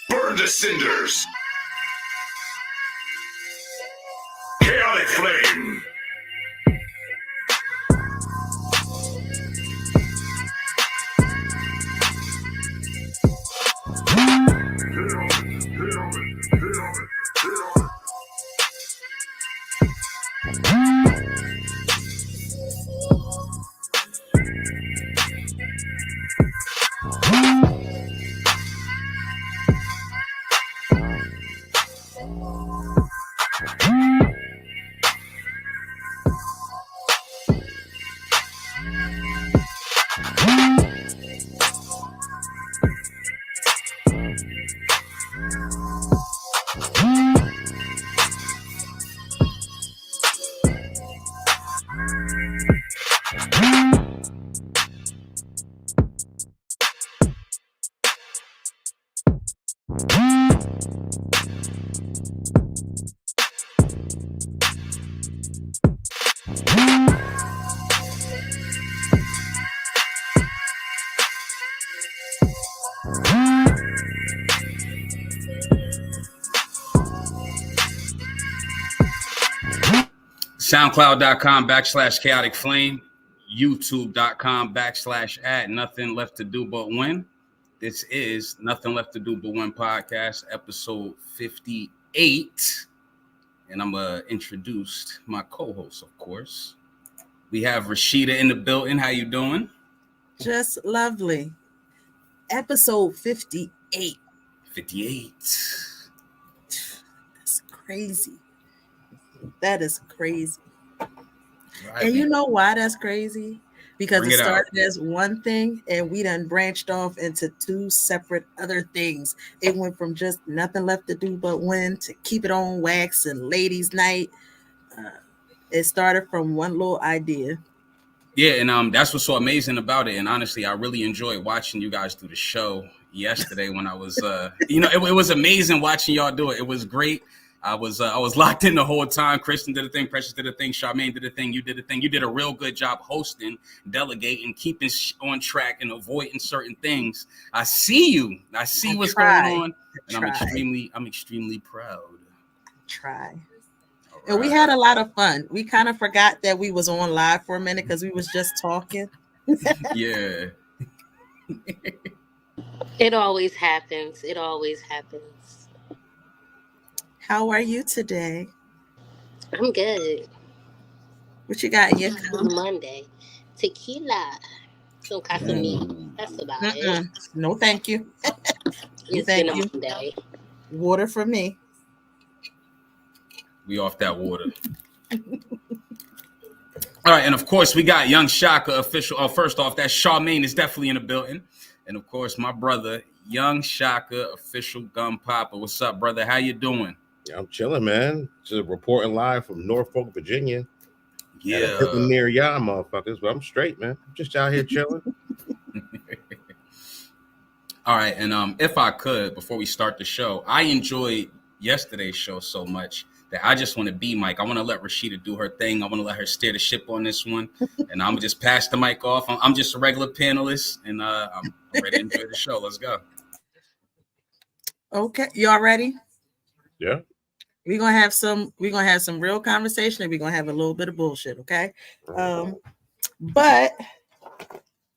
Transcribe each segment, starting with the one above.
Burn to cinders. Chaotic flame. SoundCloud.com/chaotic flame, YouTube.com/ @nothing left to do but win. This is Nothing Left to Do But Win podcast, episode 58. And I'm going to introduce my co-host, of course. We have Rashida in the building. How you doing? Just lovely. Episode 58. 58. That's crazy. That is crazy. Right, and you know why that's crazy? Because Bring it it started as one thing and we done branched off into two separate other things. It went from just nothing left to do but win to keep it on wax and ladies' night. It started from one little idea. Yeah, and that's what's so amazing about it. And honestly, I really enjoyed watching you guys do the show yesterday when I was, it was amazing watching y'all do it. It was great. I was locked in the whole time. Kristen did a thing, Precious did a thing, Charmaine did a thing, you did a thing. You did a real good job hosting, delegating, keeping on track, and avoiding certain things. I see you. I see what's going on, and I'm extremely proud. Try. All And we right. had a lot of fun. We kind of forgot that we was on live for a minute because we was just talking. Yeah. It always happens. It always happens. How are you today? I'm good. What you got in your It's Monday. Tequila. Some Casamigos. That's about it. No, thank you. It's Thank been a you. Monday. Water for me. We off that water. All right, and of course we got Young Shaka official. First off, that Charmaine is definitely in the building, and of course my brother Young Shaka official gun popper. What's up, brother? How you doing? Yeah, I'm chilling, man. Just reporting live from Norfolk, Virginia. Yeah, Near y'all, motherfuckers, but I'm straight, man. I'm just out here chilling. All right, and if I could, before we start the show, I enjoyed yesterday's show so much that I just want to be Mike. I want to let Rashida do her thing. I want to let her steer the ship on this one, and I'm gonna just pass the mic off. I'm just a regular panelist, and I'm ready to enjoy the show. Let's go. Okay, y'all ready? Yeah. We're gonna have some real conversation, and we're gonna have a little bit of bullshit, okay? But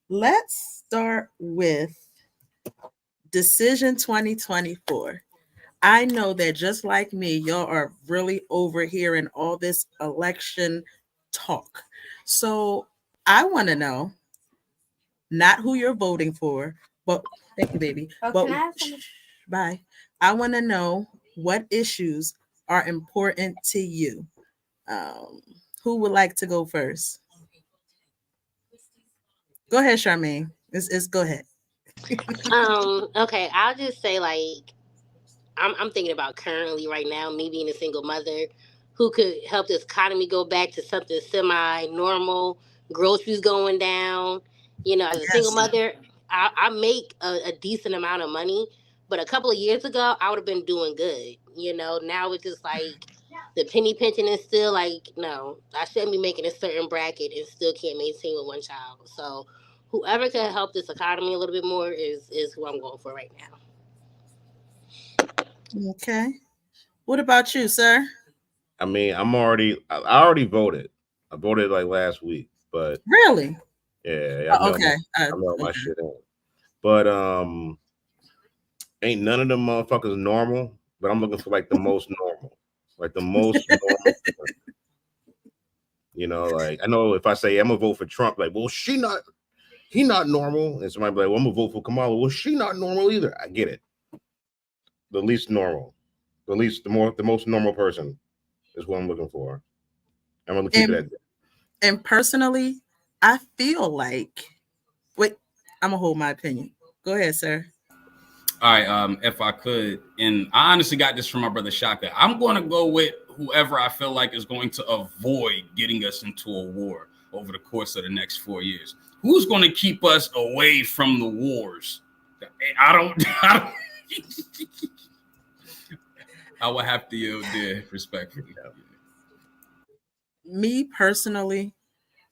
let's start with Decision 2024. I know that just like me, y'all are really overhearing all this election talk. So I want to know not who you're voting for, but thank you, baby. But bye. I want to know what issues are important to you. Who would like to go first? Go ahead, Charmaine. Go ahead. Okay, I'll just say I'm thinking about currently right now, me being a single mother who could help this economy go back to something semi-normal, groceries going down. As a single mother, I make a decent amount of money, but a couple of years ago, I would have been doing good. Now it's just like the penny pinching is still like, no, I shouldn't be making a certain bracket and still can't maintain with one child. So whoever can help this economy a little bit more is who I'm going for right now. Okay. What about you, sir? I mean, I already voted. I voted like last week, but Really? yeah, I Okay. mailed my Okay. shit in. But ain't none of them motherfuckers normal. But I'm looking for like the most normal, like the most normal. You know, like I know if I say I'm gonna vote for Trump, like, well, he not normal, and somebody be like, well, I'm gonna vote for Kamala. Well, she not normal either. I get it. The least normal, the most normal person is what I'm looking for. I'm gonna keep it at that. And personally, I feel like, wait, I'm gonna hold my opinion. Go ahead, sir. All right, if I could, and I honestly got this from my brother Shaka. I'm going to go with whoever I feel like is going to avoid getting us into a war over the course of the next 4 years. Who's going to keep us away from the wars? I don't I would have to yield there respectfully. Me personally,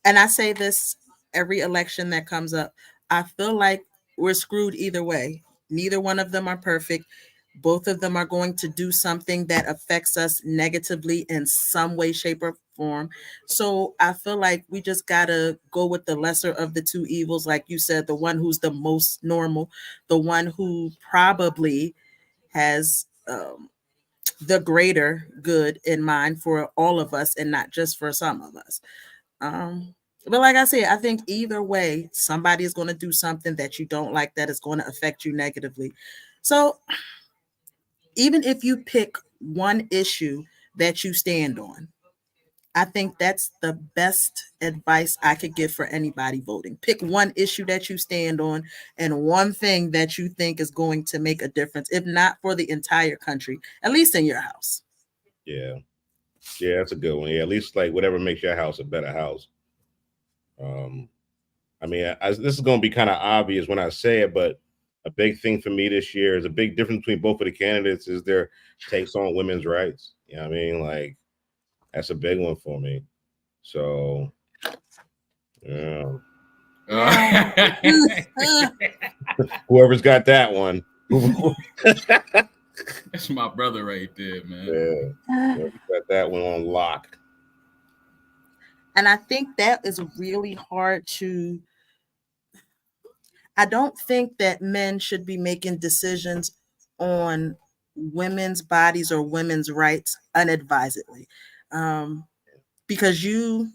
and I say this every election that comes up, I feel like we're screwed either way. Neither one of them are perfect. Both of them are going to do something that affects us negatively in some way, shape, or form. So I feel like we just gotta go with the lesser of the two evils, like you said, the one who's the most normal, the one who probably has the greater good in mind for all of us and not just for some of us. But like I said, I think either way, somebody is going to do something that you don't like that is going to affect you negatively. So even if you pick one issue that you stand on, I think that's the best advice I could give for anybody voting. Pick one issue that you stand on and one thing that you think is going to make a difference, if not for the entire country, at least in your house. Yeah, that's a good one. Yeah, at least like whatever makes your house a better house. I mean, this is going to be kind of obvious when I say it, but a big thing for me this year is a big difference between both of the candidates is their takes on women's rights. You know what I mean? Like, that's a big one for me. So, yeah. Whoever's got that one. That's my brother right there, man. Yeah. Whoever's got that one on lock. And I think that is really hard to. I don't think that men should be making decisions on women's bodies or women's rights unadvisedly. Because you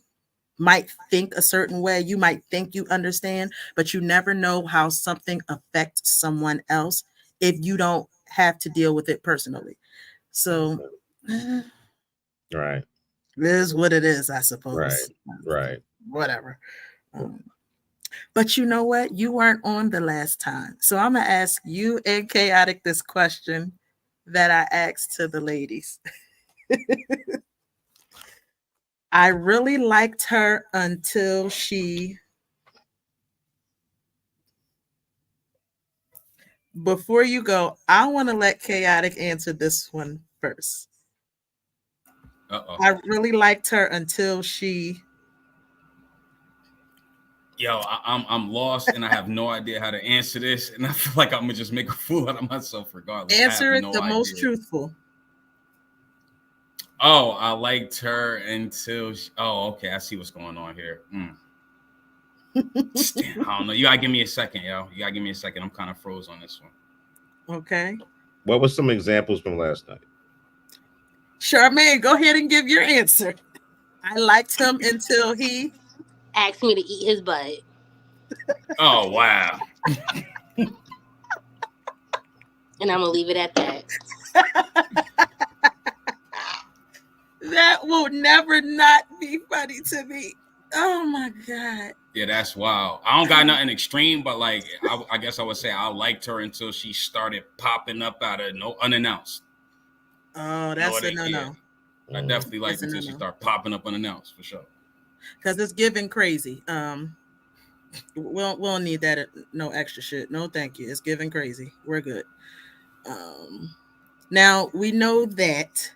might think a certain way, you might think you understand, but you never know how something affects someone else if you don't have to deal with it personally. So, right. It is what it is, I suppose. Right. Whatever. But you know what? You weren't on the last time. So I'm going to ask you and Chaotic this question that I asked to the ladies. I really liked her until she... Before you go, I want to let Chaotic answer this one first. Uh-oh. I really liked her until she... Yo, I'm lost and I have no idea how to answer this, and I feel like I'm gonna just make a fool out of myself regardless. Answer it the most truthful. Oh, I liked her until okay, I see what's going on here. I don't know. You gotta give me a second, yo. You gotta give me a second. I'm kind of froze on this one. Okay. What was some examples from last night? Charmaine, go ahead and give your answer. I liked him until he asked me to eat his butt. Oh, wow. And I'm gonna leave it at that. That will never not be funny to me. Oh my God. Yeah, that's wild. I don't got nothing extreme, but like I guess I would say I liked her until she started popping up out of unannounced. Oh, that's a no. I definitely liked until she started popping up unannounced for sure. Because it's giving crazy. We'll need that. No extra shit. No, thank you. It's giving crazy. We're good. Now we know that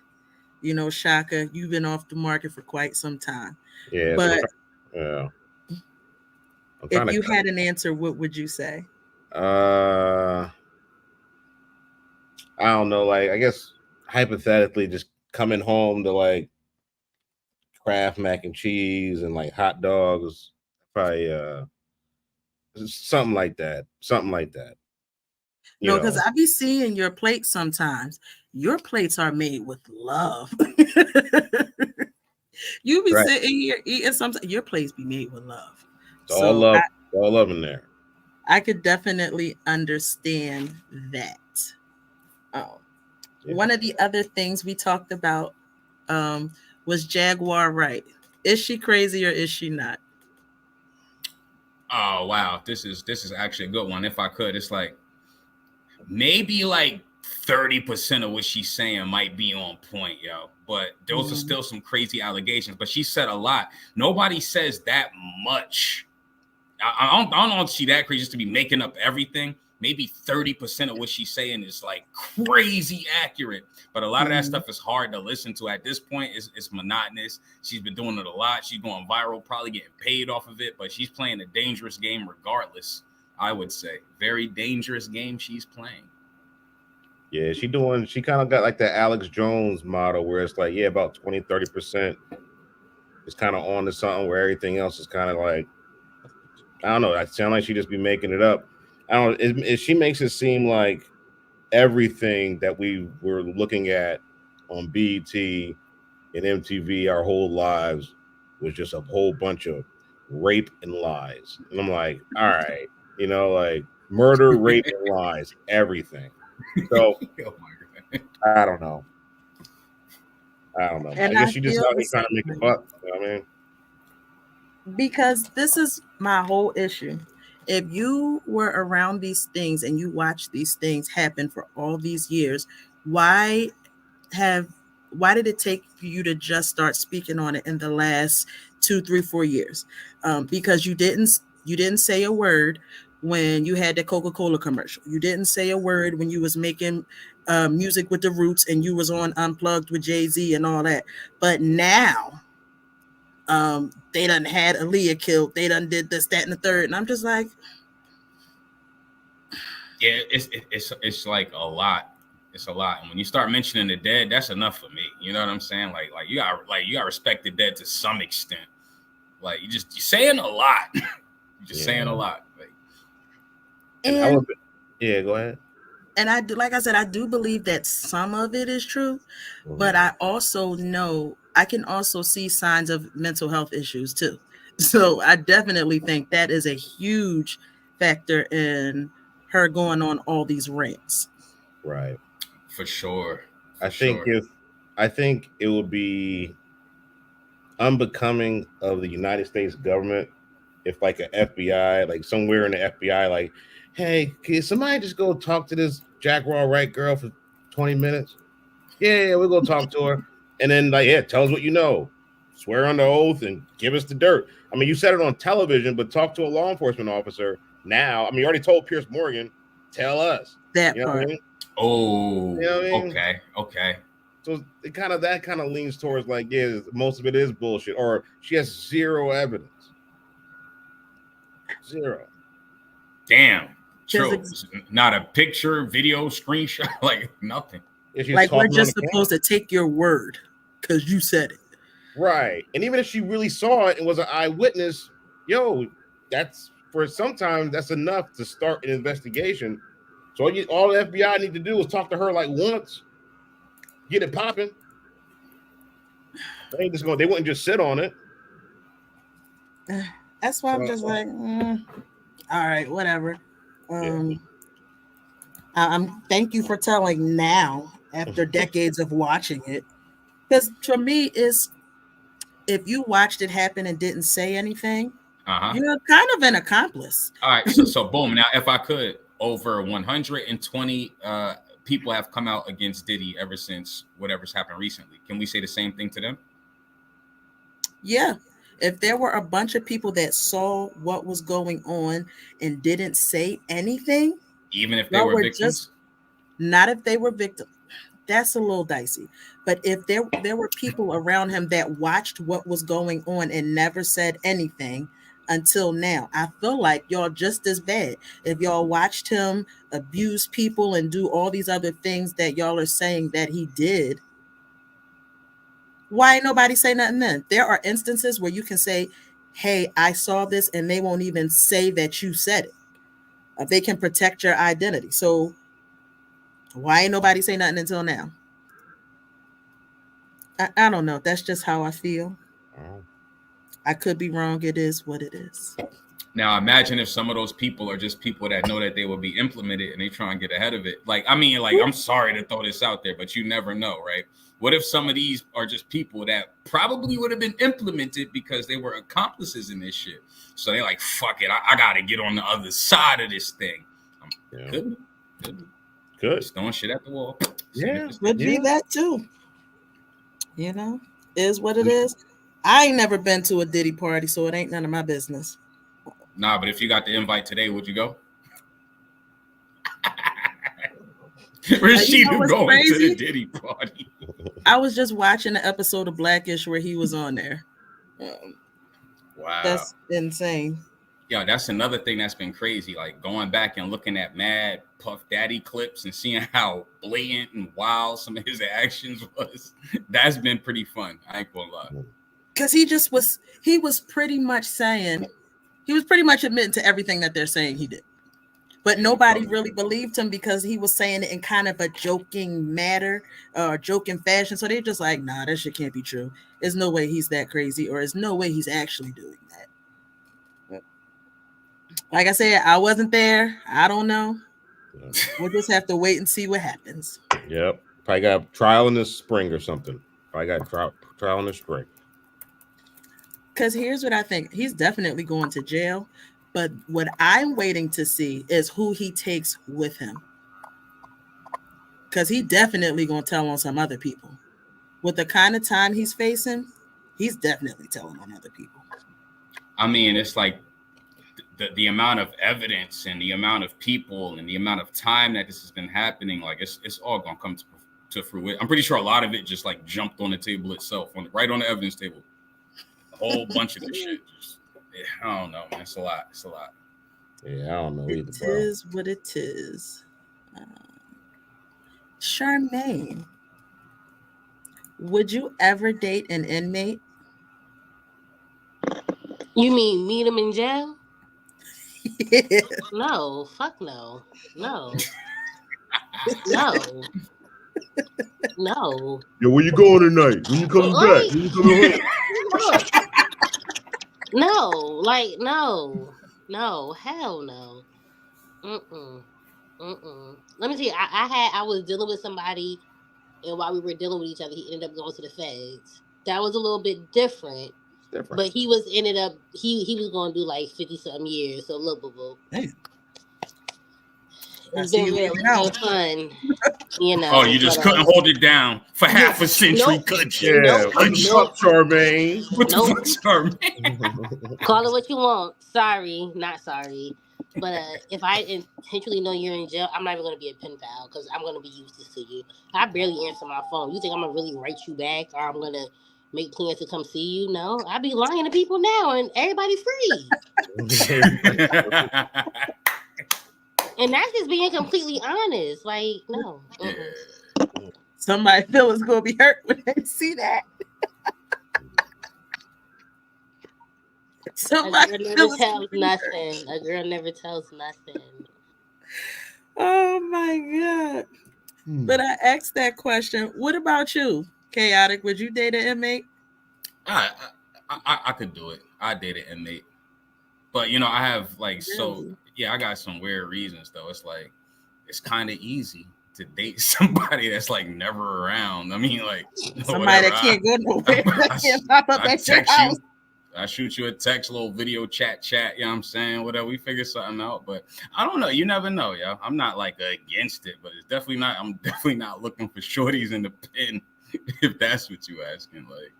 You know, Shaka, you've been off the market for quite some time. Yeah, But yeah. I'm if trying you to. had an answer, what would you say? I don't know. Like, I guess hypothetically, just coming home to like Kraft mac and cheese and like hot dogs, probably something like that. Something like that. You No, because know, I be seeing your plates sometimes. Your plates are made with love. You be right? sitting here eating something. Your plates be made with love. It's So all love in there. I could definitely understand that. Oh, Yeah. one of the other things we talked about was Jaguar right. Is she crazy or is she not? Oh wow, this is actually a good one. If I could, it's like maybe like 30% of what she's saying might be on point, yo. But those are still some crazy allegations. But she said a lot. Nobody says that much. I don't know if she's that crazy just to be making up everything. Maybe 30% of what she's saying is like crazy accurate. But a lot of that stuff is hard to listen to at this point. It's monotonous. She's been doing it a lot. She's going viral, probably getting paid off of it. But she's playing a dangerous game regardless, I would say. Very dangerous game she's playing. Yeah, she kind of got like that Alex Jones model where it's like, yeah, about 20-30% is kind of on to something where everything else is kind of like, I don't know. It sounds like she just be making it up. I don't. She makes it seem like everything that we were looking at on BET and MTV our whole lives was just a whole bunch of rape and lies. And I'm like, all right, like murder, rape, and lies, everything. So Oh my God. I don't know. And I guess she just out here trying to make a buck. You know what I mean? Because this is my whole issue. If you were around these things and you watched these things happen for all these years, why did it take for you to just start speaking on it in the last 2, 3, 4 years? Because you didn't say a word when you had the Coca-Cola commercial. You didn't say a word when you was making music with the Roots and you was on Unplugged with Jay-Z and all that. But now they done had Aaliyah killed. They done did this, that, and the third. And I'm just like, yeah, it's like a lot. It's a lot. And when you start mentioning the dead, that's enough for me. You know what I'm saying? Like you gotta respect the dead to some extent. Like you're saying a lot. You're just saying a lot. Like, yeah, go ahead. And I do, like I said, I do believe that some of it is true, but I also know I can also see signs of mental health issues too. So I definitely think that is a huge factor in her going on all these rants. Right. For sure. I think it would be unbecoming of the United States government if like an FBI, like somewhere in the FBI, like, hey, can somebody just go talk to this Jaguar Wright girl for 20 minutes? Yeah, we'll go talk to her. And then like, yeah, tell us what you know. Swear under oath and give us the dirt. I mean, you said it on television, but talk to a law enforcement officer now. I mean, you already told Pierce Morgan, tell us. That you know part. What I mean? Oh, you know what I mean? Okay. So that kind of leans towards like, yeah, most of it is bullshit, or she has zero evidence. Zero. Damn. True. Not a picture, video, screenshot, like nothing. Like we're just supposed to take your word because you said it. Right. And even if she really saw it and was an eyewitness, sometimes that's enough to start an investigation. So all the FBI need to do is talk to her like once, get it popping. They wouldn't just sit on it. That's why I'm just like, all right, whatever. Thank you for telling now after decades of watching it. Because for me, if you watched it happen and didn't say anything, you're kind of an accomplice. All right, so boom. Now, if I could, over 120 people have come out against Diddy ever since whatever's happened recently. Can we say the same thing to them? Yeah. If there were a bunch of people that saw what was going on and didn't say anything, even if they were victims, not if they were victims. that's a little dicey. But if there were people around him that watched what was going on and never said anything until now, I feel like y'all just as bad. If y'all watched him abuse people and do all these other things that y'all are saying that he did, why ain't nobody say nothing then? There are instances where you can say, hey, I saw this, and they won't even say that you said it. They can protect your identity. So why ain't nobody say nothing until now? I don't know. That's just how I feel. Oh. I could be wrong. It is what it is. Now imagine if some of those people are just people that know that they will be implemented and they try and get ahead of it. Like, I mean, like, I'm sorry to throw this out there, but you never know, right? What if some of these are just people that probably would have been implemented because they were accomplices in this shit? So they're like, fuck it, I got to get on the other side of this thing. Yeah. Good. Good. Throwing shit at the wall. Yeah. Would be that too. You know, is what it is. I ain't never been to a Diddy party, so it ain't none of my business. Nah, but if you got the invite today, would you go? Rashida going to the Diddy party. I was just watching the episode of Blackish where he was on there. Wow. That's insane. Yeah, that's another thing that's been crazy. Like going back and looking at Mad Puff Daddy clips and seeing how blatant and wild some of his actions was. That's been pretty fun. I ain't gonna lie. Because he was pretty much saying, he was pretty much admitting to everything that they're saying he did. But nobody really believed him because he was saying it in kind of a joking manner or joking fashion. So they're just like, nah, that shit can't be true. There's no way he's that crazy, or there's no way he's actually doing that. Like I said, I wasn't there. I don't know. Yeah. We'll just have to wait and see what happens. Yep. Probably got a trial in the spring or something. Probably got a trial in the spring. Because here's what I think. He's definitely going to jail. But what I'm waiting to see is who he takes with him. Because he definitely going to tell on some other people. With the kind of time he's facing, he's definitely telling on other people. I mean, it's like the amount of evidence and the amount of people and the amount of time that this has been happening, like it's all gonna come to fruition. I'm pretty sure a lot of it just like jumped on the table itself, right on the evidence table. A whole bunch of this shit. I don't know, man. It's a lot. It's a lot. Yeah, I don't know either, It bro. is what it is. Charmaine, would you ever date an inmate? You mean meet him in jail? Yeah. No, fuck no. No. No. Yo, where you going tonight? When you coming back? When you coming home? No, like no, hell no. Let me see. I was dealing with somebody, and while we were dealing with each other, he ended up going to the feds. That was a little bit different. But he was going to do like 50-something years. So look, boo. It's been real fun, you know. Oh, you just couldn't hold it down for half a century, could you? Yeah, what the fuck, Charmaine? What the fuck, Charmaine? Call it what you want. Sorry, not sorry. But if I intentionally know you're in jail, I'm not even going to be a pen pal because I'm going to be useless to you. I barely answer my phone. You think I'm going to really write you back, or I'm going to make plans to come see you? No, I be lying to people now, and everybody's free. And that's just being completely honest. Like, no. Somebody feel is gonna be hurt when they see that. A girl never tells nothing. A girl never tells nothing. Oh my God. But I asked that question. What about you, Chaotic? Would you date an inmate? I could do it. I date an inmate. But you know, I have like I got some weird reasons though. It's like it's kind of easy to date somebody that's like never around. I mean, like somebody that can't go nowhere. Can't pop up at your house. I shoot you a text, little video chat, you know what I'm saying? Whatever, we figure something out. But I don't know. You never know, yo. I'm not like against it, but I'm definitely not looking for shorties in the pen, if that's what you asking. Like,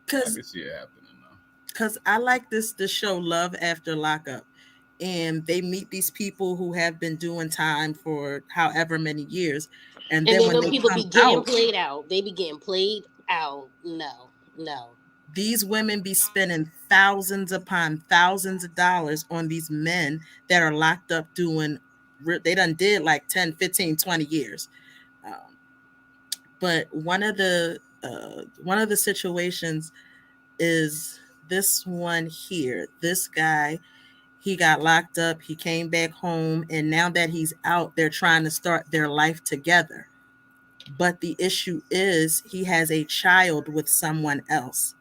I can see it happening though. Because I like the show Love After Lockup. And they meet these people who have been doing time for however many years. And And then then when them they people come be getting out, played out. They be getting played out. No. these women be spending thousands upon thousands of dollars on these men that are locked up doing, they done did like 10, 15, 20 years. But one of the situations is this one here. This guy, he got locked up, he came back home, and now that he's out, they're trying to start their life together. But the issue is he has a child with someone else.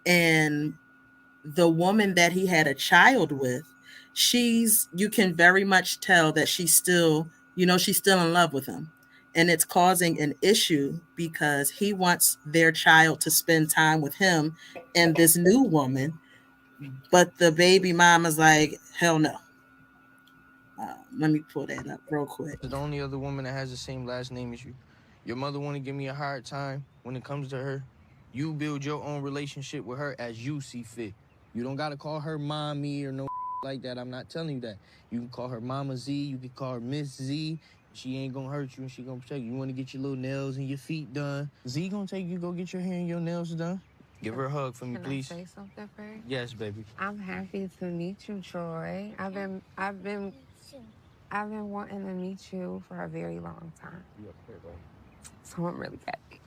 And the woman that he had a child with, you can very much tell that she's still in love with him. And it's causing an issue because he wants their child to spend time with him and this new woman. But the baby mama's like, hell no. Let me pull that up real quick. The only other woman that has the same last name as you. Your mother want to give me a hard time when it comes to her. You build your own relationship with her as you see fit. You don't got to call her mommy or no like that. I'm not telling you that. You can call her Mama Z. You can call her Miss Z. She ain't going to hurt you and she going to protect you. You want to get your little nails and your feet done. Z going to take you go get your hair and your nails done. Give her a hug for me, Can please. I say something first? Yes, baby. I'm happy to meet you, Troy. I've been wanting to meet you for a very long time. So I'm really happy.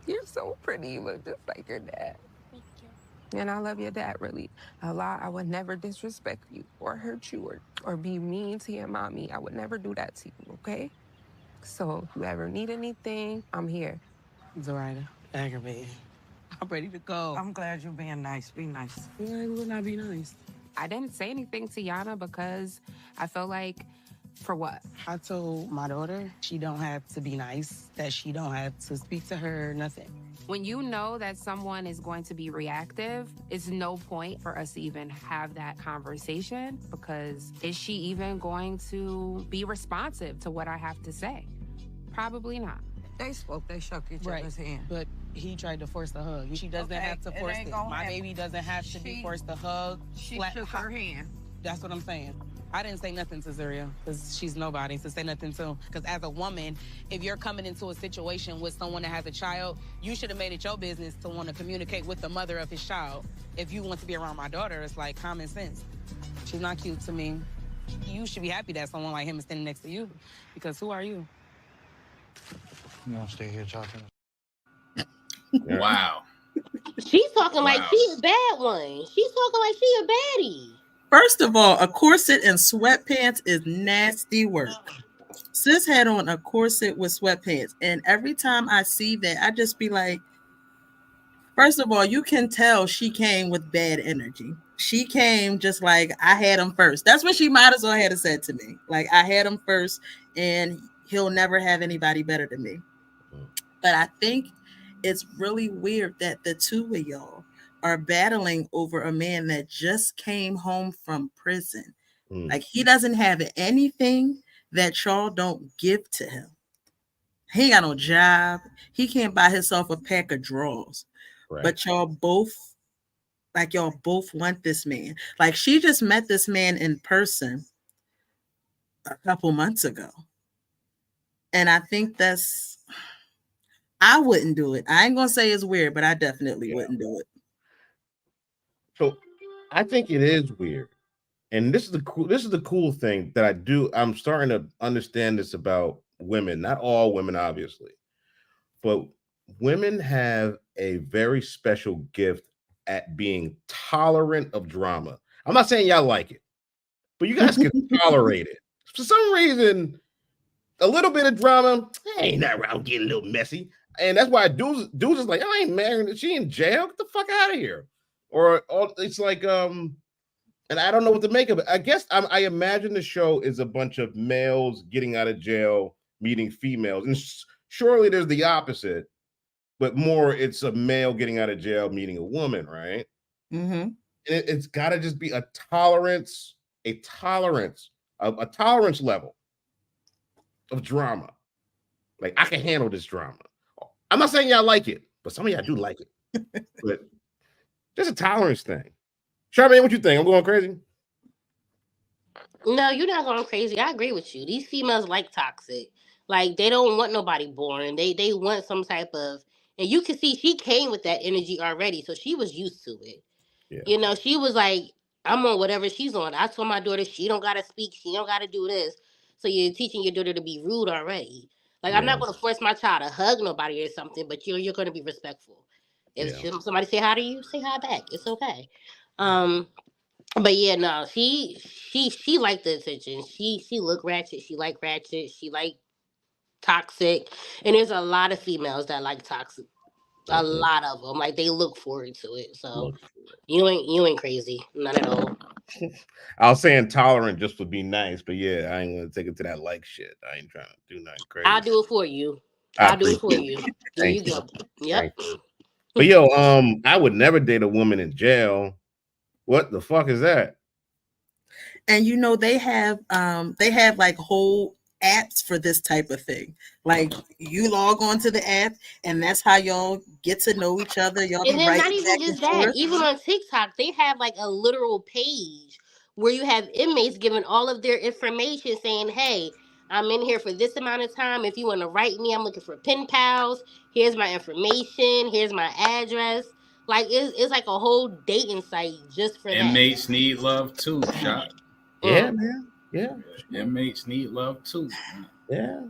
You're so pretty. You look just like your dad. Thank you. And I love your dad really a lot. I would never disrespect you or hurt you or be mean to your mommy. I would never do that to you, okay? So if you ever need anything, I'm here. Zoraida, aggravated. I'm ready to go. I'm glad you're being nice. Be nice. Why would I be nice? I didn't say anything to Yana because I felt like, for what? I told my daughter she don't have to be nice, that she don't have to speak to her, nothing. When you know that someone is going to be reactive, it's no point for us to even have that conversation because is she even going to be responsive to what I have to say? Probably not. They spoke, they shook each Right. other's hand. But he tried to force the hug. She doesn't Okay, have to it force ain't it. gonna My happen. baby doesn't have to be She- forced to hug. She slap- shook her hand. That's what I'm saying. I didn't say nothing to Zaria because she's nobody to say nothing to. Because as a woman, if you're coming into a situation with someone that has a child, you should have made it your business to want to communicate with the mother of his child. If you want to be around my daughter, it's like common sense. She's not cute to me. You should be happy that someone like him is standing next to you. Because who are you? You want to stay here talking? Wow. She's talking like Wow. she a bad one. She's talking like she a baddie. First of all, a corset and sweatpants is nasty work. Sis had on a corset with sweatpants, and every time I see that, I just be like, first of all, you can tell she came with bad energy. She came just like, I had him first. That's what she might as well have said to me. Like, I had him first, and he'll never have anybody better than me. But I think it's really weird that the two of y'all are battling over a man that just came home from prison. Like, he doesn't have anything that y'all don't give to him. He ain't got no job. He can't buy himself a pack of drawers. Right. But y'all both want this man. Like, she just met this man in person a couple months ago. And I think I wouldn't do it. I ain't gonna say it's weird, but I definitely wouldn't do it. So I think it is weird. And this is the cool thing that I'm starting to understand this about women. Not all women, obviously, but women have a very special gift at being tolerant of drama. I'm not saying y'all like it, but you guys can tolerate it. For some reason, a little bit of drama, ain't nothing wrong, get a little messy. And that's why dudes is like, I ain't married, she in jail, get the fuck out of here. Or it's like, and I don't know what to make of it. I guess I imagine the show is a bunch of males getting out of jail, meeting females. And surely there's the opposite, but more it's a male getting out of jail, meeting a woman, right? Mm-hmm. And it's got to just be a tolerance level of drama. Like, I can handle this drama. I'm not saying y'all like it, but some of y'all do like it. But there's a tolerance thing. Charmaine, what you think? I'm going crazy? No, you're not going crazy. I agree with you. These females like toxic. Like they don't want nobody boring. They want some type of, and you can see she came with that energy already, so she was used to it. Yeah. You know, she was like, I'm on whatever she's on. I told my daughter she don't gotta speak, she don't gotta do this. So you're teaching your daughter to be rude already. Like I'm Yeah. not gonna force my child to hug nobody or something, but you're gonna be respectful. If Yeah. somebody say hi to you, say hi back. It's okay. Um, but yeah, no, she liked the attention. She looked ratchet. She like ratchet. She like toxic, and there's a lot of females that like toxic. A Mhm. lot of them, like they look forward to it. So Look. you ain't crazy, not at all. I was saying tolerant just to be nice, but yeah, I ain't gonna take it to that like shit. I ain't trying to do nothing crazy. I'll do it for you. I I'll do it for appreciate you. it. There you Thank you. go. Yep. Thank you. But yo, I would never date a woman in jail. What the fuck is that? And you know they have like whole apps for this type of thing. Like you log on to the app and that's how y'all get to know each other. Y'all And be then not writing even back just and that. forth. Even on TikTok, they have like a literal page where you have inmates giving all of their information saying, hey, I'm in here for this amount of time. If you want to write me, I'm looking for pen pals. Here's my information. Here's my address. Like it's like a whole dating site just for that. Inmates need love too, shot. Yeah, man. Yeah. Inmates need love too. Yeah.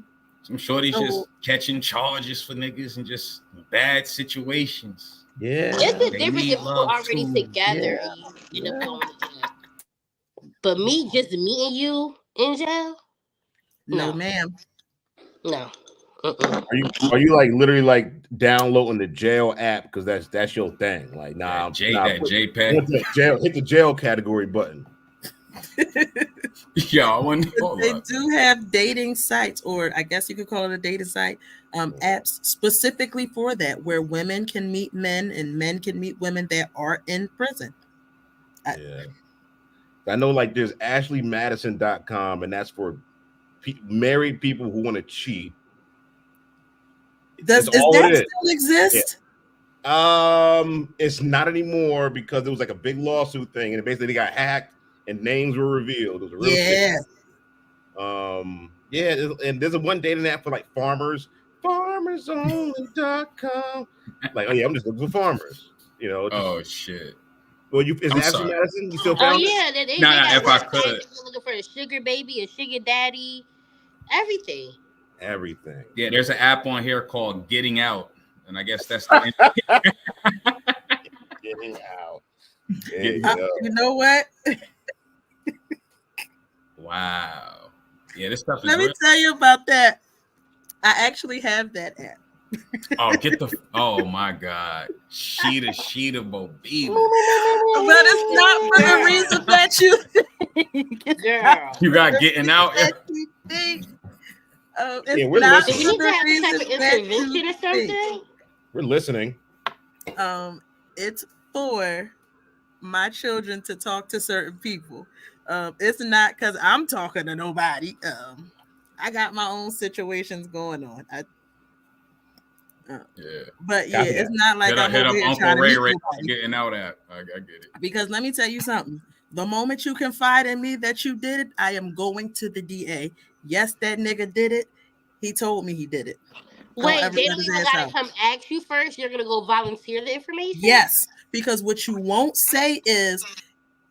Some shorties So- just catching charges for niggas and just bad situations. Yeah. It's a They difference need if you're love, already too. together Yeah. and you end up Yeah. going to jail. But me just meeting you in jail? No, No. ma'am. No. Mm-mm. Are you like literally like downloading the jail app because that's your thing? Like, nah, That hit JPEG. the jail category button. Yo, I wonder. But Hold they up. do have dating sites, or I guess you could call it a dating site, apps specifically for that, where women can meet men and men can meet women that are in prison. Yeah. I know like there's AshleyMadison.com, and that's for married people who want to cheat. Does That's all that it is. still exist? It's not anymore because there was like a big lawsuit thing, and basically they got hacked and names were revealed. It was a real Yeah. shit. Yeah, and there's a one dating app for like farmers, farmersonly.com. Like, oh yeah, I'm just looking for farmers. You know. Oh shit. Well, is I'm it Ashley sorry. Madison? You still Oh found it? yeah, they Nah, got if I websites could. if you're looking for a sugar baby, a sugar daddy, everything. Everything. Yeah, there's an app on here called Getting Out, and I guess that's the Getting out. There you Getting- go. You know what? Wow. Yeah, this stuff is Let me real. tell you about that. I actually have that app. Oh, oh my God. Sheeta Bobina. But it's not for the reason that you think. It's Girl. not You got for the Getting Out. reason that you think. It's Yeah, we're not Do listening. we for need to the have some type of reason that intervention you or think. something? We're listening. It's for my children to talk to certain people. It's not because I'm talking to nobody. I got my own situations going on. Yeah. But yeah, Copy it's that. not like Hit I'm up over here Uncle trying to Ray meet Ray nobody. Getting Out app. I get it. Because let me tell you something. The moment you confide in me that you did it, I am going to the DA. Yes, that nigga did it. He told me he did it. Don't Wait, ever they let don't his even ass gotta out. come ask you first. You're gonna go volunteer the information? Yes, because what you won't say is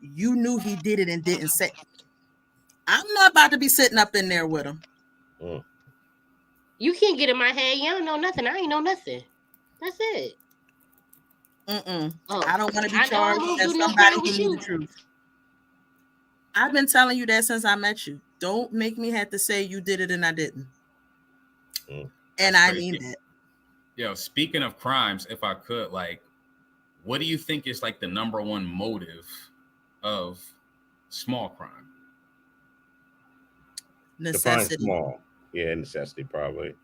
you knew he did it and didn't say. I'm not about to be sitting up in there with him. You can't get in my head. You don't know nothing. I ain't know nothing. That's it. Oh, Oh, I don't want to be I charged don't as do no somebody crime who with knew you. the truth. I've been telling you that since I met you. Don't make me have to say you did it and I didn't. And That's I crazy. mean that. Yo, speaking of crimes, if I could, like, what do you think is like the number one motive of small crime? Define Necessity. small. Yeah, necessity probably.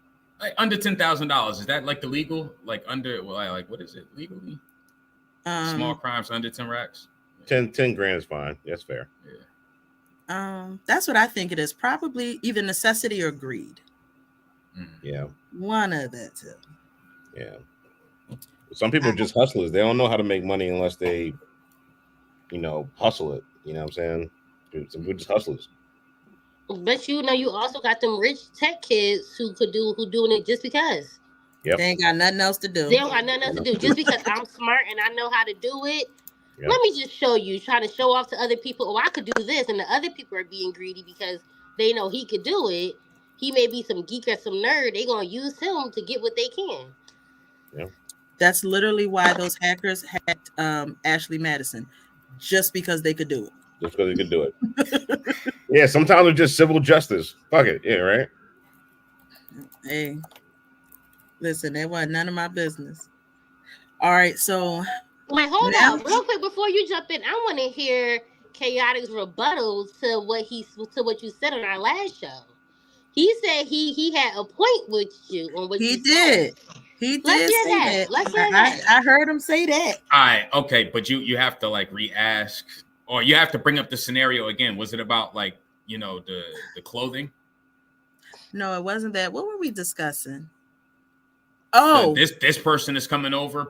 Like under $10,000. Is that like the legal? Like under, well, like what is it legally? Small crimes under 10 racks. 10 grand is fine. That's fair. Yeah. That's what I think it is. Probably either necessity or greed. Yeah. One of the two. Yeah. Some people are just hustlers. They don't know how to make money unless they, hustle it. You know what I'm saying? Some people just hustlers. But you know, you also got them rich tech kids who doing it just because. Yep. They ain't got nothing else to do. They don't got nothing else to do. Just because I'm smart and I know how to do it. Yep. Let me just show you, trying to show off to other people, oh, I could do this, and the other people are being greedy because they know he could do it. He may be some geek or some nerd. They're gonna use him to get what they can. Yeah. That's literally why those hackers hacked Ashley Madison, just because they could do it. Just because they could do it. Yeah, sometimes it's just civil justice. Fuck it. Yeah, right? Hey, listen, that wasn't none of my business. All right, so Wait, hold now- up, real quick before you jump in. I want to hear Chaotic's rebuttals to what you said on our last show. He said he had a point with you on what he you did. said. He did Let's hear say that. that. Let's hear that. I heard him say that. All right, okay, but you have to like re-ask, or you have to bring up the scenario again. Was it about like, you know, the clothing? No, it wasn't that. What were we discussing? Oh, This person is coming over.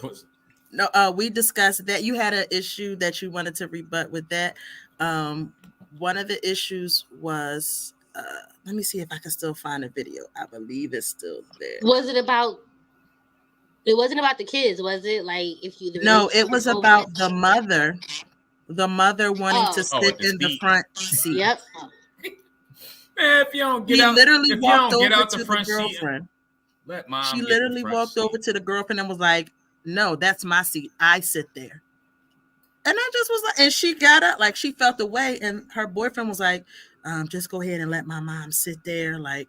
no, we discussed that you had an issue that you wanted to rebut with that. One of the issues was, let me see if I can still find a video. I believe it's still there. Was it about? It wasn't about the kids, was it? Like if you? No, it was about the mother. The mother wanting to Oh, sit at the in the seat. front seat. Yep. Man, if you don't get He out, literally if you walked don't get over out to the the front seat, girlfriend. let mom. She get the literally front walked seat. over to the girlfriend and was like, "No, that's my seat. I sit there." And I just was like, and she got up, like she felt the way, and her boyfriend was like, "Just go ahead and let my mom sit there. Like,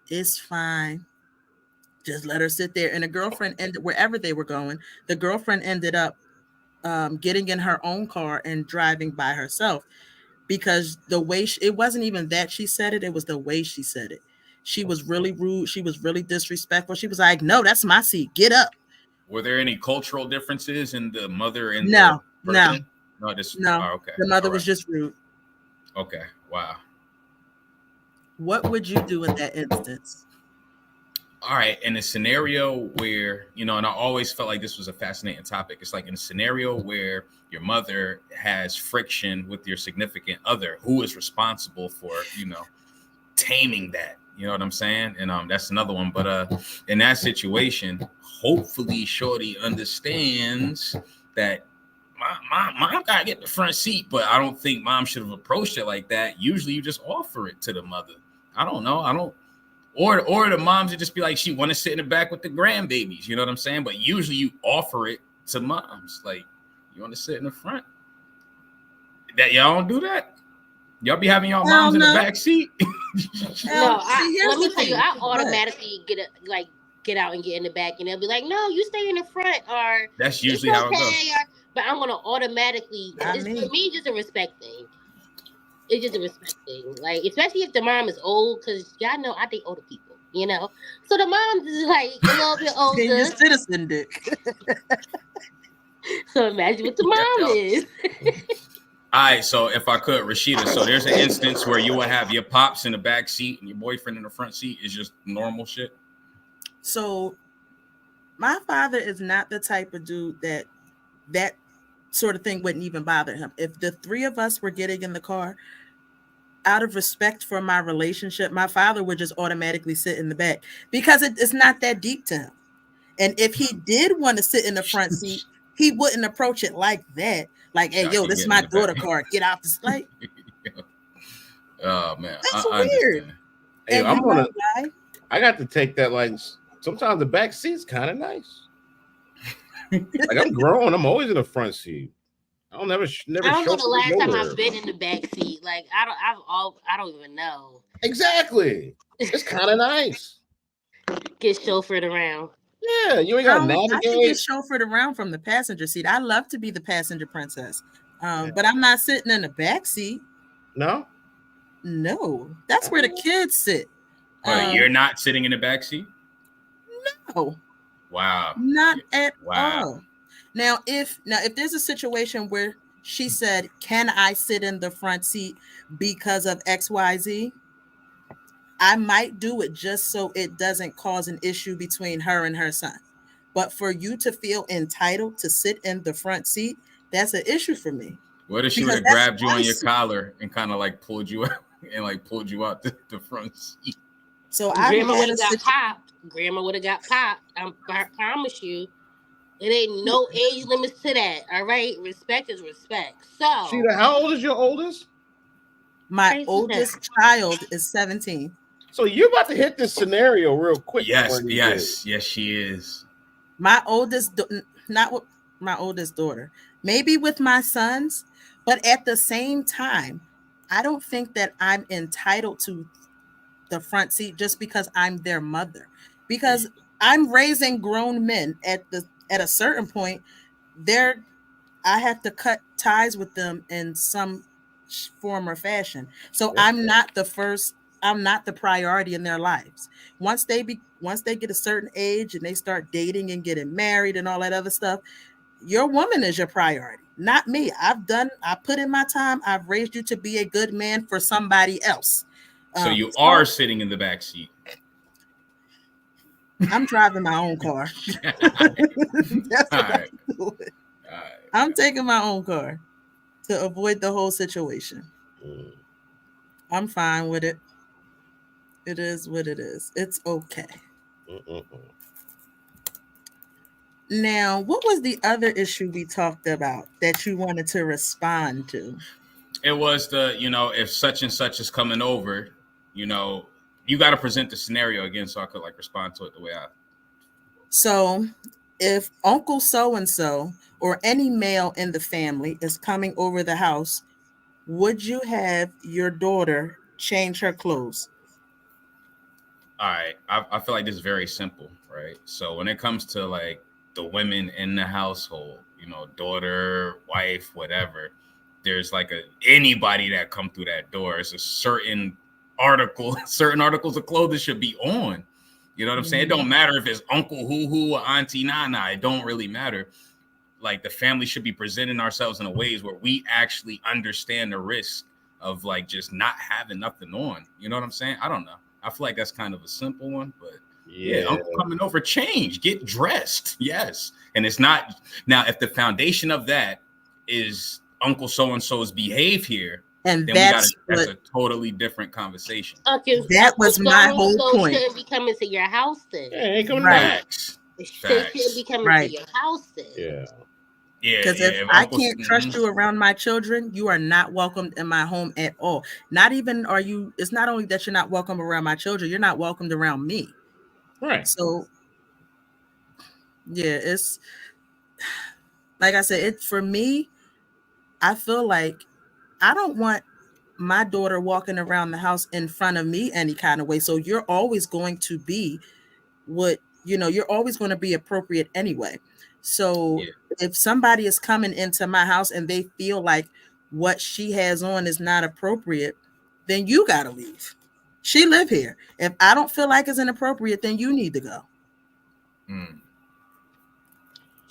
it's fine. Just let her sit there." And the girlfriend ended wherever they were going. The girlfriend ended up getting in her own car and driving by herself, because the way it wasn't even that she said it, it was the way she said it. She was really rude. She was really disrespectful. She was like, "No, that's my seat. Get up." Were there any cultural differences in the mother and No, the no, person? No, just no. oh, okay. The mother All was right. just rude. Okay. Wow. What would you do in that instance? All right. In a scenario where, you know, and I always felt like this was a fascinating topic. It's like in a scenario where your mother has friction with your significant other, who is responsible for, you know, taming that? You know what I'm saying? And that's another one. But in that situation, hopefully Shorty understands that mom gotta get the front seat, but I don't think mom should have approached it like that. Usually you just offer it to the mother. I don't know. Or the moms would just be like, she want to sit in the back with the grandbabies. You know what I'm saying? But usually you offer it to moms. Like, you want to sit in the front? That y'all don't do that? Y'all be having y'all moms in the back seat? No, See, let me the tell you, thing. I automatically get out and get in the back, and they'll be like, "No, you stay in the front," or That's usually "It's how it okay," goes. but I'm gonna automatically. I For mean- me, it's just a respect thing. It's just a respect thing, like especially if the mom is old, because y'all know I date older people, you know. So the mom's is like a little bit Then your older. citizen dick. So imagine what the mom is. All right, so if I could, Rashida, so there's an instance where you would have your pops in the back seat and your boyfriend in the front seat is just normal shit. So my father is not the type of dude that sort of thing wouldn't even bother him. If the three of us were getting in the car, out of respect for my relationship, my father would just automatically sit in the back, because it's not that deep to him. And if he did want to sit in the front seat, he wouldn't approach it like that. Like, "Hey, Yeah, I yo, can this get is in my the back. daughter car. Get out this." Like, Oh man, That's I weird. understand. Hey, and I'm you gonna. know why? I got to take that. Like sometimes the back seat's kind of nice. Like I'm grown. I'm always in the front seat. I don't never. I don't know show the last time nowhere. I've been in the back seat. Like I don't even know. Exactly. It's kind of nice. Get chauffeured around. Yeah, you ain't got to I can get navigate. chauffeured around from the passenger seat. I love to be the passenger princess, but I'm not sitting in the back seat. No. No, that's where the kids sit. But you're not sitting in the back seat? No, Wow. not at Wow. all. Now, if there's a situation where she said, "Can I sit in the front seat because of XYZ?" I might do it just so it doesn't cause an issue between her and her son. But for you to feel entitled to sit in the front seat, that's an issue for me. What if she would Because have that's grabbed you my on your seat. collar and kind of like pulled you out? and like pulled you out the front seat. So I Grandma had would a have got situ- popped. Grandma would have got popped. I promise you. It ain't no age limits to that. All right, respect is respect. So, Sheila, how old is your oldest? my Crazy oldest child is 17. So you're about to hit this scenario real quick. Yes, before you yes, yes, she is. My oldest, not with my oldest daughter, maybe with my sons, but at the same time, I don't think that I'm entitled to the front seat just because I'm their mother. Because I'm raising grown men at a certain point, I have to cut ties with them in some form or fashion. So Yeah. I'm not the priority in their lives. Once they get a certain age and they start dating and getting married and all that other stuff, your woman is your priority, not me. I put in my time. I've raised you to be a good man for somebody else. So you are sitting in the back seat. I'm driving my own car. That's what I'm doing. I'm taking my own car to avoid the whole situation. I'm fine with it. It is what it is. It's okay. Now, what was the other issue we talked about that you wanted to respond to? It was if such and such is coming over, you got to present the scenario again so I could like respond to it the way I. So, if Uncle so-and-so or any male in the family is coming over the house, would you have your daughter change her clothes? All right. I feel like this is very simple, right? So when it comes to like the women in the household, daughter, wife, whatever, there's like anybody that come through that door, it's a certain articles of clothing should be on. You know what I'm saying? It don't matter if it's Uncle Hoo or Auntie Nana. It don't really matter. Like the family should be presenting ourselves in a ways where we actually understand the risk of like just not having nothing on. You know what I'm saying? I don't know. I feel like that's kind of a simple one, but yeah, Uncle coming over, change, get dressed. Yes. And it's not now if the foundation of that is Uncle so-and-so's behavior, and then that's a totally different conversation. Okay, that was my whole point. Shouldn't be coming to your house then. Hey, coming right. They shouldn't be coming to your house then. Yeah. Yeah. Because if I can't trust you around my children, you are not welcomed in my home at all. Not even are you. It's not only that you're not welcome around my children, you're not welcomed around me. Right. So, yeah, it's like I said. For me, I feel like I don't want my daughter walking around the house in front of me any kind of way. So you're always going to be you're always going to be appropriate anyway. So if somebody is coming into my house and they feel like what she has on is not appropriate, then you got to leave. She live here. If I don't feel like it's inappropriate, then you need to go.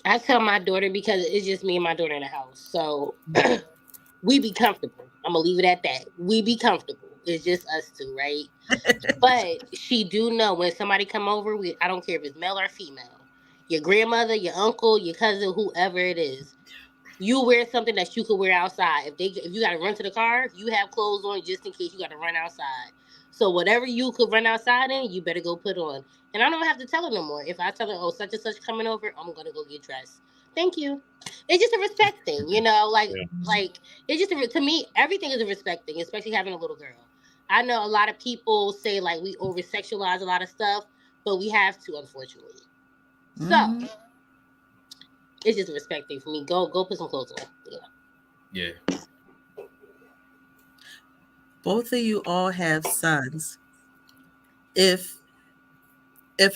I tell my daughter because it's just me and my daughter in the house. So we be comfortable. I'm going to leave it at that. We be comfortable. It's just us two, right? But she do know when somebody come over, I don't care if it's male or female, your grandmother, your uncle, your cousin, whoever it is, you wear something that you could wear outside. If you got to run to the car, you have clothes on just in case you got to run outside. So whatever you could run outside in, you better go put on. And I don't have to tell her no more. If I tell her, oh, such and such coming over, I'm going to go get dressed. Thank you. It's just a respect thing, like it's just to me, everything is a respect thing, especially having a little girl. I know a lot of people say like we over sexualize a lot of stuff, but we have to, unfortunately. So it's just a respect thing for me. Go put some clothes on. Yeah. Both of you all have sons. If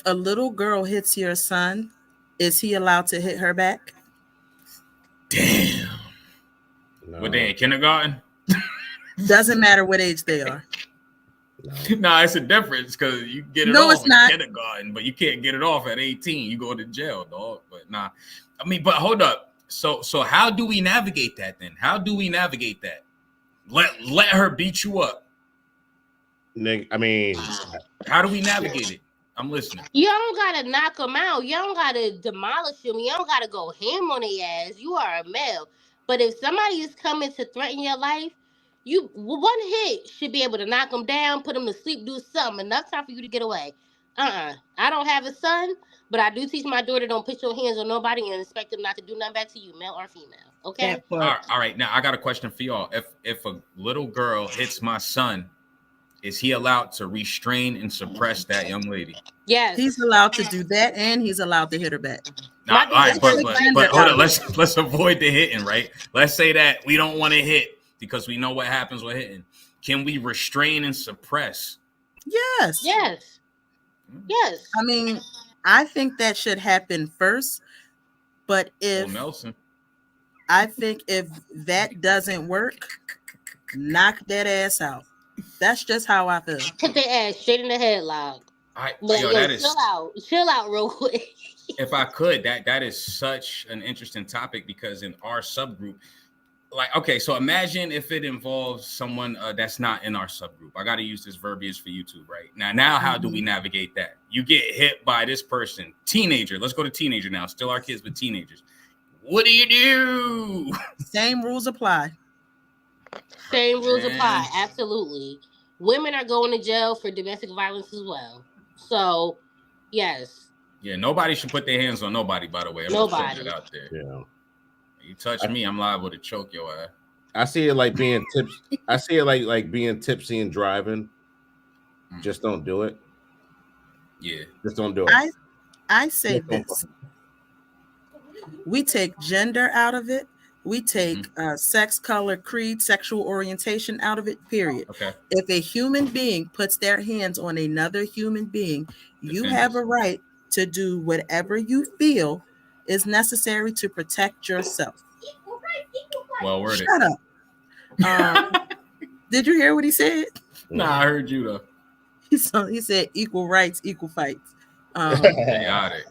a little girl hits your son, is he allowed to hit her back? Damn. No. Were they in kindergarten? Doesn't matter what age they are. No, it's a difference because you get it off in kindergarten, but you can't get it off at 18. You go to jail, dog. But nah, but hold up. So how do we navigate that then? How do we navigate that? Let her beat you up. How do we navigate it? I'm listening. You don't gotta knock them out. You don't gotta demolish them. You don't gotta go ham on their ass. You are a male. But if somebody is coming to threaten your life, You one hit should be able to knock them down, put them to sleep, do something enough time for you to get away. I don't have a son, but I do teach my daughter don't put your hands on nobody and expect them not to do nothing back to you, male or female. Okay. That part. All right. Now I got a question for y'all. If a little girl hits my son, is he allowed to restrain and suppress that young lady? Yes. He's allowed to do that, and he's allowed to hit her back. Nah, all right, but gender hold on. out. Let's avoid the hitting, right? Let's say that we don't want to hit because we know what happens with hitting. Can we restrain and suppress? Yes. Yes. Yes. I mean, I think that should happen first. But if Nelson, I think if that doesn't work, knock that ass out. That's just how I feel. Put their ass straight in the headlock. Chill out real quick. If I could, that is such an interesting topic because in our subgroup, like, okay, so imagine if it involves someone that's not in our subgroup. I got to use this verbiage for YouTube right now. How do we navigate that? You get hit by this person, teenager. Let's go to teenager now. Still our kids, but teenagers. What do you do? Same rules apply. Same rules apply. Absolutely. Women are going to jail for domestic violence as well. So, yes. Yeah, nobody should put their hands on nobody, by the way. I'm just putting it out there. Yeah. You touch me, I'm liable to choke your ass. I see it like being tips. I see it like being tipsy and driving. Just don't do it. Yeah. Just don't do it. I say this. We take gender out of it. We take sex, color, creed, sexual orientation out of it, period. Okay. If a human being puts their hands on another human being, you have a right to do whatever you feel is necessary to protect yourself. Well worded. Shut up. Did you hear what he said? Nah, I heard you though. He said equal rights, equal fights. Got it.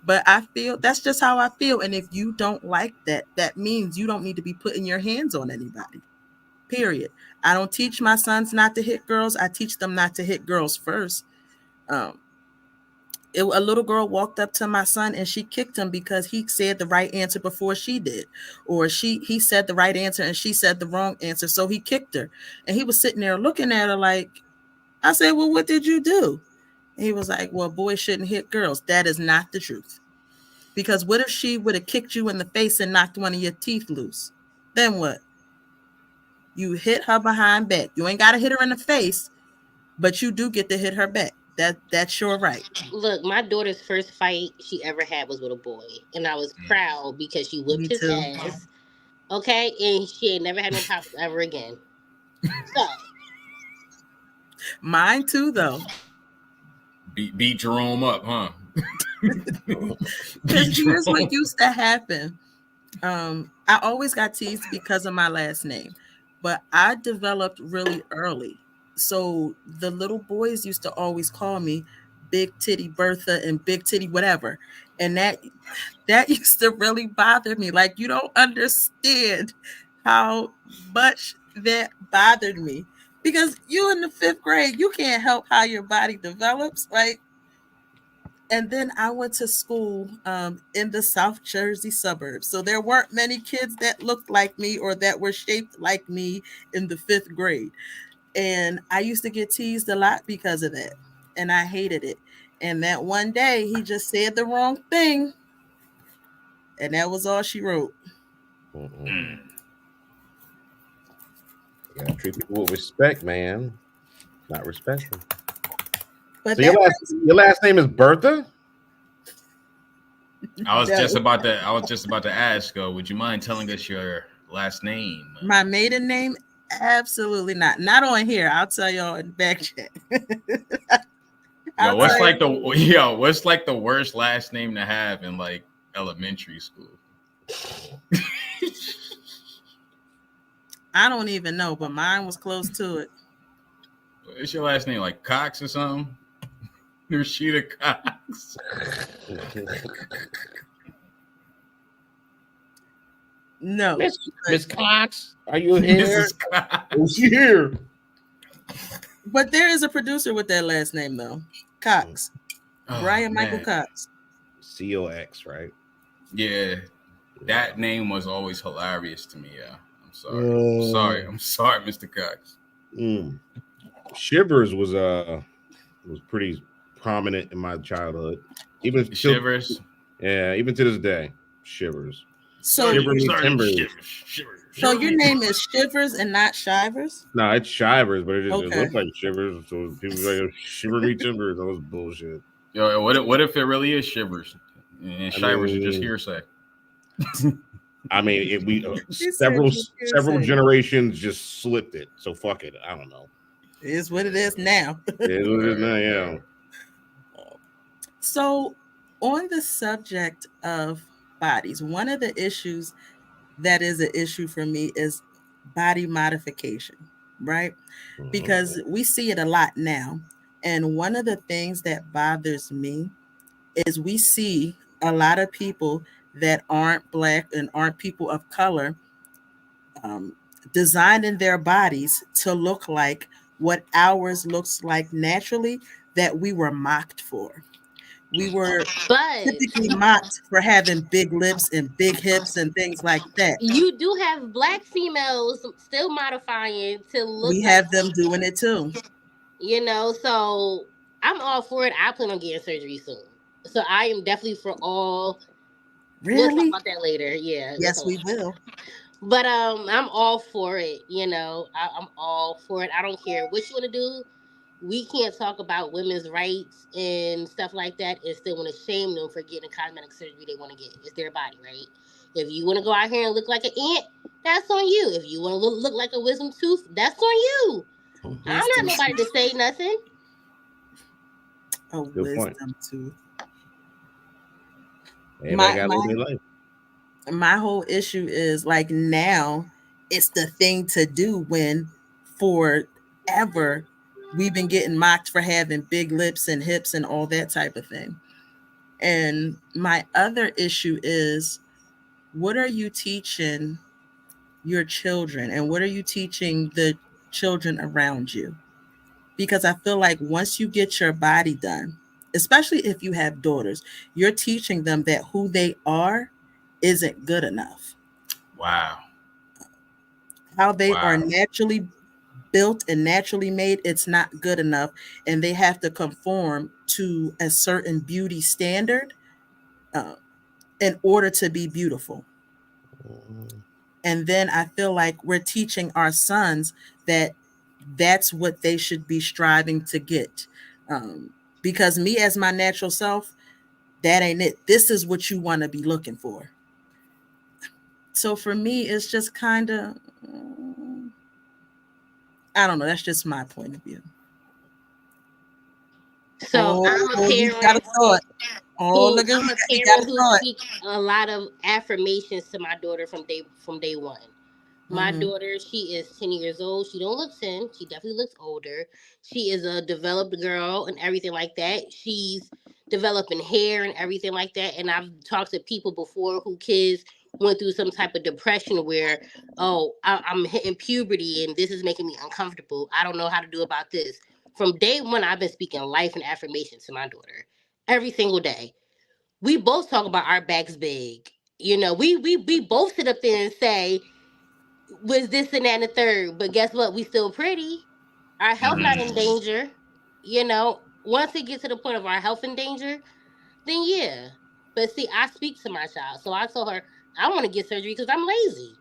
But I feel that's just how I feel. And if you don't like that, that means you don't need to be putting your hands on anybody. Period. I don't teach my sons not to hit girls. I teach them not to hit girls first. A little girl walked up to my son and she kicked him because he said the right answer before she did, or he said the right answer and she said the wrong answer, so he kicked her. And he was sitting there looking at her like, I said, well, what did you do? And he was like, well, boys shouldn't hit girls. That is not the truth. Because what if she would have kicked you in the face and knocked one of your teeth loose? Then what? You hit her behind back. You ain't got to hit her in the face, but you do get to hit her back. That's your right. Look, my daughter's first fight she ever had was with a boy, and I was proud because she whipped his ass. Okay, and she ain't never had no problems ever again. So, mine too, though. Beat Jerome up, huh? Because here's what used to happen. I always got teased because of my last name, but I developed really early. So the little boys used to always call me Big Titty Bertha and Big Titty whatever. And that used to really bother me. Like, you don't understand how much that bothered me. Because you in the 5th grade, you can't help how your body develops. Like, and then I went to school in the South Jersey suburbs. So there weren't many kids that looked like me or that were shaped like me in the 5th grade. And I used to get teased a lot because of that. And I hated it. And that one day he just said the wrong thing. And that was all she wrote. You gotta treat people with respect, man. Not respectful. But so your last name is Bertha? I was just about to ask, would you mind telling us your last name? My maiden name? Absolutely not. Not on here. I'll tell y'all in the back chat. What's like the worst last name to have in like elementary school? I don't even know, but mine was close to it. Is your last name like Cox or something? Rashida Cox. No. Miss Cox, are you here? Who's here? But there is a producer with that last name though. Cox. Brian Michael Cox. COX, right? Yeah. That name was always hilarious to me, yeah. I'm I'm sorry, Mr. Cox. Shivers was pretty prominent in my childhood. Even Shivers. Even to this day, Shivers. So Shiver me timbers. So your name is Shivers and not Shivers? No, it's Shivers, but it looks like Shivers. So people like Shiver me timbers. That was bullshit. Yo, what if it really is Shivers and Shivers are just hearsay? I mean, we several generations just slipped it. So fuck it. I don't know. It is what it is now. It is what it is now. Yeah. So, on the subject of bodies, one of the issues that is an issue for me is body modification, right? Because we see it a lot now. And one of the things that bothers me is we see a lot of people that aren't Black and aren't people of color designing their bodies to look like what ours looks like naturally that we were mocked for. We were typically mocked for having big lips and big hips and things like that. You do have Black females still modifying to look. We have them doing it too. You know, so I'm all for it. I plan on getting surgery soon. So I am definitely for all. Really? We'll talk about that later. Yeah. Yes, we will. But I'm all for it. You know, I'm all for it. I don't care what you want to do. We can't talk about women's rights and stuff like that and still want to shame them for getting a cosmetic surgery they want to get. It's their body, right? If you want to go out here and look like an ant, that's on you. If you want to look like a wisdom tooth, that's on you. I'm not nobody to say nothing. A wisdom tooth. My whole issue is like now it's the thing to do when forever we've been getting mocked for having big lips and hips and all that type of thing. And my other issue is, what are you teaching your children and what are you teaching the children around you? Because I feel like once you get your body done, especially if you have daughters, you're teaching them that who they are isn't good enough. Wow. How they are naturally built and naturally made, it's not good enough. And they have to conform to a certain beauty standard in order to be beautiful. And then I feel like we're teaching our sons that that's what they should be striving to get. Because me as my natural self, that ain't it. This is what you want to be looking for. So for me, it's just kind of, I don't know. That's just my point of view. So I'm a parent. You got a thought. I'm a parent who speaks a lot of affirmations to my daughter from day one. My daughter, she is 10 years old. She don't look 10. She definitely looks older. She is a developed girl and everything like that. She's developing hair and everything like that. And I've talked to people before who kids went through some type of depression where, I'm hitting puberty and this is making me uncomfortable. I don't know how to do about this. From day one, I've been speaking life and affirmation to my daughter every single day. We both talk about our backs big. You know, we both sit up there and say, was this and that and the third, but guess what? We still pretty. Our health not in danger. You know, once it gets to the point of our health in danger, then yeah. But see, I speak to my child. So I told her, I want to get surgery because I'm lazy.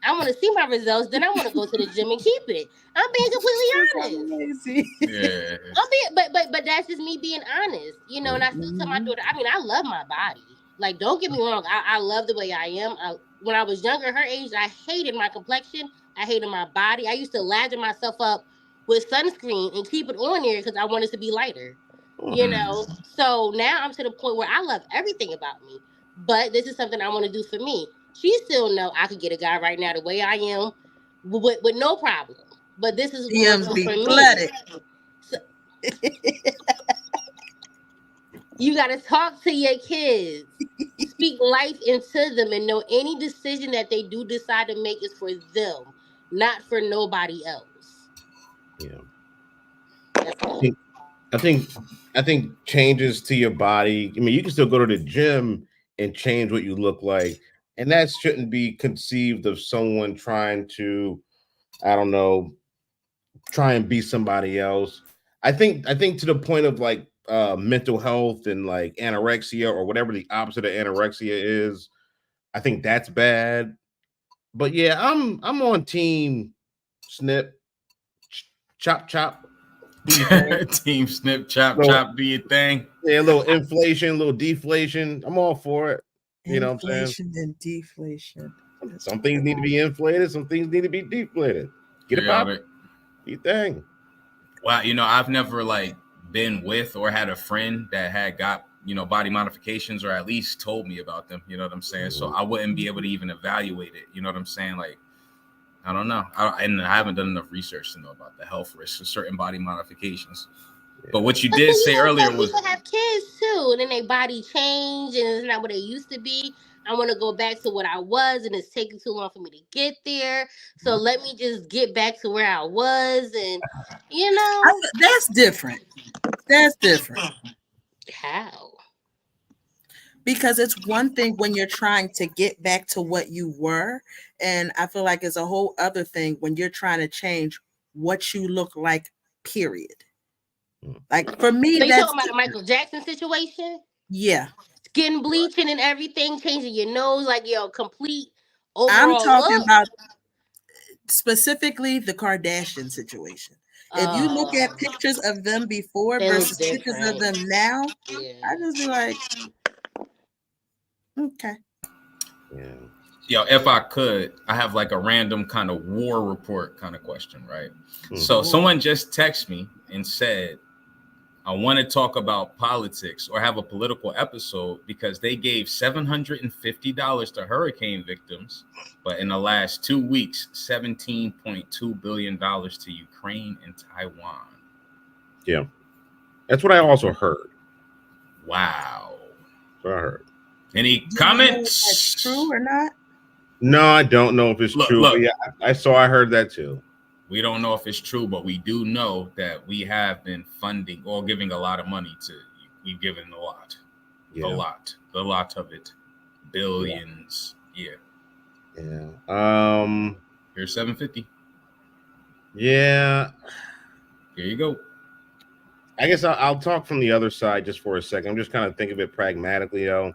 I want to see my results. Then I want to go to the gym and keep it. I'm being completely honest. Yeah. But that's just me being honest. You know, and I still tell my daughter, I mean, I love my body. Like, don't get me wrong. I love the way I am. When I was younger, her age, I hated my complexion. I hated my body. I used to lather myself up with sunscreen and keep it on there because I wanted to be lighter. You know? So now I'm to the point where I love everything about me. But this is something I want to do for me. She still know I could get a guy right now the way I am with no problem. But this is what for me. So, you got to talk to your kids. Speak life into them and know any decision that they do decide to make is for them, not for nobody else. Yeah. I think changes to your body. I mean, you can still go to the gym and change what you look like, And that shouldn't be conceived of someone trying to, I don't know, try and be somebody else. I think to the point of like mental health and like anorexia or whatever the opposite of anorexia is, I think that's bad. But yeah, I'm on team Snip. Chop chop. Team Snip, chop Little- chop, do your thing. Yeah, a little inflation, a little deflation. I'm all for it. You know what I'm saying? Inflation and deflation. Some things need to be inflated, some things need to be deflated. Get it Yeah, pop. You thing. Wow, you know, I've never like been with or had a friend that had got, you know, body modifications or at least told me about them. You know what I'm saying? So I wouldn't be able to even evaluate it. You know what I'm saying? Like, I don't know. And I haven't done enough research to know about the health risks of certain body modifications. But what you did say earlier was people have kids too, and then their body change, and it's not what they used to be. I want to go back to what I was, and it's taking too long for me to get there. So let me just get back to where I was, and you know, that's different. That's different. How? Because it's one thing when you're trying to get back to what you were, and I feel like it's a whole other thing when you're trying to change what you look like. Period. Like for me, so you that's talking about a Michael Jackson situation? Yeah. Skin bleaching and everything, changing your nose, like your complete overall I'm talking look? about specifically the Kardashian situation. If you look at pictures of them before They versus look pictures of different. them now, Yeah. I just be like, okay. Yeah. Yo, if I could, I have like a random kind of war report kind of question, right? So someone just texted me and said, I want to talk about politics or have a political episode because they gave $750 to hurricane victims, but in the last 2 weeks, $17.2 billion to Ukraine and Taiwan. Yeah. That's what I also heard. Wow. That's what I heard. Any Do you know if comments? that's true or not? No, I don't know if it's true. Look. But yeah, I heard that too. We don't know if it's true, but we do know that we have been funding or giving a lot of money to. We've given a lot, a lot of it, billions. Yeah. Here's 750. Yeah. Here you go. I guess I'll talk from the other side just for a second. I'm just kind of thinking of it pragmatically, though.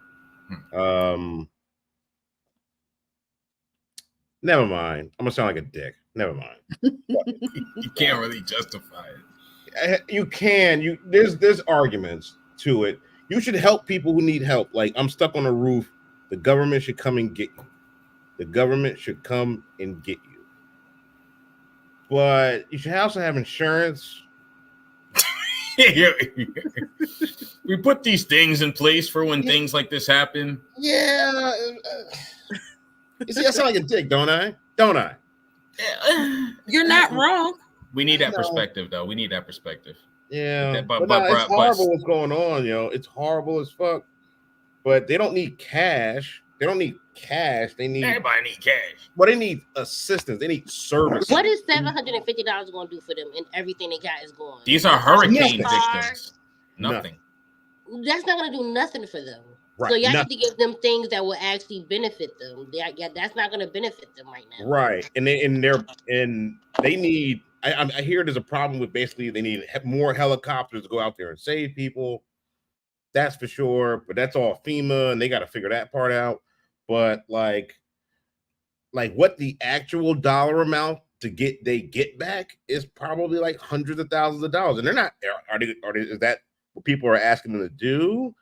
Never mind. I'm gonna sound like a dick. Never mind. You can't really justify it. You can. There's arguments to it. You should help people who need help. Like I'm stuck on a roof. The government should come and get you. The government should come and get you. But you should also have insurance. We put these things in place for when things like this happen. Yeah. You see, I sound like a dick, don't I? Don't I? You're not wrong. We need that perspective, though. We need that perspective. Yeah. But it's horrible what's going on, yo. It's horrible as fuck. But they don't need cash. They don't need cash. They need everybody need cash. But they need assistance. They need service. What is $750 going to do for them and everything they got is gone? These are hurricane victims. Nothing. That's not going to do nothing for them. Right. So y'all have to give them things that will actually benefit them. That's not going to benefit them right now. Right. And they need. I hear there's a problem with basically they need more helicopters to go out there and save people. That's for sure. But that's all FEMA, and they got to figure that part out. But like what the actual dollar amount they get back is probably like hundreds of thousands of dollars, and they're not. Are they? Is that what people are asking them to do?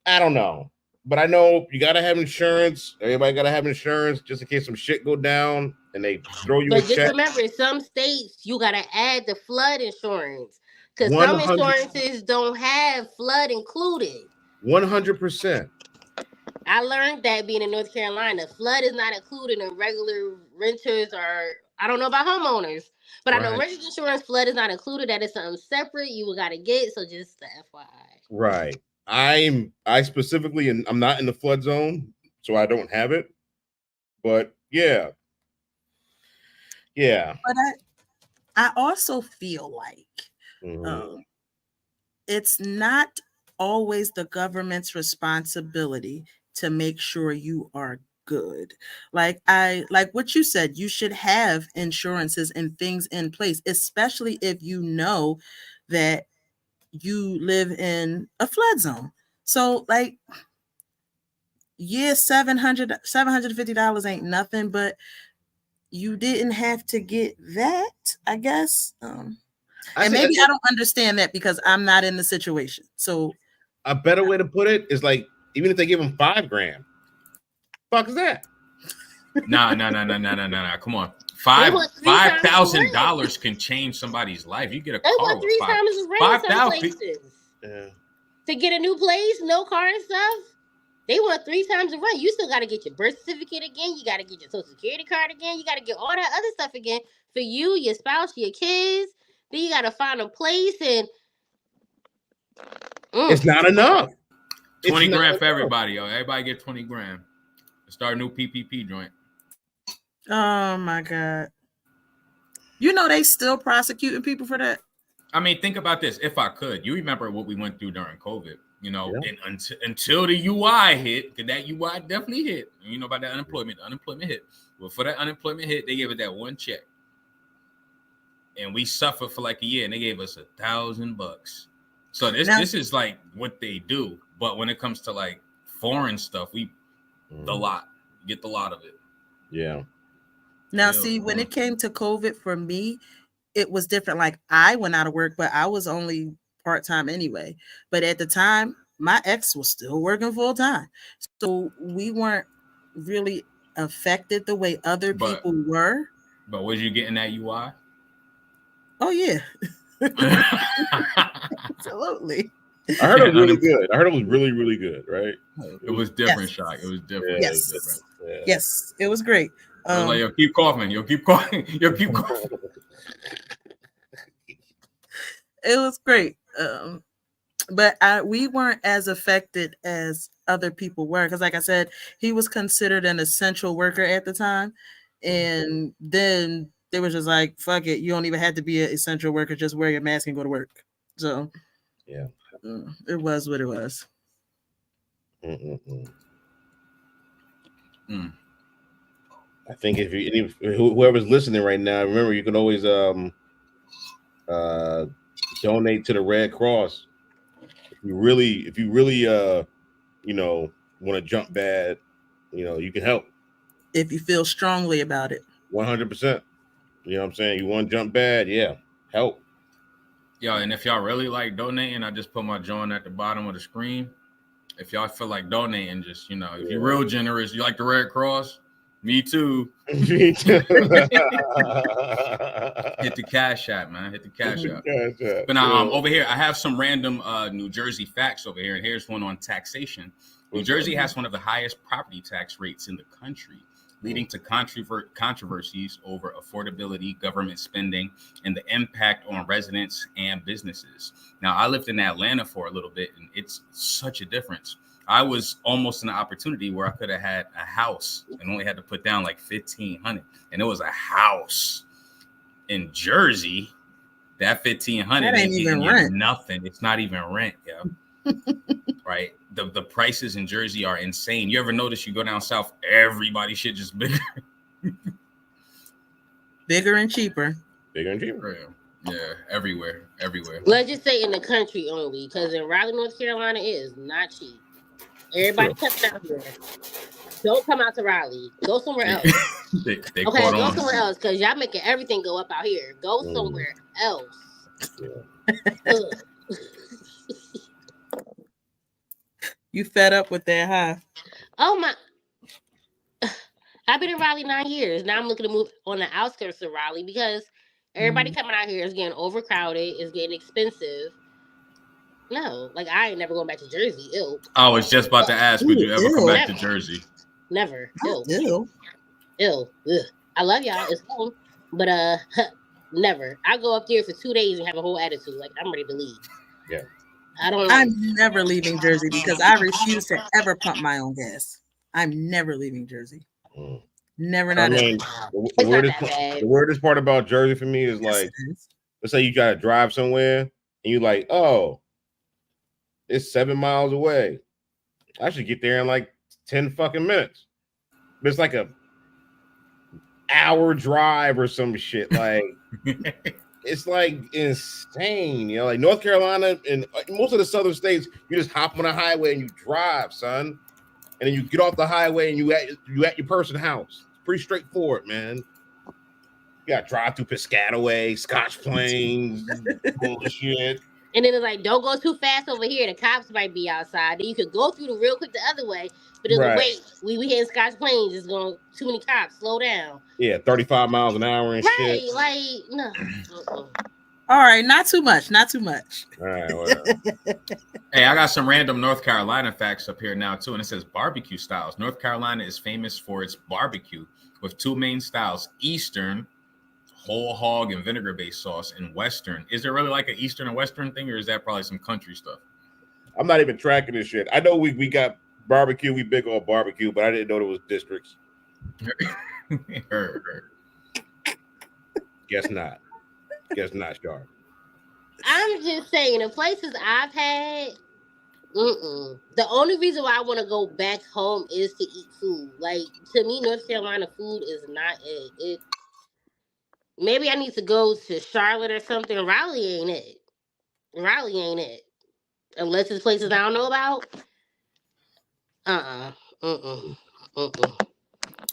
I don't know, but I know you got to have insurance. Everybody got to have insurance just in case some shit go down and they throw you. But just remember, in some states you got to add the flood insurance because some insurances don't have flood included. 100%. I learned that being in North Carolina, flood is not included in regular renters or I don't know about homeowners, but I know renters insurance, flood is not included. That is something separate you got to get. So just the FYI. Right. I specifically, and I'm not in the flood zone, so I don't have it. But yeah. But I also feel like it's not always the government's responsibility to make sure you are good. Like what you said, you should have insurances and things in place, especially if you know that you live in a flood zone. So like, yeah, $750 ain't nothing, but you didn't have to get that, I guess. And maybe I don't understand that because I'm not in the situation. So a better way to put it is like, even if they give him $5,000, fuck is that? Nah. Come on. $5,000 can change somebody's life. You get a They car want with 3 times as rent in some 5,000. places. Yeah. To get a new place, no car and stuff. They want 3 times the rent. You still got to get your birth certificate again. You got to get your social security card again. You got to get all that other stuff again for you, your spouse, your kids. Then you got to find a place and it's not enough. 20 grand for everybody, yo. Everybody get 20 grand. Start a new PPP joint. oh my God. You know they still prosecuting people for that. I mean, think about this. If I could, you remember what we went through during COVID, you know, and until the UI hit, because that UI definitely hit. You know about that unemployment. The unemployment hit. Well, for that unemployment hit, they gave it that one check. And we suffered for like a year, and they gave us $1,000. So this is like what they do. But when it comes to like foreign stuff, we get the lot of it. Yeah. Now, see, when it came to COVID for me, it was different. Like I went out of work, but I was only part-time anyway. But at the time, my ex was still working full-time. So we weren't really affected the way other people were. But was you getting that UI? Oh, yeah. Absolutely. I heard it really good. I heard it was really, really good, right? It was different, Yes. Shock. It was different. Yes. It was different. Yeah. Yes, it was great. I was like, yo, keep coughing. Yo, keep coughing. Yo, keep coughing. It was great. But we weren't as affected as other people were. Because like I said, he was considered an essential worker at the time. And then they was just like, fuck it. You don't even have to be an essential worker. Just wear your mask and go to work. So yeah, it was what it was. I think if whoever's listening right now, remember you can always donate to the Red Cross. If you really you know, want to jump bad, you know, you can help. If you feel strongly about it. 100%. You know what I'm saying? You want to jump bad, yeah, help. Yo, and if y'all really like donating, I just put my joint at the bottom of the screen. If y'all feel like donating, just, you know, if you're real generous, you like the Red Cross, me too. Hit the cash app, man. Hit the cash app. But now, over here, I have some random New Jersey facts over here, and here's one on taxation. New Jersey has one of the highest property tax rates in the country, leading to controversies over affordability, government spending, and the impact on residents and businesses. Now, I lived in Atlanta for a little bit, and it's such a difference. I was almost in an opportunity where I could have had a house and only had to put down like $1,500, and it was a house. In Jersey, that $1,500 ain't even rent. Nothing. It's not even rent, yeah. Right? The prices in Jersey are insane. You ever notice you go down south, everybody shit just bigger. Bigger and cheaper. Bigger and cheaper. Yeah, everywhere. Let's just say in the country only, because in Raleigh, North Carolina, it is not cheap. Everybody come down here. Don't come out to Raleigh. Go somewhere else. they okay, go somewhere else, because y'all making everything go up out here. Go somewhere else. You fed up with that, huh? Oh my! I've been in Raleigh 9 years. Now I'm looking to move on the outskirts of Raleigh because everybody coming out here is getting overcrowded. It's getting expensive. No, like I ain't never going back to Jersey. Ew. I was just about to ask, would you ever come back to Jersey? Never. Ew. Ugh. I love y'all. It's fun, but never. I go up there for 2 days and have a whole attitude. Like I'm ready to leave. Yeah. I'm never leaving Jersey because I refuse to ever pump my own gas. I'm never leaving Jersey. Never. Not. I mean, the weirdest part about Jersey for me is like, let's say you gotta drive somewhere and you like, oh, it's 7 miles away. I should get there in like 10 fucking minutes. It's like a hour drive or some shit. Like it's like insane, you know. Like North Carolina and most of the southern states, you just hop on a highway and you drive, son, and then you get off the highway and you at your person's house. It's pretty straightforward, man. You got to drive through Piscataway, Scotch Plains, bullshit. And then it's like, don't go too fast over here. The cops might be outside. Then you could go through the real quick the other way. But then Right. wait, we hitting Scotch Plains. It's going too many cops. Slow down. Yeah, 35 miles an hour and Right, shit. like no. All right, not too much. Not too much. All right, whatever. Hey, I got some random North Carolina facts up here now too, and it says barbecue styles. North Carolina is famous for its barbecue with two main styles: Eastern, whole hog and vinegar-based sauce, and Western. Is there really like an Eastern and Western thing, or is that probably some country stuff? I'm not even tracking this shit. I know we got barbecue. We big on barbecue, but I didn't know there was districts. Guess not. Guess not, Sharp. I'm just saying, the places I've had, the only reason why I want to go back home is to eat food. Like, to me, North Carolina food is not it. Maybe I need to go to Charlotte or something. Raleigh ain't it. Unless it's places I don't know about.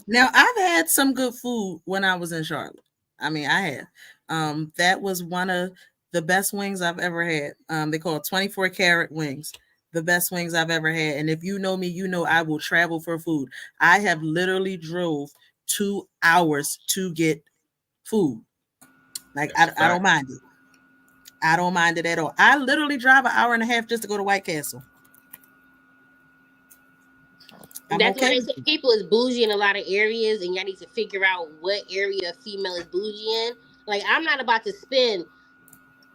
Now, I've had some good food when I was in Charlotte. I mean, I have. That was one of the best wings I've ever had. They call it 24 karat wings. The best wings I've ever had. And if you know me, you know I will travel for food. I have literally drove 2 hours to get food. Like, I don't mind it. I don't mind it at all. I literally drive an hour and a half just to go to White Castle. That's why they say people is bougie in a lot of areas, and y'all need to figure out what area a female is bougie in. Like, I'm not about to spend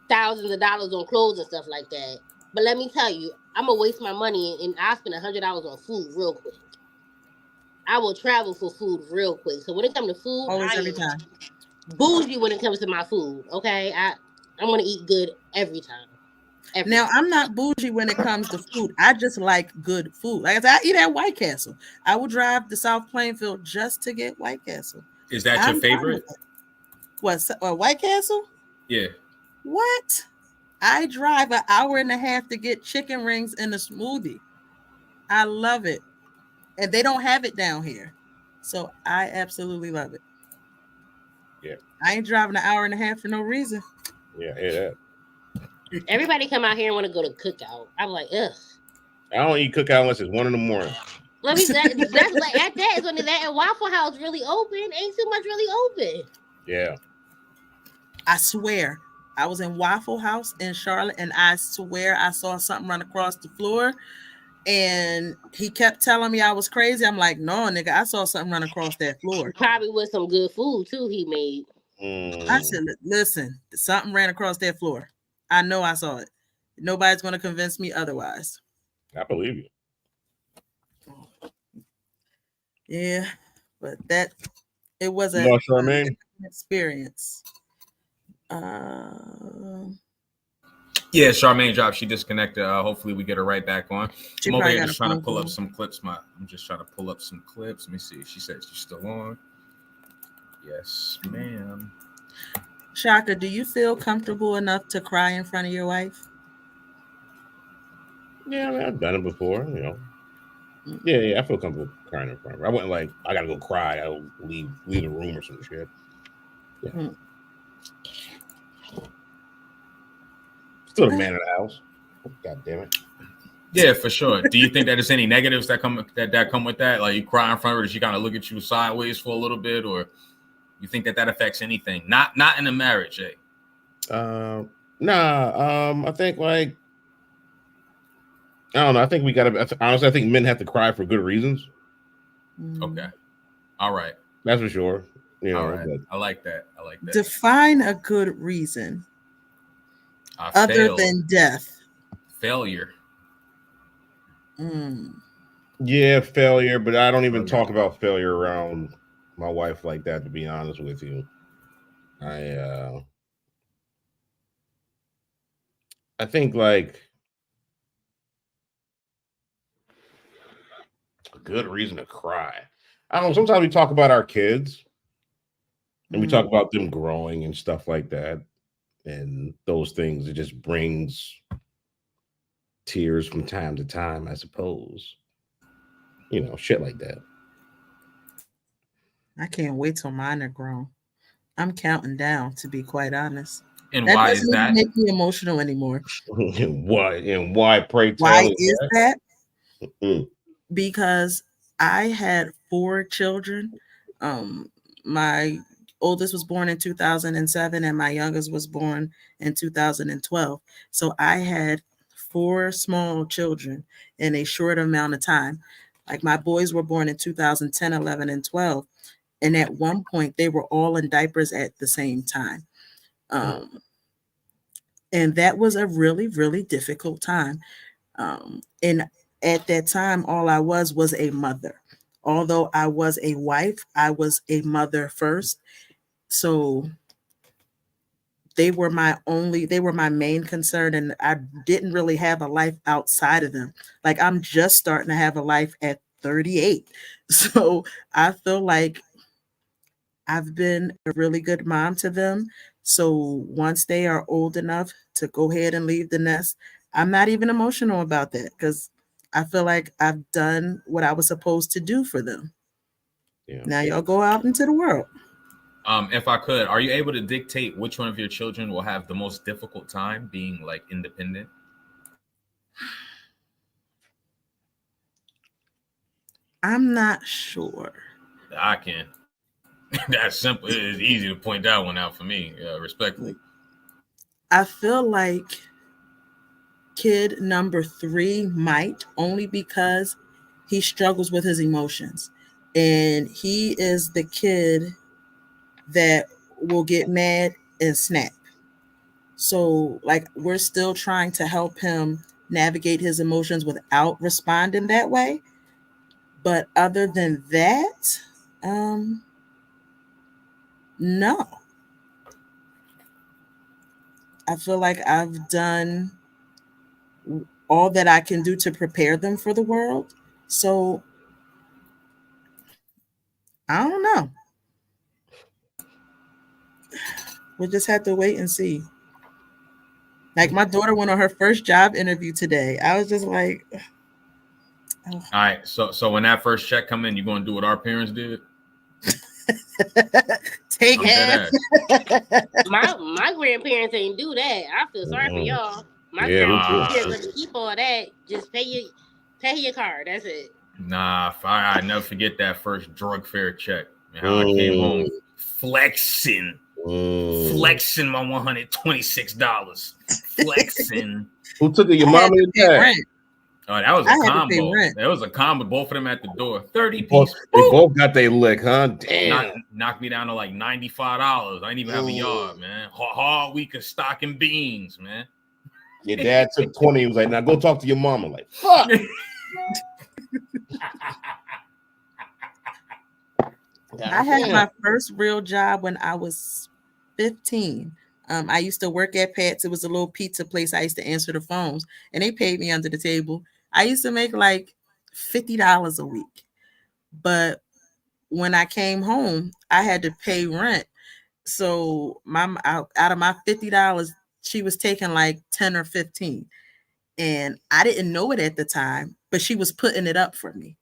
thousands of dollars on clothes and stuff like that. But let me tell you, I'm gonna waste my money and I'll spend $100 on food real quick. I will travel for food real quick. So when it comes to food, always every time. Bougie when it comes to my food. Okay, I'm gonna eat good every time. Now, I'm not bougie when it comes to food. I just like good food. Like I said, I eat at White Castle. I will drive to South Plainfield just to get White Castle. Is that your favorite? What, White Castle? Yeah. What? I drive an hour and a half to get chicken rings and a smoothie. I love it. And they don't have it down here. So I absolutely love it. Yeah. I ain't driving an hour and a half for no reason. Yeah, I hear that. Everybody come out here and want to go to Cookout. I'm like, ugh. I don't eat Cookout unless it's 1 a.m. Let me. That's like at that is when that and Waffle House really open. Ain't too much really open. Yeah. I swear, I was in Waffle House in Charlotte, and I swear I saw something run across the floor, and he kept telling me I was crazy. I'm like, no, nigga, I saw something run across that floor. Probably with some good food too. He made. I said, listen, something ran across that floor. I know I saw it. Nobody's going to convince me otherwise. I believe you. Yeah, but it was You know Charmaine? Experience. Yeah, Charmaine dropped. She disconnected. Hopefully, we get her right back on. I'm over here just trying to pull up some clips. I'm just trying to pull up some clips. Let me see. She said she's still on. Yes, ma'am. Shaka, do you feel comfortable enough to cry in front of your wife? Yeah, I mean, I've done it before, you know. Yeah, I feel comfortable crying in front of her. I wasn't like, I gotta go cry. I'll leave the room or some shit. Yeah. Still the man of the house. God damn it. Yeah, for sure. Do you think that there's any negatives that come with that? Like, you cry in front of her, does she kind of look at you sideways for a little bit, or you think that affects anything? Not in a marriage, eh? I think like, I don't know. I think we gotta, honestly, I think men have to cry for good reasons. Okay. All right. That's for sure. You know, all right. I like that. Define a good reason. Other than death. Failure. Yeah, failure, but I don't even talk about failure around my wife like that, to be honest with you. I think like a good reason to cry. I don't know. Sometimes we talk about our kids and we Mm. talk about them growing and stuff like that. And those things, it just brings tears from time to time, I suppose. You know, shit like that. I can't wait till mine are grown. I'm counting down, to be quite honest. And That why doesn't is even that? make me emotional anymore. Why, pray tell, Why is is that? Mm. Because I had 4 children. My oldest was born in 2007 and my youngest was born in 2012. So I had 4 small children in a short amount of time. Like my boys were born in 2010, 11, and 12. And at one point, they were all in diapers at the same time. And that was a really, really difficult time. And at that time, all I was a mother. Although I was a wife, I was a mother first. So they were my main concern. And I didn't really have a life outside of them. Like I'm just starting to have a life at 38. So I feel like I've been a really good mom to them. So once they are old enough to go ahead and leave the nest, I'm not even emotional about that because I feel like I've done what I was supposed to do for them. Yeah. Now y'all go out into the world. If I could, are you able to dictate which one of your children will have the most difficult time being like independent? I'm not sure. I can. That's simple. It's easy to point that one out for me, respectfully. I feel like kid number 3 might, only because he struggles with his emotions. And he is the kid that will get mad and snap. So, like, we're still trying to help him navigate his emotions without responding that way. But other than that, no. I feel like I've done all that I can do to prepare them for the world. So, I don't know. We'll just have to wait and see. Like my daughter went on her first job interview today. I was just like, All right. So when that first check come in, you going to do what our parents did? take I'm dead it. My grandparents ain't do that. I feel sorry for y'all. My Yeah, me grandparents too. gonna keep all that. Just pay your card. That's it. Nah, I never forget that first drug fair check. And how I came home flexing my $126. Flexing. Who took it? Your I had mom to and pay dad? rent. Oh, that was I a had to pay combo. rent. That was a combo. Both of them at the door. 30 Both, piece. they both got their lick, huh? Damn. Knocked me down to like $95. I didn't even have a yard, man. Hard week of stocking beans, man. Your dad took 20. He was like, now go talk to your mama. Like, fuck. I had my first real job when I was 15. I used to work at Pat's. It was a little pizza place. I used to answer the phones, and they paid me under the table. I used to make like $50 a week. But when I came home, I had to pay rent. So out of my $50, she was taking like 10 or 15. And I didn't know it at the time, but she was putting it up for me.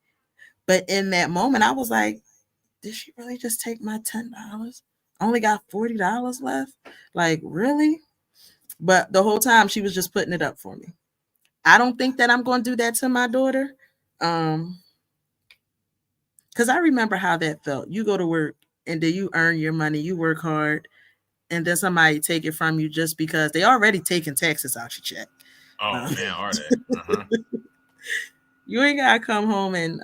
But in that moment, I was like, did she really just take my $10? I only got $40 left. Like, really? But the whole time she was just putting it up for me. I don't think that I'm going to do that to my daughter. Because I remember how that felt. You go to work and then you earn your money, you work hard, and then somebody take it from you just because they already taking taxes out your check. Oh, man, are they? Uh-huh. You ain't got to come home and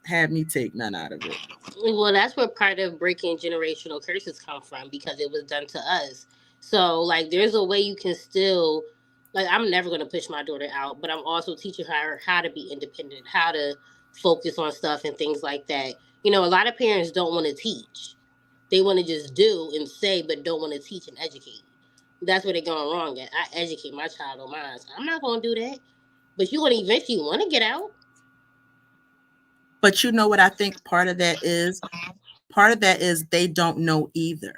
have me take none out of it. Well, that's where part of breaking generational curses come from, because it was done to us. So, like, there's a way you can still, like, I'm never going to push my daughter out, but I'm also teaching her how to be independent, how to focus on stuff and things like that. You know, a lot of parents don't want to teach. They want to just do and say, but don't want to teach and educate. That's where they're going wrong at. I educate my child on mine. So I'm not going to do that. But you're going to eventually want to get out. But you know what I think part of that is? Part of that is they don't know either.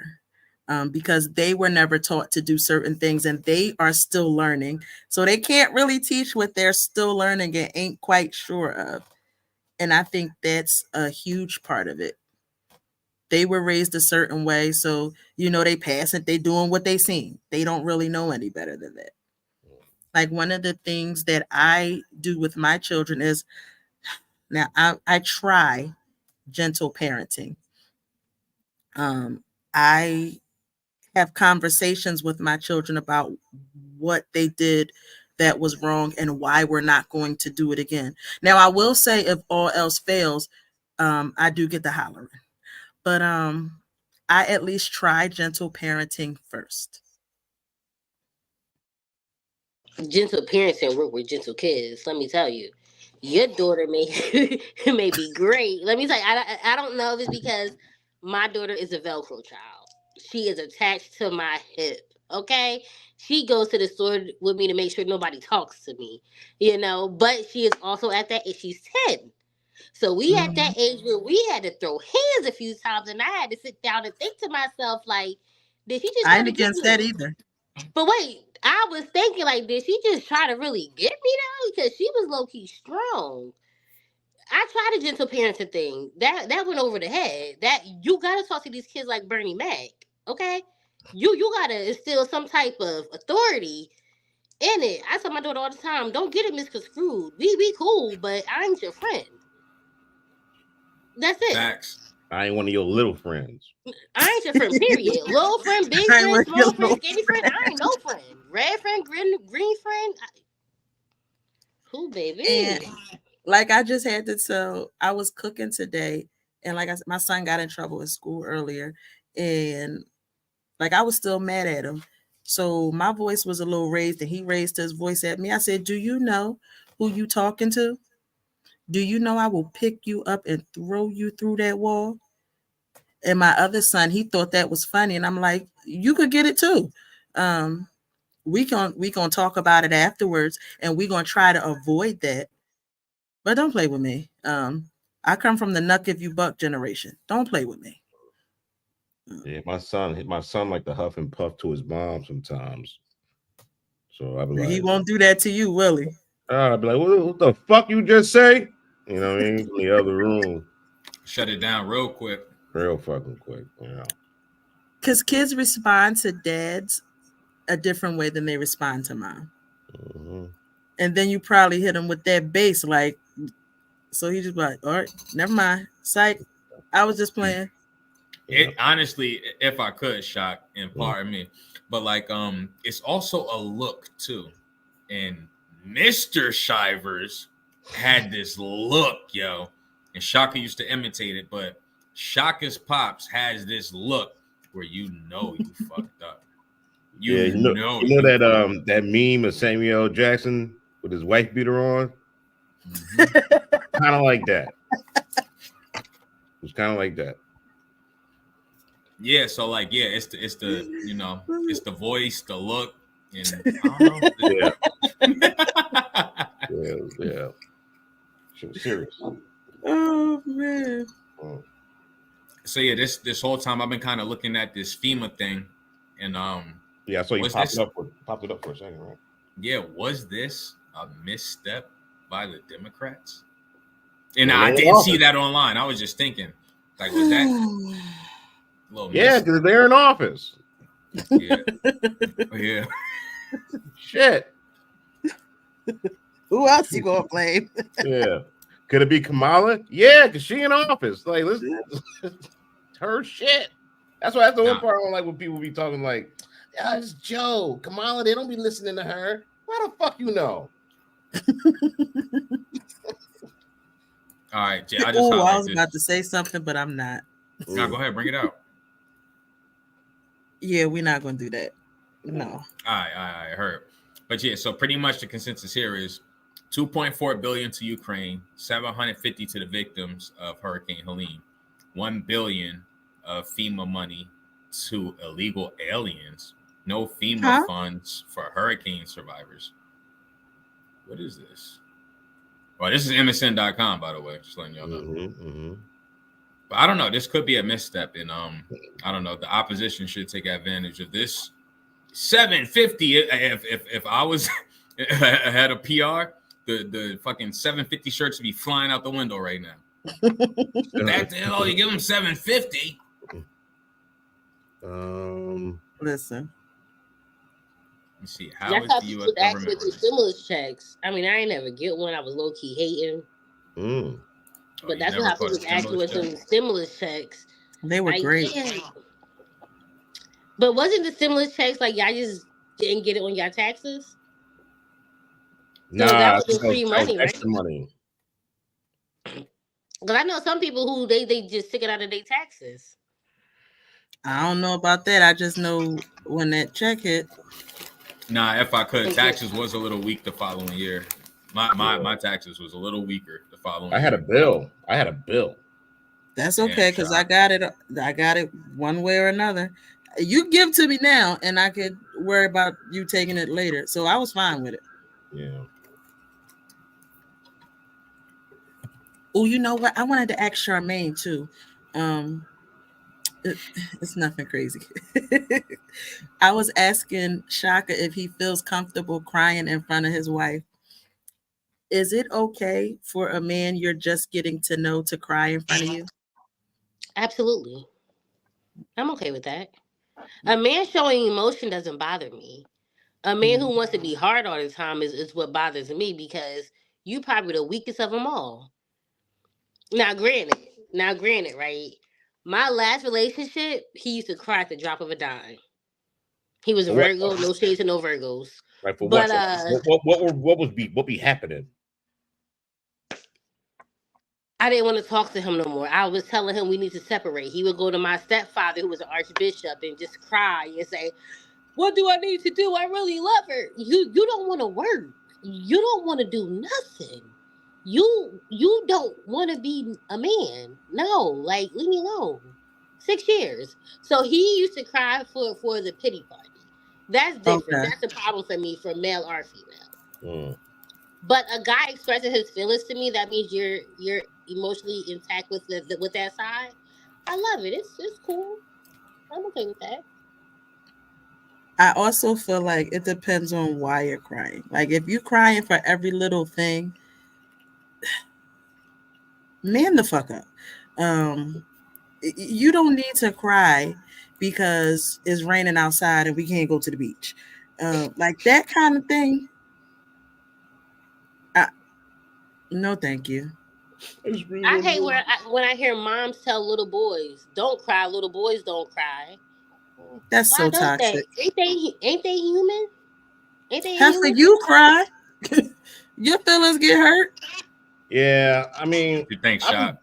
Because they were never taught to do certain things and they are still learning. So they can't really teach what they're still learning and ain't quite sure of. And I think that's a huge part of it. They were raised a certain way. So, they pass it. They doing what they seen. They don't really know any better than that. Like one of the things that I do with my children is now I try gentle parenting. I have conversations with my children about what they did that was wrong and why we're not going to do it again. Now, I will say if all else fails, I do get the hollering. But I at least try gentle parenting first. Gentle parents and work with gentle kids. Let me tell you, your daughter may be great. Let me tell you, I don't know if it's because my daughter is a Velcro child. She is attached to my hip. Okay, she goes to the store with me to make sure nobody talks to me. But she is also at that age. She's 10. So we at that age where we had to throw hands a few times, and I had to sit down and think to myself, like, did she just? I ain't against that either. But wait, I was thinking, like, did she just try to really get me now? Because she was low key strong. I tried a gentle parenting thing. That went over the head. That you gotta talk to these kids like Bernie Mac, okay? You gotta instill some type of authority in it. I tell my daughter all the time, don't get it misconstrued. We be cool, but I ain't your friend. That's it. Facts. I ain't one of your little friends. I ain't your friend, period. Little friend, big friend, small friend, skinny friend. I ain't no friend. Red friend, green friend. Who, baby? And like I just had to tell, I was cooking today, and like I said, my son got in trouble at school earlier, and like I was still mad at him. So my voice was a little raised, and he raised his voice at me. I said, "Do you know who you talking to? Do you know I will pick you up and throw you through that wall?" And my other son, he thought that was funny. And I'm like, you could get it too. We gonna talk about it afterwards, and we're gonna try to avoid that. But don't play with me. I come from the knuck if you buck generation. Don't play with me. Yeah, my son like to huff and puff to his mom sometimes. So I'd be like, He won't do that to you, will he? I'd be like, what the fuck you just say? You know what I mean? In the other room. Shut it down real quick. Real fucking quick, Because kids respond to dads a different way than they respond to mom. Mm-hmm. And then you probably hit him with that bass, like, so he just like, all right, never mind. Psych. I was just playing. It honestly, if I could, Shock, and pardon me, but like it's also a look too. And Mr. Shivers had this look, yo. And Shaka used to imitate it, but Shaka's pops has this look where you fucked up. You know that meme of Samuel L. Jackson with his wife beater on? Mm-hmm. Kind of like that. It was kind of like that. Yeah, so like, yeah, it's the it's the voice, the look, and I don't know. Yeah. She was serious. Oh man. So yeah, this whole time I've been kind of looking at this FEMA thing, and yeah, so you popped it up for a second, right? Yeah, was this a misstep by the Democrats? And I didn't see that online. I was just thinking, like, was that? Yeah, because they're in office. Yeah. Yeah. Shit. Who else you gonna blame? Yeah. Could it be Kamala? Yeah, because she in office. Like, listen, her shit. That's the one part I don't like when people be talking like, yeah, it's Joe. Kamala, they don't be listening to her. Why the fuck you know? All right, Jay, I was about to say something, but I'm not. No, go ahead, bring it out. Yeah, we're not gonna do that. No. All right, I heard. But yeah, so pretty much the consensus here is $2.4 billion to Ukraine, $750 to the victims of Hurricane Helene, $1 billion of FEMA money to illegal aliens, no FEMA funds for hurricane survivors. What is this? Well, this is MSN.com, by the way, just letting y'all know. Mm-hmm. But I don't know. This could be a misstep, and I don't know. The opposition should take advantage of this. 750. If I was had a PR, the fucking 750 shirts would be flying out the window right now. You give them 750. Listen. Let me see. How That's is how the people U.S. act government? with the stimulus checks. I mean, I ain't never get one. I was low key hating. But that's how people was acting with some stimulus checks. They were great. Yeah. But wasn't the stimulus checks like y'all just didn't get it on your taxes? Nah, so that was free money, right? Extra money. Because I know some people who they just stick it out of their taxes. I don't know about that. I just know when that check hit. Nah, if I could, taxes was a little weak the following year. My taxes was a little weaker the following. I had a bill. That's okay because I got it. I got it one way or another. You give to me now, and I could worry about you taking it later. So I was fine with it. Yeah. Oh, you know what? I wanted to ask Charmaine too. It's nothing crazy. I was asking Shaka if he feels comfortable crying in front of his wife. Is it okay for a man you're just getting to know to cry in front of you? Absolutely. I'm okay with that. A man showing emotion doesn't bother me. A man who wants to be hard all the time is what bothers me because you probably the weakest of them all. Now, granted, right? My last relationship, he used to cry at the drop of a dime. He was a Virgo, no shades to no Virgos. Right, for but what be happening? I didn't want to talk to him no more. I was telling him we need to separate. He would go to my stepfather, who was an archbishop, and just cry and say, "What do I need to do? I really love her." You don't want to work. You don't want to do nothing. You don't want to be a man. No, like leave me alone. 6 years. So he used to cry for the pity party. That's different. Okay. That's a problem for me, for male or female. But a guy expressing his feelings to me, that means you're emotionally intact with with that side. I love it. It's cool. I'm okay with that. I also feel like it depends on why you're crying. Like if you're crying for every little thing, man the fuck up. You don't need to cry because it's raining outside and we can't go to the beach. Like that kind of thing. No, thank you. I hate when I hear moms tell little boys, "Don't cry, little boys don't cry." That's so toxic. Ain't they human? Ain't they human? For you cry. Your feelings get hurt. Yeah, I mean, you think, Shot?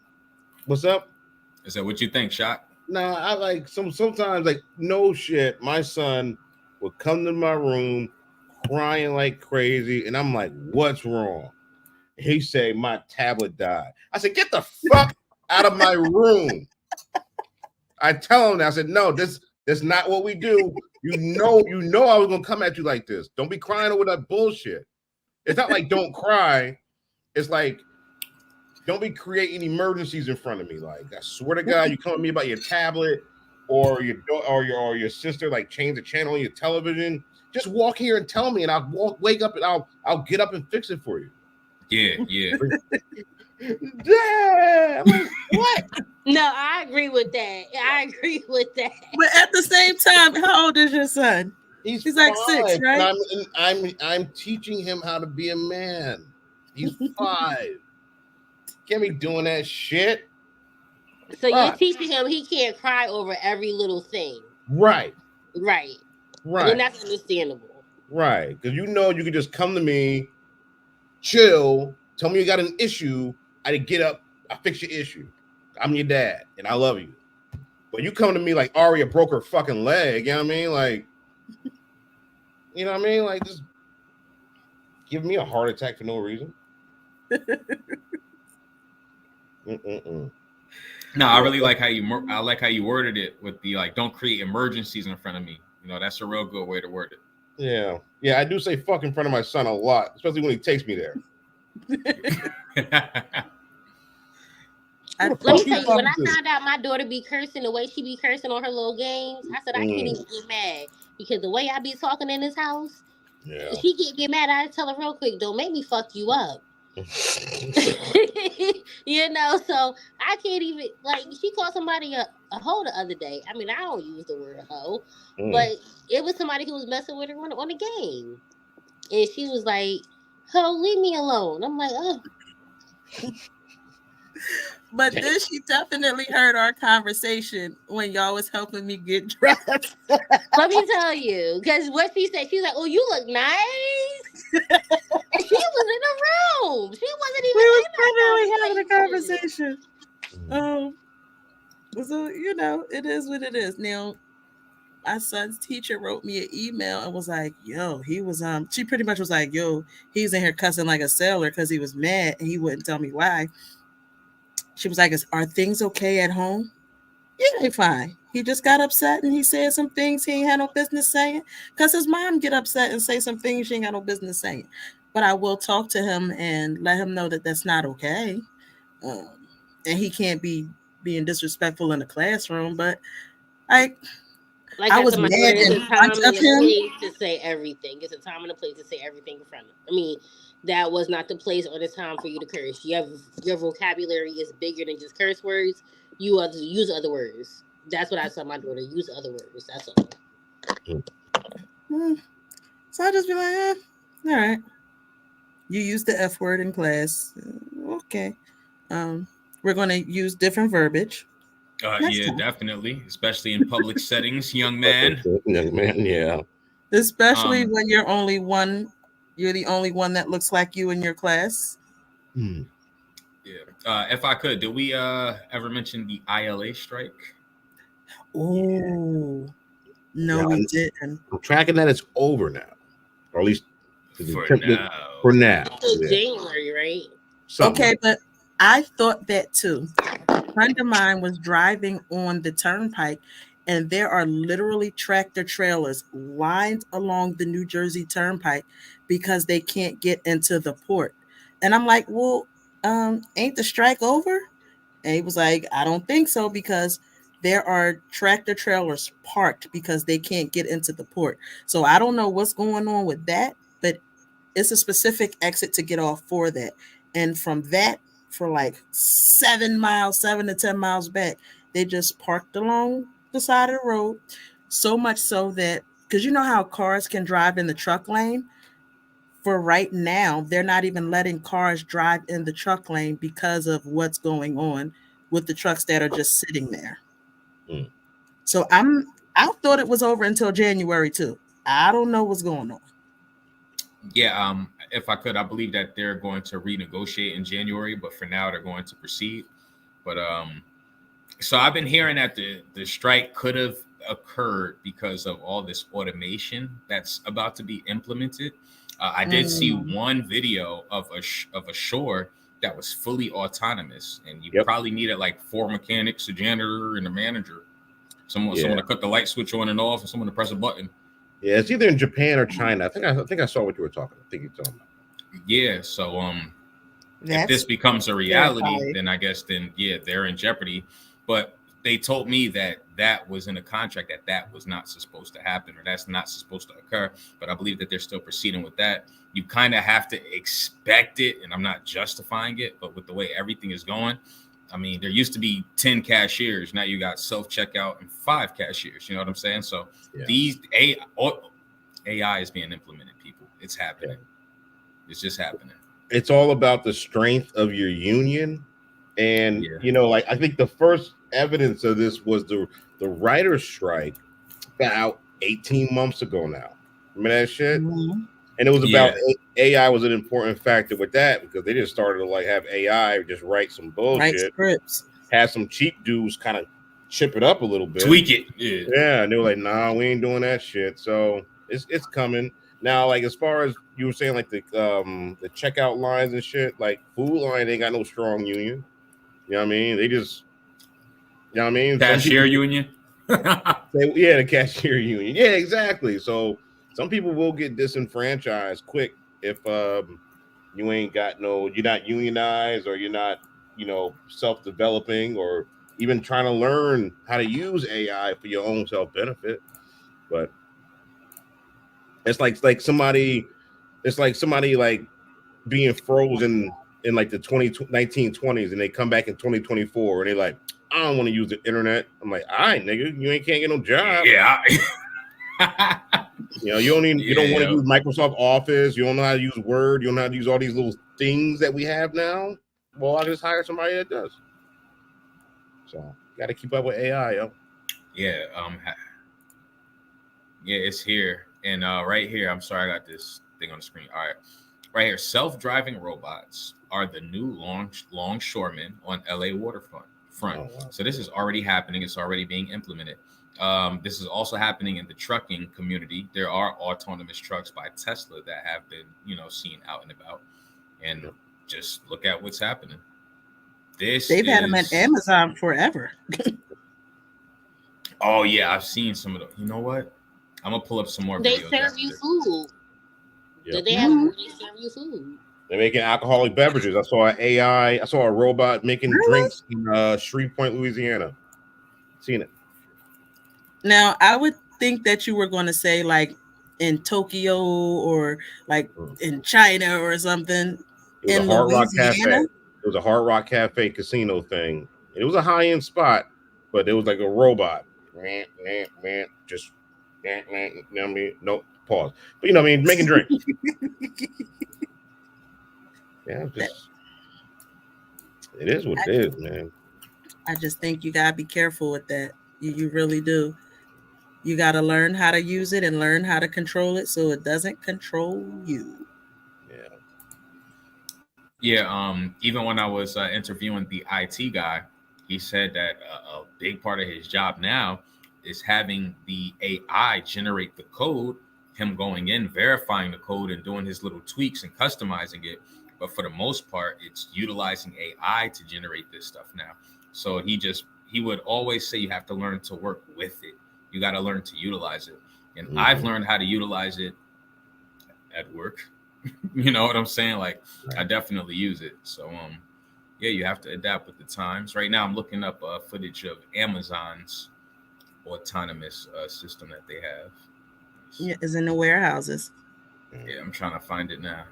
What's up? Is that what you think, Shot? Nah, I like sometimes like no shit. My son would come to my room crying like crazy, and I'm like, "What's wrong?" He said, "My tablet died." I said, "Get the fuck out of my room." I tell him that. I said, "No, that's not what we do. You know I was gonna come at you like this. Don't be crying over that bullshit." It's not like don't cry. It's like don't be creating emergencies in front of me. Like I swear to God, you come at me about your tablet or your sister like change the channel on your television. Just walk here and tell me, and I'll wake up and I'll get up and fix it for you. Yeah. Damn. Like, what? No, I agree with that. But at the same time, how old is your son? He's like 6, right? I'm teaching him how to be a man. He's 5. Can't be doing that shit. So you're teaching him he can't cry over every little thing. Right. And that's understandable. Right. Because you can just come to me, chill, tell me you got an issue. I get up, I fix your issue. I'm your dad, and I love you. But you come to me like Arya broke her fucking leg, you know what I mean? Like, you know what I mean? Like, just give me a heart attack for no reason. No, I really like how you worded it with the like, don't create emergencies in front of me. You know, that's a real good way to word it. Yeah, I do say fuck in front of my son a lot, especially when he takes me there. Let me tell you, when I found out my daughter be cursing the way she be cursing on her little games, I said I can't even get mad because the way I be talking in this house, she get mad. I tell her real quick, don't make me fuck you up. You know, so I can't even like. She called somebody a hoe the other day. I mean, I don't use the word hoe, but it was somebody who was messing with her on the game, and she was like, "Ho, leave me alone." I'm like, "Oh." But then she definitely heard our conversation when y'all was helping me get dressed. Let me tell you, because what she said, she's like, "Oh, you look nice." And she was in the room. She wasn't even. We was having a conversation. So you know, it is what it is. Now, my son's teacher wrote me an email and was like, "Yo, he was She pretty much was like, "Yo, he's in here cussing like a sailor because he was mad and he wouldn't tell me why." She was like, "Are things okay at home?" Yeah, they fine. He just got upset and he said some things he ain't had no business saying because his mom get upset and say some things she ain't got no business saying. But I will talk to him and let him know that that's not okay. And he can't be being disrespectful in the classroom. But I was mad in front of him. To say everything. It's a time and a place to say everything in front of him. I mean, that was not the place or the time for you to curse. Your vocabulary is bigger than just curse words. You use other words. That's what I tell my daughter. Use other words. That's all. So I just be like, all right. You use the F word in class. Okay. We're going to use different verbiage. Yeah, definitely. Especially in public settings, young man. Young man, yeah. Especially when you're the only one that looks like you in your class. Yeah. If I could, did we ever mention the ILA strike? Oh, no, we didn't. I'm tracking that it's over now, or at least for now. For now, it's January, right? Okay, but I thought that too. A friend of mine was driving on the turnpike, and there are literally tractor trailers lined along the New Jersey Turnpike because they can't get into the port. And I'm like, well, ain't the strike over? And he was like, I don't think so because there are tractor trailers parked because they can't get into the port. So I don't know what's going on with that, but it's a specific exit to get off for that. And from that, for like 7 to 10 miles back, they just parked along the side of the road. So much so that, because you know how cars can drive in the truck lane? For right now, they're not even letting cars drive in the truck lane because of what's going on with the trucks that are just sitting there. So I thought it was over until January too. I don't know what's going on. Yeah, if I could, I believe that they're going to renegotiate in January, but for now they're going to proceed. But so I've been hearing that the strike could have occurred because of all this automation that's about to be implemented. I did see one video of a shore that was fully autonomous, and you probably needed like 4 mechanics, a janitor, and a manager. Someone to cut the light switch on and off, and someone to press a button. Yeah, it's either in Japan or China. I think I saw what you were talking. I think you're talking about. Yeah, so if this becomes a reality, then I guess they're in jeopardy. But they told me that was in a contract that was not supposed to happen, or that's not supposed to occur. But I believe that they're still proceeding with that. You kind of have to expect it, and I'm not justifying it, but with the way everything is going, I mean, there used to be 10 cashiers. Now you got self-checkout and 5 cashiers. You know what I'm saying? So these AI is being implemented, people. It's happening. It's just happening. It's all about the strength of your union. And, you know, like I think the first evidence of this was the writer's strike about 18 months ago now. Remember that shit? Mm-hmm. And it was about AI was an important factor with that because they just started to like have AI just write some bullshit. Write scripts. Have some cheap dudes kind of chip it up a little bit. Tweak it. Yeah. And they were like, nah, we ain't doing that shit. So it's coming. Now, like as far as you were saying, like the checkout lines and shit, like Food Line ain't got no strong union. You know what I mean? They just, you know what I mean? Cashier union. The cashier union. Yeah, exactly. So some people will get disenfranchised quick if You ain't got no. You're not unionized, or you're not, self-developing, or even trying to learn how to use AI for your own self-benefit. But it's like somebody. It's like somebody like being frozen in like the 1920s, and they come back in 2024, and they like, I don't want to use the internet. I'm like, all right, nigga, you can't get no job. Yeah. You don't want to use Microsoft Office. You don't know how to use Word. You don't know how to use all these little things that we have now. Well, I'll just hire somebody that does. So got to keep up with AI, yo. Yeah. It's here. And right here, I'm sorry, I got this thing on the screen. All right. Right here, self-driving robots are the new longshoremen on LA waterfront. Oh, wow. So this is already happening. It's already being implemented. This is also happening in the trucking community. There are autonomous trucks by Tesla that have been, seen out and about. And just look at what's happening. They've had them at Amazon forever. Oh yeah, I've seen some of them. You know what? I'm gonna pull up some more. They videos serve you food. Yep. They serve you food. They're making alcoholic beverages. I saw a robot making drinks in Shreveport, Louisiana. Seen it. Now, I would think that you were going to say like in Tokyo or like in China or something. It was a Hard Rock Cafe. It was a Hard Rock Cafe casino thing. It was a high-end spot, but it was like a robot. Just, nope, pause. But making drinks. Yeah, it is what it is, man. I just think you gotta be careful with that. You really do. You gotta learn how to use it and learn how to control it so it doesn't control you. Yeah. Even when I was interviewing the IT guy, he said that a big part of his job now is having the AI generate the code, him going in, verifying the code and doing his little tweaks and customizing it. But for the most part, it's utilizing AI to generate this stuff now. So he would always say you have to learn to work with it. You got to learn to utilize it. And I've learned how to utilize it at work. You know what I'm saying? Like, I definitely use it. So, you have to adapt with the times. Right now, I'm looking up footage of Amazon's autonomous system that they have. Yeah, it's in the warehouses. Yeah, I'm trying to find it now.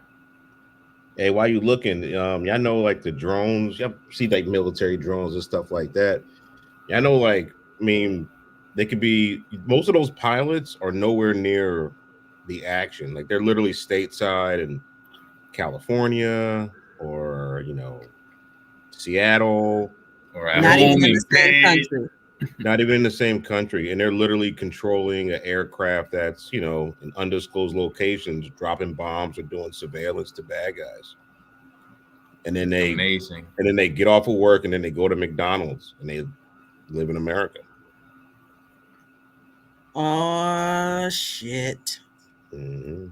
Hey, while you looking, y'all know like the drones, y'all see like military drones and stuff like that. Y'all know, like, they could be, most of those pilots are nowhere near the action. Like, they're literally stateside in California or, Seattle. Or not even in the same country. Not even in the same country. And they're literally controlling an aircraft that's, in undisclosed locations, dropping bombs or doing surveillance to bad guys. And then they get off of work and then they go to McDonald's and they live in America. Oh shit. Mm-hmm.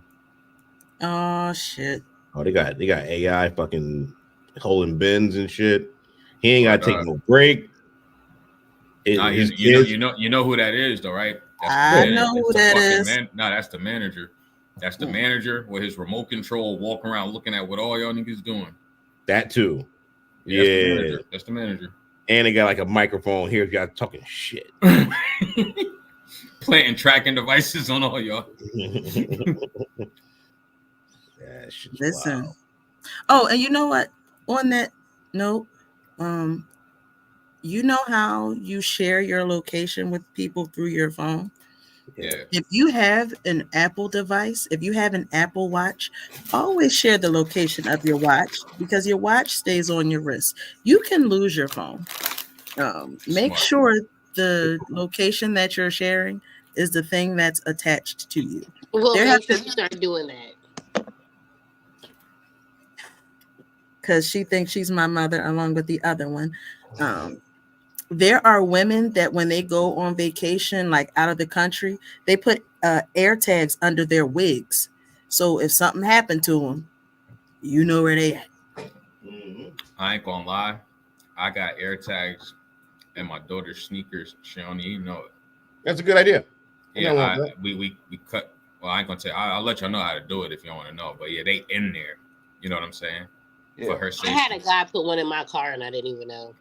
Oh shit. Oh, they got AI fucking holding bins and shit. He ain't gotta take no break. You know who that is, though, right? I know who that is. That's the manager. That's the manager with his remote control, walking around looking at what all y'all niggas doing. That too. Yeah, that's the manager. And they got like a microphone here if y'all talking shit. Planting tracking devices on all y'all. Listen. Wild. Oh, and you know what? On that note, you know how you share your location with people through your phone? Yeah. If you have an Apple device, if you have an Apple Watch, always share the location of your watch because your watch stays on your wrist. You can lose your phone. Make sure the location that you're sharing is the thing that's attached to you. Well, make sure you start doing that. Because she thinks she's my mother along with the other one. There are women that when they go on vacation, like out of the country, they put air tags under their wigs. So if something happened to them, you know where they at. I ain't gonna lie. I got air tags in my daughter's sneakers. She don't even know it. That's a good idea. Yeah, we cut. Well, I ain't gonna tell you. I'll let y'all know how to do it if you want to know. But yeah, they in there. You know what I'm saying? Yeah. For her I safety. had a guy put one in my car and I didn't even know.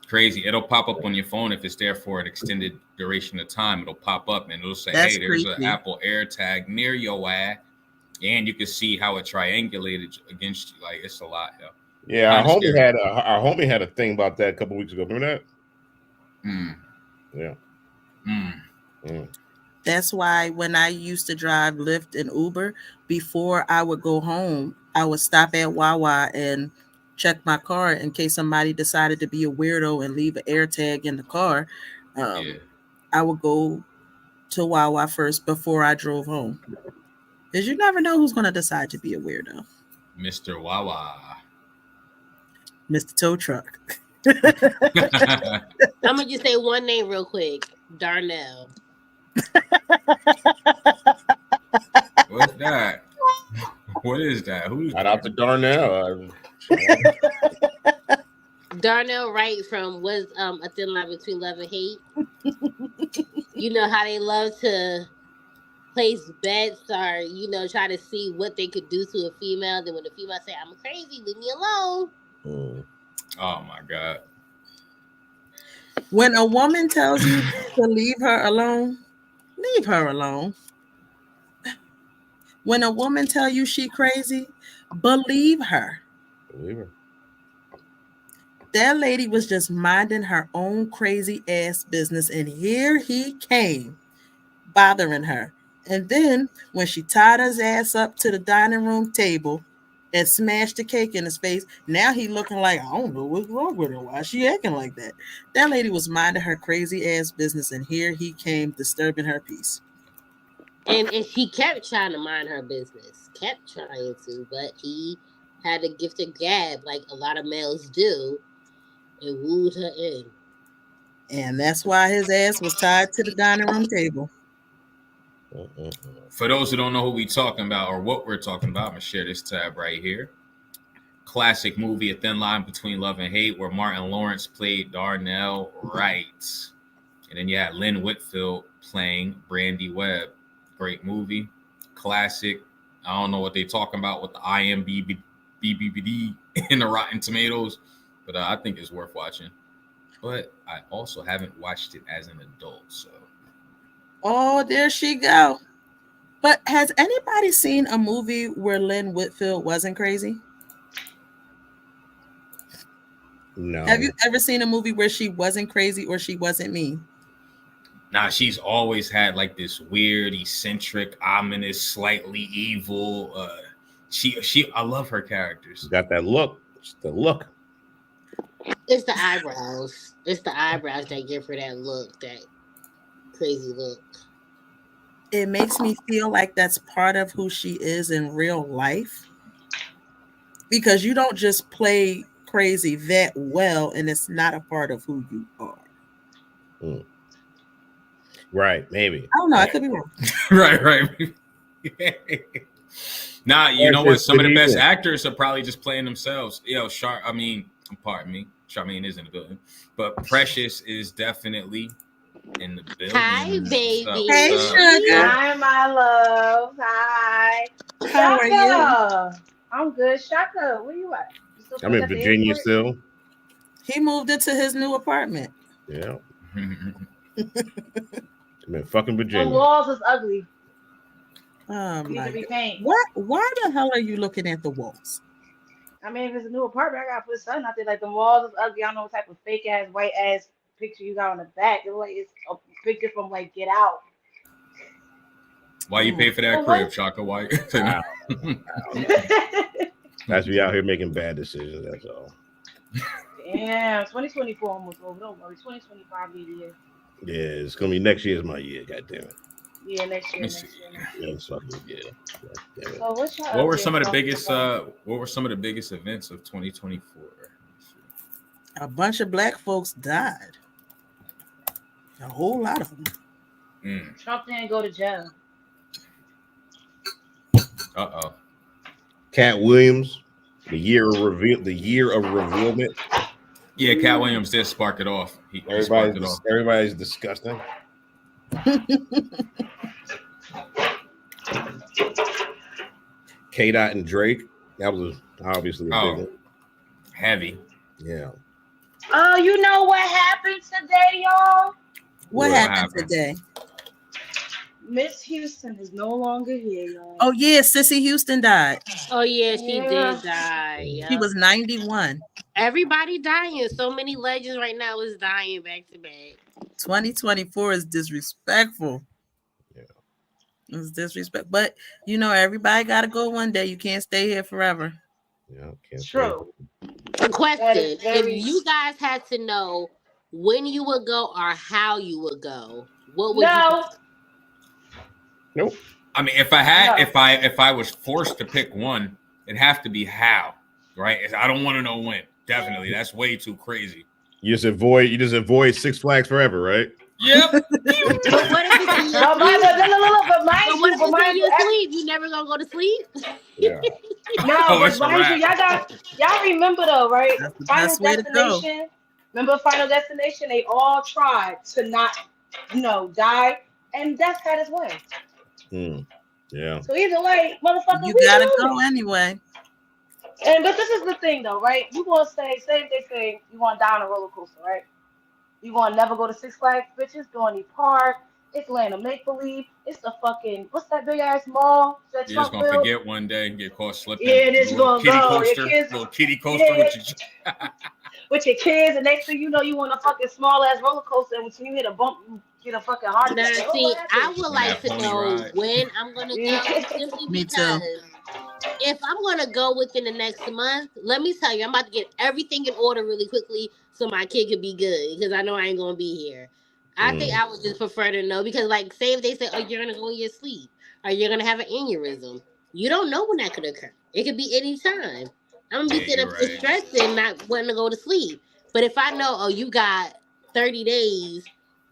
Crazy. It'll pop up on your phone if it's there for an extended duration of time. It'll pop up and it'll say, That's hey, there's an creepy. Apple AirTag near your ass. And you can see how it triangulated against you. Like, it's a lot, yo. Yeah, our Kinda homie had a thing about that a couple weeks ago. Remember that? Mm. Yeah. Mm. That's why when I used to drive Lyft and Uber, before I would go home, I would stop at Wawa and check my car in case somebody decided to be a weirdo and leave an AirTag in the car. Yeah. I would go to Wawa first before I drove home. Because you never know who's going to decide to be a weirdo. Mr. Wawa. Mr. Tow Truck. I'm gonna just say one name real quick. Darnell. What's that? What is that? Who's Shout out to Darnell. Darnell Wright from was A Thin Line Between Love and Hate. You know how they love to place bets or, you know, try to see what they could do to a female. Then when the female say, I'm crazy, leave me alone. Oh my God. When a woman tells you to leave her alone, leave her alone. When a woman tell you she crazy, believe her. Believe her. That lady was just minding her own crazy ass business, and here he came bothering her. And then when she tied his ass up to the dining room table and smashed the cake in his face, now he looking like, I don't know what's wrong with her. Why she acting like that? That lady was minding her crazy ass business, and here he came disturbing her peace. And she kept trying to mind her business. Kept trying to, but he had a gift of gab like a lot of males do and wooed her in. And that's why his ass was tied to the dining room table. For those who don't know who we talking about or what we're talking about, I'm gonna share this tab right here. Classic movie, A Thin Line Between Love and Hate, where Martin Lawrence played Darnell Wright. And then you had Lynn Whitfield playing Brandy Webb. Great movie, classic. I don't know what they talking about with the IMDb and the Rotten Tomatoes, but I think it's worth watching. But I also haven't watched it as an adult, so. Oh, there she go. But has anybody seen a movie where Lynn Whitfield wasn't crazy? No. Have you ever seen a movie where she wasn't crazy or she wasn't mean? Nah, she's always had like this weird, eccentric, ominous, slightly evil. I love her characters. Got that look. It's the look. It's the eyebrows. It's the eyebrows that give her that look, that crazy look. It makes me feel like that's part of who she is in real life. Because you don't just play crazy that well, and it's not a part of who you are. Right, maybe. I don't know. I could be wrong. right. Nah, you know what? Some of the best actors are probably just playing themselves. Pardon me. Charmaine is in the building. But Precious is definitely in the building. Hi, baby. Hey, sugar. Hi, my love. Hi. How are you? I'm good. Shaka, where you at? You still I'm in at the Virginia airport? still. He moved into his new apartment. Yeah. I'm in fucking The Virginia. walls is ugly. Oh Need my to be God. painted. What? Why the hell are you looking at the walls? I mean, if it's a new apartment, I gotta put something out there. Like the walls is ugly. I don't know what type of fake ass, white ass picture you got on the back. It like it's a picture from like Get Out. Why you pay for that crib, Shaka? Why? That's we out here making bad decisions. That's all. Damn, 2024 almost over. Don't worry, 2025 be the year. Yeah, it's gonna be next year's my year. God damn it. Yeah, next year. Yeah, it's fucking yeah. Damn it. So what's your What were update some of the on biggest? football? What were some of the biggest events of 2024? A bunch of black folks died. A whole lot of them. Trump didn't go to jail. Uh-oh. Cat Williams, the year of revealment. Yeah, Cat Williams did spark it off. He sparked it off. Everybody's disgusting. K-Dot and Drake. That was obviously a big one. Heavy. Yeah. Oh, you know what happened today, y'all? What What happened happened? today? Miss Houston is no longer here, y'all. Oh yeah, Sissy Houston died. Oh yeah, she Yeah. did die. She Yep. was 91. Everybody dying. So many legends right now is dying back to back. 2024 is disrespectful. Yeah. It's disrespect. But you know, everybody gotta go one day. You can't stay here forever. Yeah. Can't True. Question: That is very- if you guys had to know when you would go or how you would go, what would No. Nope. I mean, if I had, No. if I was forced to pick one, it'd have to be how, right? I don't want to know when. Definitely, that's way too crazy. You just avoid Six Flags forever, right? Yep. But what if it's in your But mind sleep? you, But what if it's in your sleep? You never gonna go to sleep? Yeah. No, Oh, but it's a mind you, wrap. y'all remember though, right? That's the Final best way to go. Destination. Remember Final Destination? They all tried to not, die, and death had its way. Yeah. So either way, motherfucker, You we gotta doing go it. anyway. But this is the thing though, right? You gonna say if they say you want to die on a roller coaster, right? You gonna never go to Six Flags, bitches? Go any park? It's Land of Make Believe. It's the fucking what's that big ass mall that You're just Trump gonna built? forget one day and get caught slipping. Yeah, this Little gonna kitty go. Your coaster, kids, little kitty coaster yeah, with your. with your kids, and next thing you know, you on a fucking small ass roller coaster, and when you hit a bump, you get a fucking heart Now, attack. Oh, see, what I happened? would And like that to pony know ride. when I'm gonna go, simply Me too. because if I'm gonna go within the next month, let me tell you, I'm about to get everything in order really quickly so my kid can be good because I know I ain't gonna be here. I think I would just prefer to know because, like, say if they say, "Oh, you're gonna go in your sleep," or "You're gonna have an aneurysm," you don't know when that could occur. It could be any time. I'm gonna be Yeah, sitting you're up right. stressed and not wanting to go to sleep. But if I know, oh, you got 30 days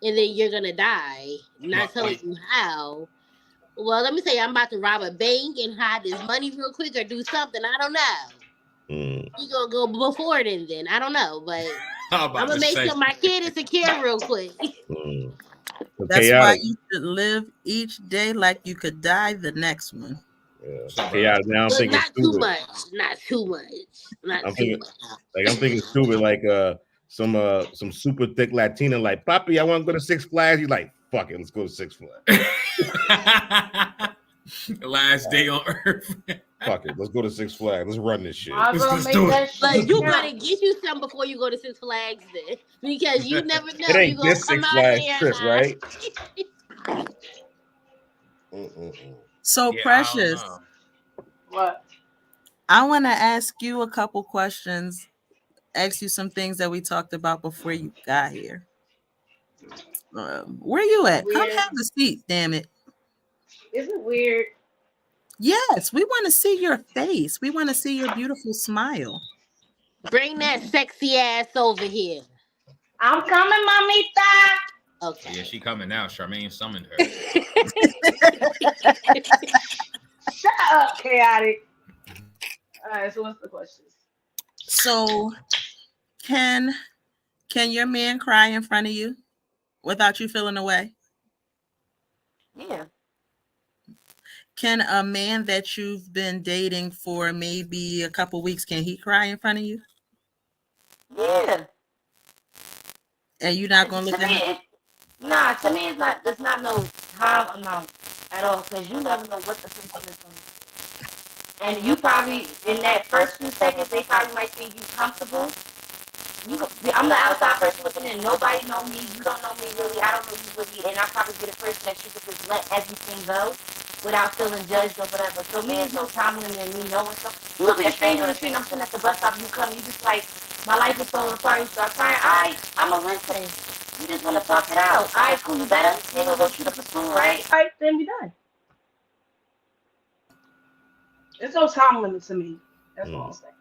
and then you're gonna die, not Well, telling you how. Well, let me tell you, I'm about to rob a bank and hide this money real quick or do something. I don't know. You gonna go before then? I don't know, but I'm gonna make sure my kid is secure real quick. That's why Chaotic. you should live each day like you could die the next one. Yeah. Chaotic. Now I'm But thinking not too stupid. much. Not too much. Not I'm too thinking much. I'm thinking stupid like some super thick Latina like Papi, I want to go to Six Flags. He's like, fuck it, let's go to Six Flags. The last day on earth. Fuck it, let's go to Six Flags. Let's run this shit. Might as well Let's make do that it. shit But you count. better get you something before you go to Six Flags then. Because you never know. It ain't You gonna this come Six out Flags there trip, now. right? So Yeah, Precious, I don't know. What? I want to ask you a couple questions, ask you some things that we talked about before you got here. Where you at? Come Weird. have a seat, damn it. Is it weird? Yes, we want to see your face. We want to see your beautiful smile. Bring that sexy ass over here. I'm coming, mamita. Okay. Yeah, she coming now. Charmaine summoned her. Shut up, chaotic. All right, so what's the questions? So, can your man cry in front of you without you feeling away? Yeah. Can a man that you've been dating for maybe a couple weeks, can he cry in front of you? Yeah. And you're not gonna look To at him? me, nah, to me, it's not no time amount at all, because you never know what the person is going to do. And you probably, in that first few seconds, they probably might think you comfortable. I'm the outside person looking in. Nobody know me. You don't know me really. I don't know you really. And I probably be the person that you could just let everything go without feeling judged or whatever. So me, there's no time limit in me knowing something. You look at a stranger in the street, I'm sitting at the bus stop, you come, you just like, my life is falling apart, you start crying. I'm a listen. You just want to talk it out. All right, cool, you better. You ain't gonna go shoot up a school, right? All right, then we done. There's no time limit to me. That's all I'm saying.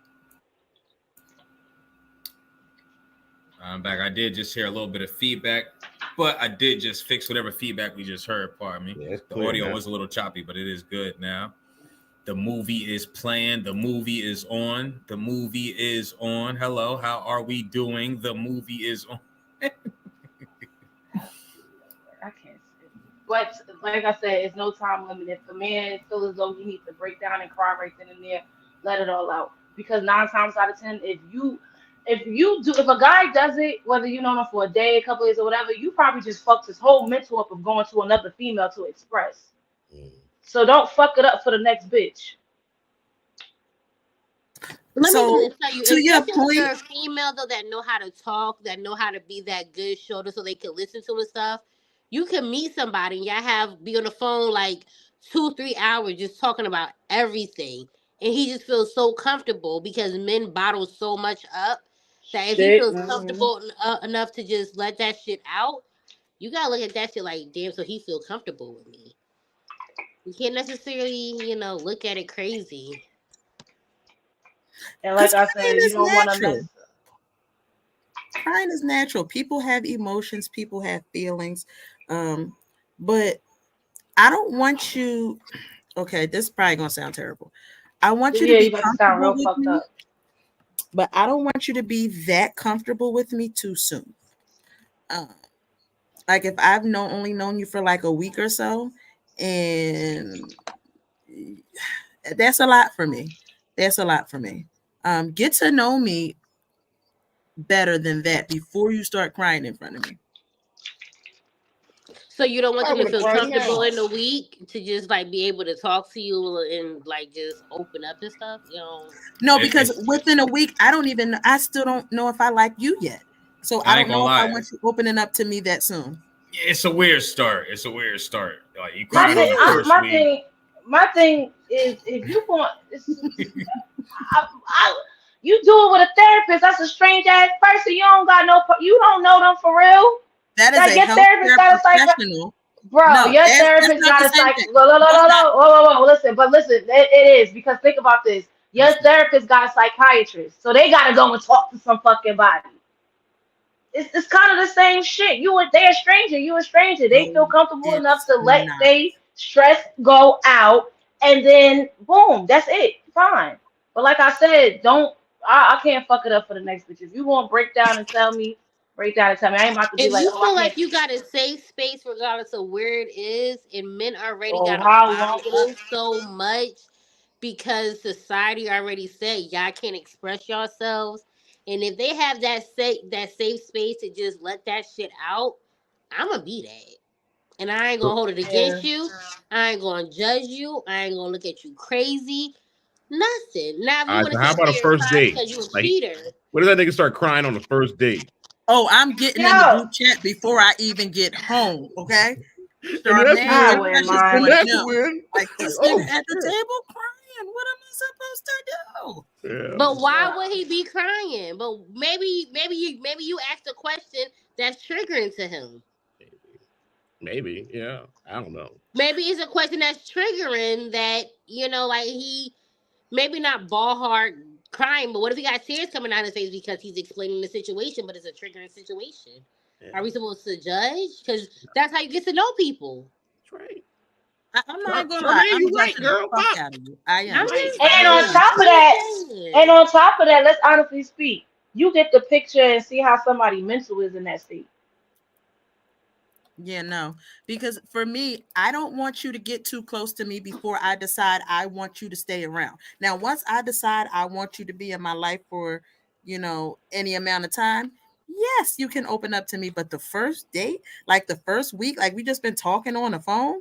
I'm back. I did just hear a little bit of feedback, but I did just fix whatever feedback we just heard. Pardon me. Yeah, it's the clear audio now. was a little choppy, but it is good now. The movie is playing. The movie is on. The movie is on. Hello, how are we doing? The movie is on. I can't say. But like I said, it's no time limit. If the man feels as though he needs to break down and cry right then and there, let it all out. Because 9 times out of 10, if a guy does it, whether you know him for a day, a couple days, or whatever, you probably just fucked his whole mental up of going to another female to express. So don't fuck it up for the next bitch. Let So, me just tell you, to your especially if you're a point, female though that know how to talk, that know how to be that good shoulder so they can listen to and stuff, you can meet somebody and y'all be on the phone like 2-3 hours just talking about everything. And he just feels so comfortable because men bottle so much up that if he Shit. feels comfortable enough to just let that shit out, you gotta look at that shit like, damn, so he feel comfortable with me. You can't necessarily, look at it crazy. And like because I crying said, you is don't want to natural. mess. Crying is natural. People have emotions. People have feelings. But I don't want you. Okay, this is probably gonna sound terrible. I want you to Yeah, be you about to sound comfortable real with fucked me, up. but I don't want you to be that comfortable with me too soon. Like if I've only known you for like a week or so, and that's a lot for me. That's a lot for me. Get to know me better than that before you start crying in front of me. So you don't want Why them to would I feel cry comfortable now? in the week to just like be able to talk to you and like just open up and stuff? No, It, because it's within a week, I still don't know if I like you yet. So I I ain't don't gonna know if I lie. want you opening up to me that soon. It's a weird start. It's a weird start. Like you It cried on the first week. My thing is, if you want, you do it with a therapist. That's a strange ass person. You don't know them for real. That is Like a your therapist healthcare got a psych. professional. Bro, No, your that's therapist not got the a same psych. thing. No, That's not. whoa. Listen. It is because think about this. Your therapist got a psychiatrist, so they gotta go and talk to some fucking body. It's kind of the same shit. They're a stranger. You a stranger. They feel No, comfortable enough it's to let not. they stress go out, and then boom, that's it. Fine. But like I said, don't. I can't fuck it up for the next bitch. If you want to break down and tell me, break down and tell me. I ain't about to be If like, you oh, I feel can't. like you got a safe space regardless of where it is, and men already Oh, got to how long bottle it up is? so much because society already said y'all can't express yourselves, and if they have that safe space to just let that shit out, I'ma be that. And I ain't gonna hold it Yeah. against you. I ain't gonna judge you. I ain't gonna look at you crazy. Nothing. Now, if All you right, want so to how sit about a there and first cry date? because you a Like, cheater, what does that nigga start crying on the first date? Oh, I'm getting in the Yo, group chat before I even get home. Okay, And that's Charmaine, I when, wouldn't everybody's and mind. going that's no. when, Like this oh nigga at the shit. table crying. What am I supposed to do? Yeah. but why Wow. would he be crying? But maybe you asked a question that's triggering to him. Maybe, yeah. I don't know. Maybe it's a question that's triggering that like he maybe not ball hard crying, but what if he got tears coming out of his face because he's explaining the situation, but it's a triggering situation? Yeah, Are we supposed to judge? Because that's how you get to know people. that's right. I'm not gonna lie. Charmaine, I'm you right, judging the girl. fuck Pop. out of you. I You am. I'm right. just, And I on am. top of I'm that, just saying. let's honestly speak. You get the picture and see how somebody mental is in that state. Yeah, no, because for me, I don't want you to get too close to me before I decide I want you to stay around. Now, once I decide I want you to be in my life for, any amount of time, yes, you can open up to me. But the first date, like the first week, like we just been talking on the phone,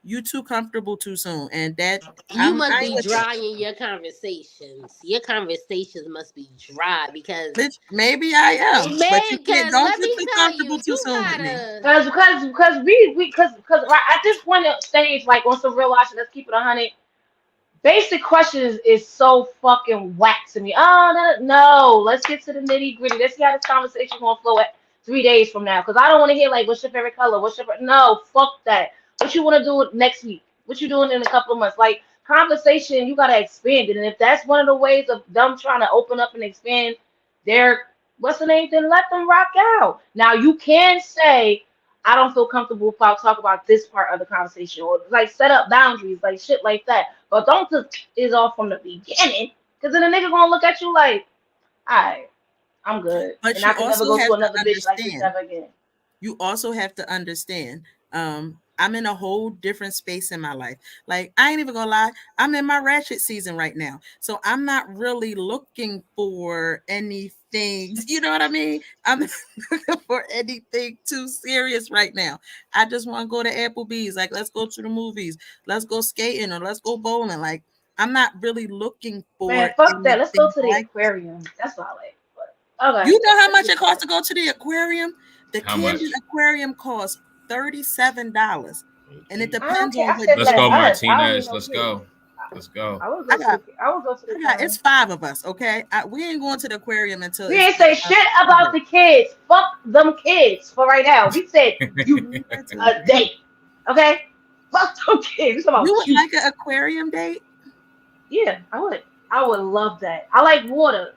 you too comfortable too soon. And that You must I ain't be with that. dry in your conversations. Your conversations must be dry because Bitch, maybe I am, but you can't. because Don't let get me too tell comfortable you, too you soon with me. gotta. Because right at this point of stage, like on some real life, let's keep it 100. Basic questions is so fucking whack to me. Oh no, let's get to the nitty gritty. Let's see how this conversation gonna flow at 3 days from now. Because I don't want to hear like, what's your favorite color? No, fuck that. What you want to do next week? What you doing in a couple of months? Like conversation, you gotta expand it. And if that's one of the ways of them trying to open up and expand their what's the name, then let them rock out. Now you can say, I don't feel comfortable if I talk about this part of the conversation, or like set up boundaries, like shit like that. But don't just is off from the beginning, because then the nigga gonna look at you like, all right, I'm good, But and I you can never also go to have to another bitch like this understand. ever again. You also have to understand. I'm in a whole different space in my life. Like, I ain't even gonna lie, I'm in my ratchet season right now. So I'm not really looking for anything, you know what I mean? I'm not looking for anything too serious right now. I just want to go to Applebee's. Like, let's go to the movies, let's go skating, or let's go bowling. Like, I'm not really looking for Man, fuck that. Let's go to the like aquarium. That's what I like. But, okay. You know how much it costs to go to the aquarium? The How Candy much? Aquarium costs $37, and it depends on what. Let's go, us. I don't Martinez. need no Let's kids. go. Let's go. I would go to the aquarium. It's 5 of us, okay? We ain't going to the aquarium until We ain't say shit about the kids. Fuck them kids for right now. We said you a date, okay? Fuck them kids. It's about You would you. like an aquarium date? Yeah, I would. I would love that. I like water.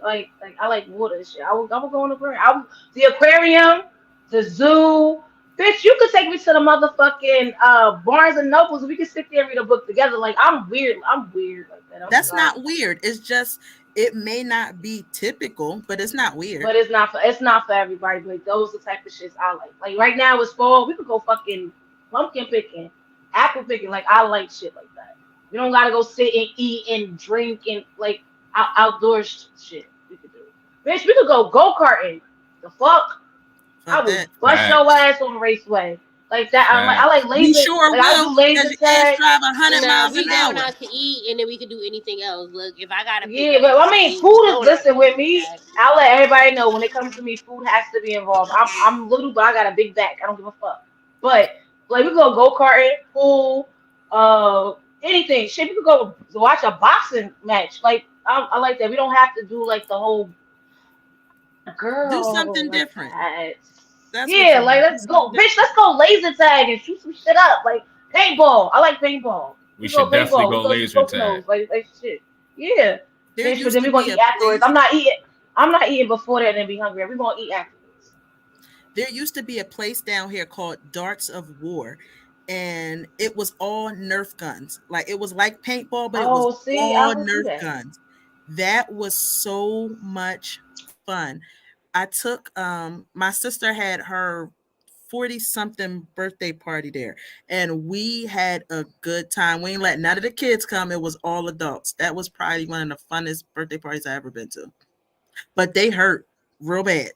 Like I like water and shit. I would go on the aquarium. The aquarium, the zoo. Bitch, you could take me to the motherfucking Barnes and Nobles. We could sit there and read a book together. Like, I'm weird. I'm weird like that. That's not weird. It's just, it may not be typical, but it's not weird. But it's not for everybody. Like, those are the type of shits I like. Like, right now it's fall. We could go fucking pumpkin picking, apple picking. Like, I like shit like that. We don't gotta go sit and eat and drink and like outdoors shit. We could do. Bitch, we could go karting. The fuck. I would bust your ass on the raceway like that. I like laser. You sure like, I will, do laser because tag. drive 100 miles we an going hour. out to eat, and then we could do anything else. Look, if I gotta, Yeah, but I mean, food is. Listen, with me, I'll let everybody know when it comes to me, food has to be involved. I'm little, but I got a big back. I don't give a fuck. But like, we could go karting, pool, anything. Shit, we could go watch a boxing match. Like, I like that. We don't have to do like the whole girl. Do something different. Yeah, like let's go, bitch. Let's go laser tag and shoot some shit up, like paintball. I like paintball. We should definitely go laser tag. Like shit. Yeah. Bitch, but then we gonna eat afterwards. I'm not eating before that and be hungry. We're gonna eat afterwards. There used to be a place down here called Darts of War, and it was all Nerf guns. Like, it was like paintball, but it was all Nerf guns. That was so much fun. I took my sister had her 40-something birthday party there, and we had a good time. We ain't let none of the kids come. It was all adults. That was probably one of the funnest birthday parties I ever been to. But they hurt real bad.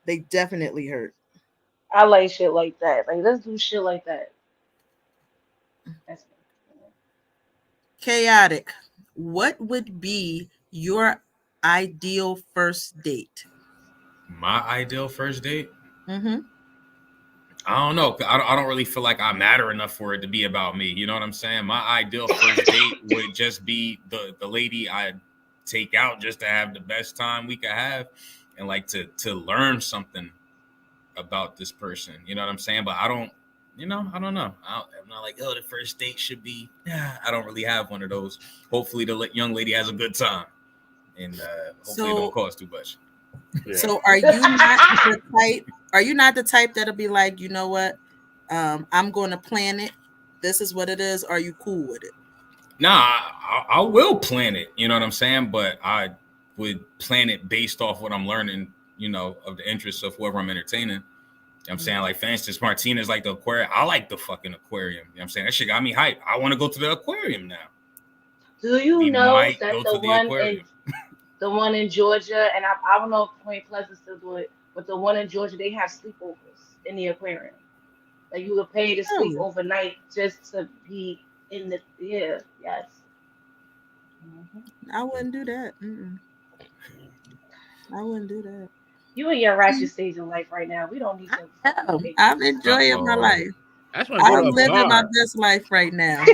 They definitely hurt. I like shit like that. Like, let's do shit like that. That's Chaotic. What would be your ideal first date? My ideal first date? Mm-hmm. I don't know. I don't really feel like I matter enough for it to be about me. You know what I'm saying? My ideal first date would just be the lady I take out just to have the best time we could have, and like to learn something about this person. You know what I'm saying? But I don't know. I'm not like, oh, the first date should be. I don't really have one of those. Hopefully, the young lady has a good time, and hopefully, it don't cost too much. Yeah. So, are you not the type? Are you not the type that'll be like, you know what? I'm going to plan it. This is what it is. Are you cool with it? Nah, I will plan it. You know what I'm saying? But I would plan it based off what I'm learning. You know, of the interests of whoever I'm entertaining. You know what I'm saying, like, for instance, Martinez like the aquarium. I like the fucking aquarium. You know what I'm saying? That shit got me hyped. I want to go to the aquarium now. Do you We know might that go the to the one aquarium. the one in Georgia, and I don't know if Point Pleasant still do it, but the one in Georgia, they have sleepovers in the aquarium. Like, you would pay to sleep overnight just to be in the yes. I wouldn't do that. I wouldn't do that. You in your ratchet stage in life right now. We don't need to. I'm enjoying my life. That's why I'm living my best life right now.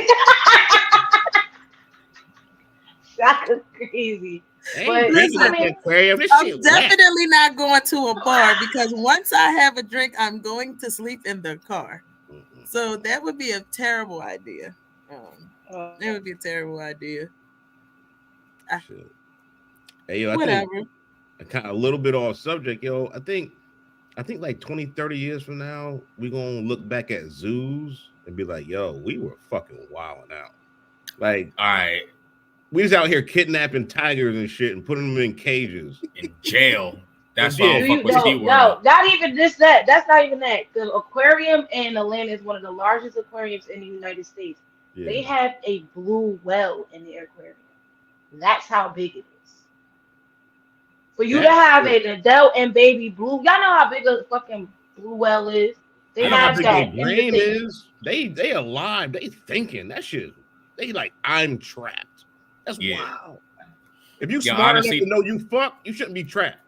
That's crazy. But Listen, I'm definitely not going to a bar, because once I have a drink, I'm going to sleep in the car. So that would be a terrible idea. That would be a terrible idea. Hey, yo, I Whatever. think kind of a little bit off subject, yo. I think like 20, 30 years from now, we're gonna look back at zoos and be like, yo, we were fucking wilding out. Like, all right, we was out here kidnapping tigers and shit and putting them in cages. In jail. That's why I Do don't you fuck with no, SeaWorld. no, not even this that. That's not even that. The aquarium in Atlanta is one of the largest aquariums in the United States. Yeah. They have a blue well in the aquarium. That's how big it is. For you to That's have good. an adult and baby blue, y'all know how big a fucking blue well is. They I know how have big that their in the brain thing. is. They alive. They thinking that shit. They like I'm trapped. That's Yeah. wild. If you Yeah, smart honestly- enough to know you fuck, you shouldn't be trapped.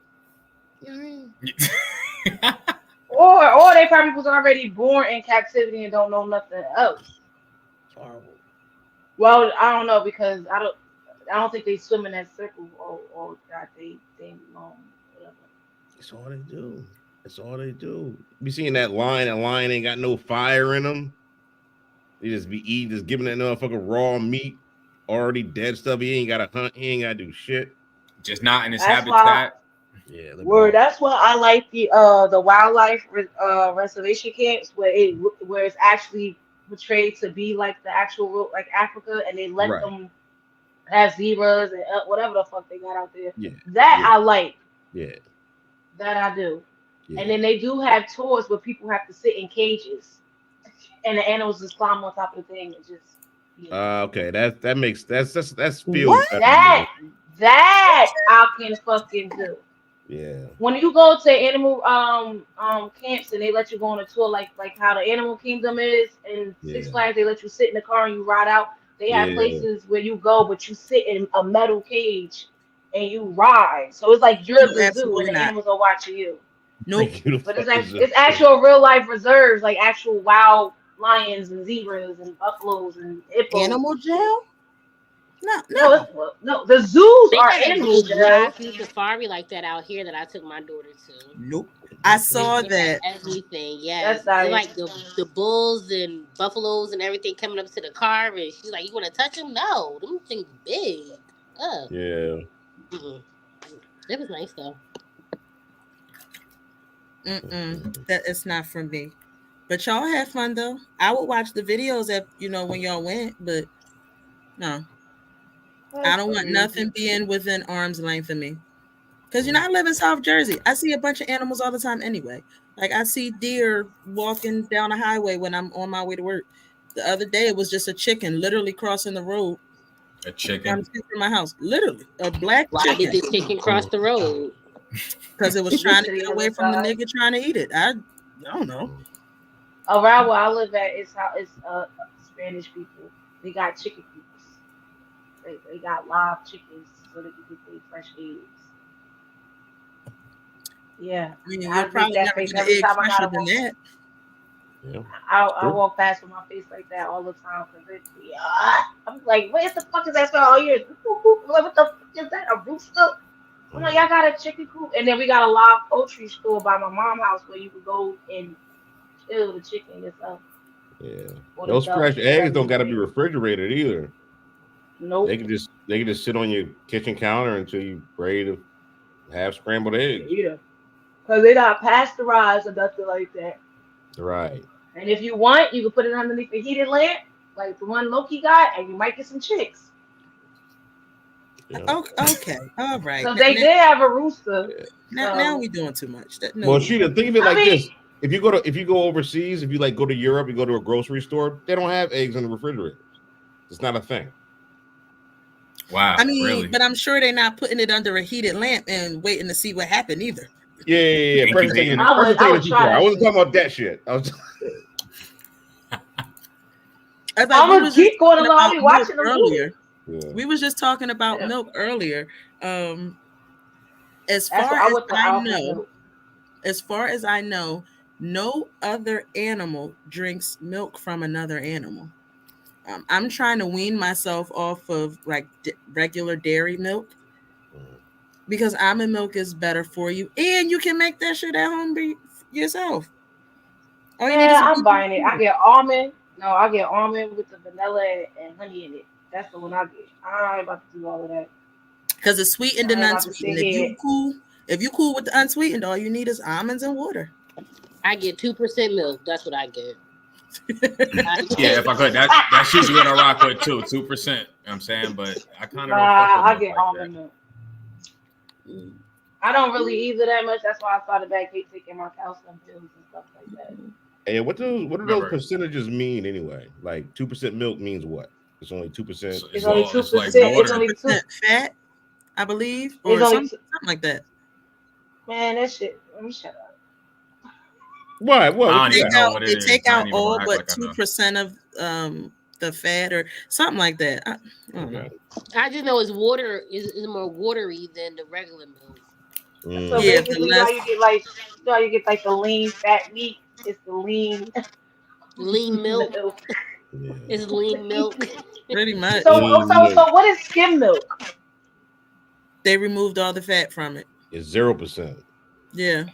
Or they probably was already born in captivity and don't know nothing else. It's horrible. Well, I don't know because I don't think they swim in that circle or God they whatever. That's all they do. That's all they do. Be seeing that lion ain't got no fire in them. They just be eating, just giving that motherfucker raw meat, already dead stuff. He ain't gotta hunt, he ain't gotta do shit. Just not in his That's habitat. Yeah, Word. That's why I like the wildlife reservation camps where it's actually portrayed to be like the actual like Africa, and they let Right. them have zebras and whatever the fuck they got out there. Yeah. That Yeah. I like. Yeah. That I do. Yeah. And then they do have tours where people have to sit in cages, and the animals just climb on top of the thing and just. Okay, that makes that's feels What? better. That I can fucking do. Yeah. When you go to animal camps and they let you go on a tour like how the Animal Kingdom is, and Six Yeah. Flags, they let you sit in the car and you ride out. They have Yeah. places where you go, but you sit in a metal cage and you ride. So it's like you're No, the zoo absolutely and the not. animals are watching you. Nope. But it's actual real life reserves, like actual wild lions and zebras and buffaloes and hippos. Animal jail? No. No, the zoos They are got a animal big jail. drive-through safari like that out here that I took my daughter to. Nope. I saw They that. got everything, yes. That's nice. Like the bulls and buffaloes and everything coming up to the car, and she's like, "You want to touch them? No, them things big." Yeah. Mm-mm. It was nice though. That it's not for me. But y'all had fun though. I would watch the videos when y'all went, but no. I don't want nothing being within arm's length of me. Because I live in South Jersey. I see a bunch of animals all the time anyway. Like I see deer walking down the highway when I'm on my way to work. The other day it was just a chicken literally crossing the road. A chicken. From my house. Literally. A black Why chicken. did the chicken cross the road? Because it was trying to get away from the nigga trying to eat it. I don't know. Around where I live at, it's Spanish people. They got chicken coops. They got live chickens so they can get their fresh eggs. Yeah, I mean, I you're probably that never face gonna every egg time I fresher gotta than walk. that. Yeah. I walk past with my face like that all the time because I'm like, where the fuck is that smell all year? Like, what the fuck is that? A rooster? I'm like, y'all got a chicken coop, and then we got a live poultry store by my mom's house where you can go and kill the chicken yourself. Yeah. Or Those the fresh duck, eggs whatever don't you gotta think. be refrigerated either. Nope. They can just sit on your kitchen counter until you ready to have scrambled eggs. Yeah. Because they're not pasteurized or nothing like that. Right. And if you want, you can put it underneath a heated lamp, like the one Loki got, and you might get some chicks. Okay. All right. So they did have a rooster. Now we doing too much. Well, Sheeta, think of it I like mean- this. If you go overseas, if you like go to Europe, you go to a grocery store, they don't have eggs in the refrigerator. It's not a thing. Wow. I mean, really? but I'm sure they're not putting it under a heated lamp and waiting to see what happened either. Yeah. Preston's taking I would it too try far. that I wasn't shit. talking about that shit. I was I'm gonna keep going along. I'll be watching the movie. earlier. Yeah. We was just talking about milk earlier. As That's far what I as would I always know, do. as far as I know, no other animal drinks milk from another animal. I'm trying to wean myself off of like regular dairy milk because almond milk is better for you, and you can make that shit at home yourself. All you need is Yeah, a I'm buying it. I get almond. No, I get almond with the vanilla and honey in it. That's the one I get. I ain't about to do all of that. because it's sweetened and I ain't about to unsweetened. sit If here. you cool with the unsweetened, all you need is almonds and water. I get 2% milk. That's what I get. Yeah, if I could, that's usually what I rock with too, 2%. You know what I'm saying, but I kind of don't fuck with I milk get like almond milk. I don't really either that much. That's why I started back taking my calcium pills and stuff like that. And what do those Remember. percentages mean anyway? Like 2% milk means what? It's only 2%. It's only all- 2%. it's like It's water. only 2. Fat, I believe, It's or only something like that. Man, that shit. Let me shut up. Why? I What? don't even Take know out, what they it is. take I out ain't even all gonna act but like I know. 2% of the fat or something like that. I don't know. I just know it's water is more watery than the regular milk. So Yeah, the basically, less how you get like the lean fat meat. It's the lean Lean milk. Yeah. It's lean milk. pretty much. So Lean milk. what is skim milk? They removed all the fat from it. It's 0%. Yeah.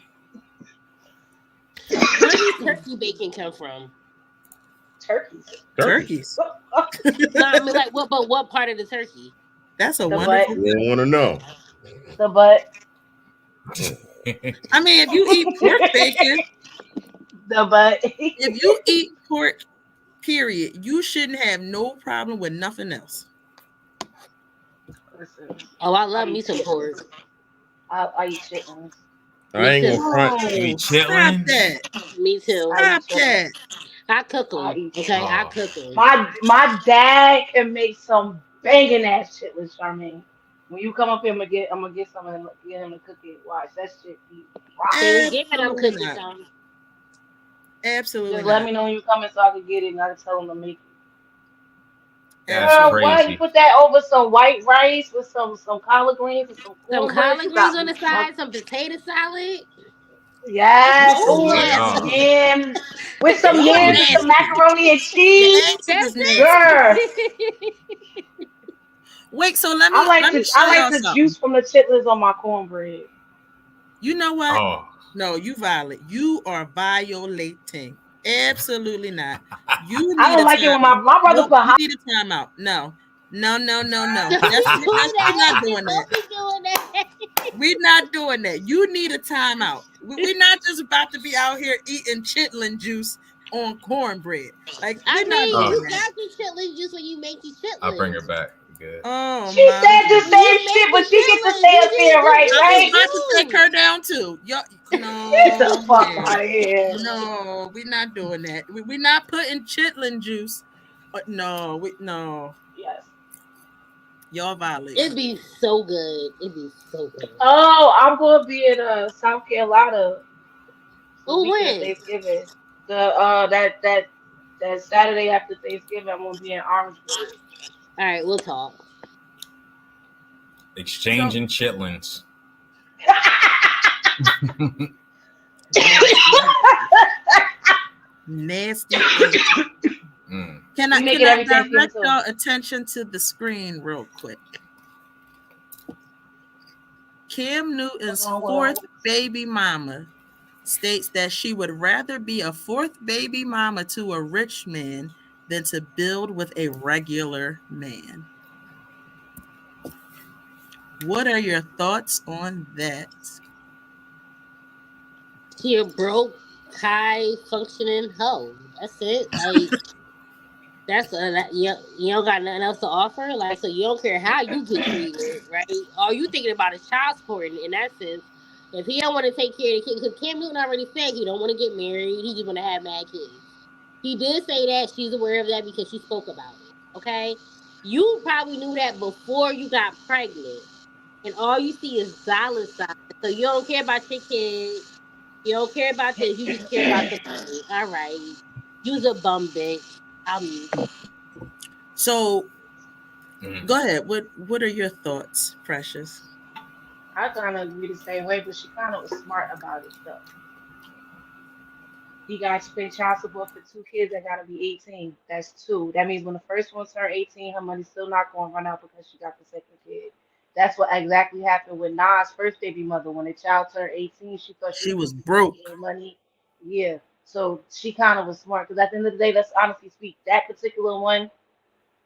Where does turkey bacon come from? Turkeys. Turkeys. No, I mean like what? But what part of the turkey? That's a The wonderful. You don't want to know. The butt. I mean, if you eat pork bacon, The butt. if you eat pork, period, you shouldn't have no problem with nothing else. Listen, Oh, I love me some pork. I eat chitlins. I ain't gonna front. You eat Stop chitlins? that. Me too. I Stop eat that. I cook them. I eat Okay, I Oh. cook them. My dad can make some banging ass chitlins, Charmaine. When you come up here, I'm gonna get some of them, get him to cook it. Watch that shit. Be Say again, I'm Absolutely cooking not. some. Absolutely Just let not. me know when you coming so I can get it and I can tell him to make it. That's Girl, why you crazy. put that over some white rice with some collard greens and some Some cornbread? collard You greens got on me the side, some potato salad. Yes, Ooh, ooh, yeah. yams with some Y'all yams and some nasty. macaroni and The cheese. eggs is That's nasty. Girl, Wait, so let I me like show y'all the something. juice from the chitlins on my cornbread. You know what? Oh. No, you violate. You are violating. Absolutely not. You I need don't a like it when timeout. my brother Nope, put you hot. need a timeout. No. Don't We're be doing not that. doing that. Don't be doing that. We're not doing that. You need a timeout. We're not just about to be out here eating chitlin juice on cornbread. Like, I we're not mean, Oh. doing you that. got your chitlins just when you make your chitlins. I'll bring her back. Good. Oh, She my said the goodness. same You shit, but make she your get to chitlins. stay You up there, just right? do I was Right? about to take you. her down too. Get the No, fuck man. out of here. No, we're not doing that. We're not putting chitlin juice. No. Yes. Y'all violate. It'd be so good. It'd be so good. Oh, I'm gonna be in South Carolina the Oh, weekend of when? Thanksgiving. That Saturday after Thanksgiving, I'm gonna be in Orangeburg. All right, we'll talk. Exchanging chitlins. Nasty. Mm. Can I We make it every Thanksgiving direct too. y'all attention to the screen real quick? Cam Newton's Oh, well. fourth baby mama states that she would rather be a fourth baby mama to a rich man than to build with a regular man. What are your thoughts on that? She a broke, high functioning hoe. That's it. Like you don't got nothing else to offer. Like, so you don't care how you get treated, right? All you thinking about is child support in that sense. If he don't want to take care of the kid, because Cam Newton already said he don't want to get married, he just want to have mad kids. He did say that. She's aware of that because she spoke about it. Okay, you probably knew that before you got pregnant, and all you see is dollar signs. So you don't care about your kids. You don't care about this. You just care about the money. All right, you's a bum bitch. So, go ahead. What are your thoughts, Precious? I kind of agree the same way, but she kind of was smart about it though. You guys pay child support for 2 kids that gotta be 18. That's 2. That means when the first one turned 18, her money's still not going to run out because she got the second kid. That's what exactly happened with Nas' first baby mother. When the child turned 18, she thought She was was broke. getting money. Yeah. So she kind of was smart because at the end of the day, let's honestly speak, that particular one,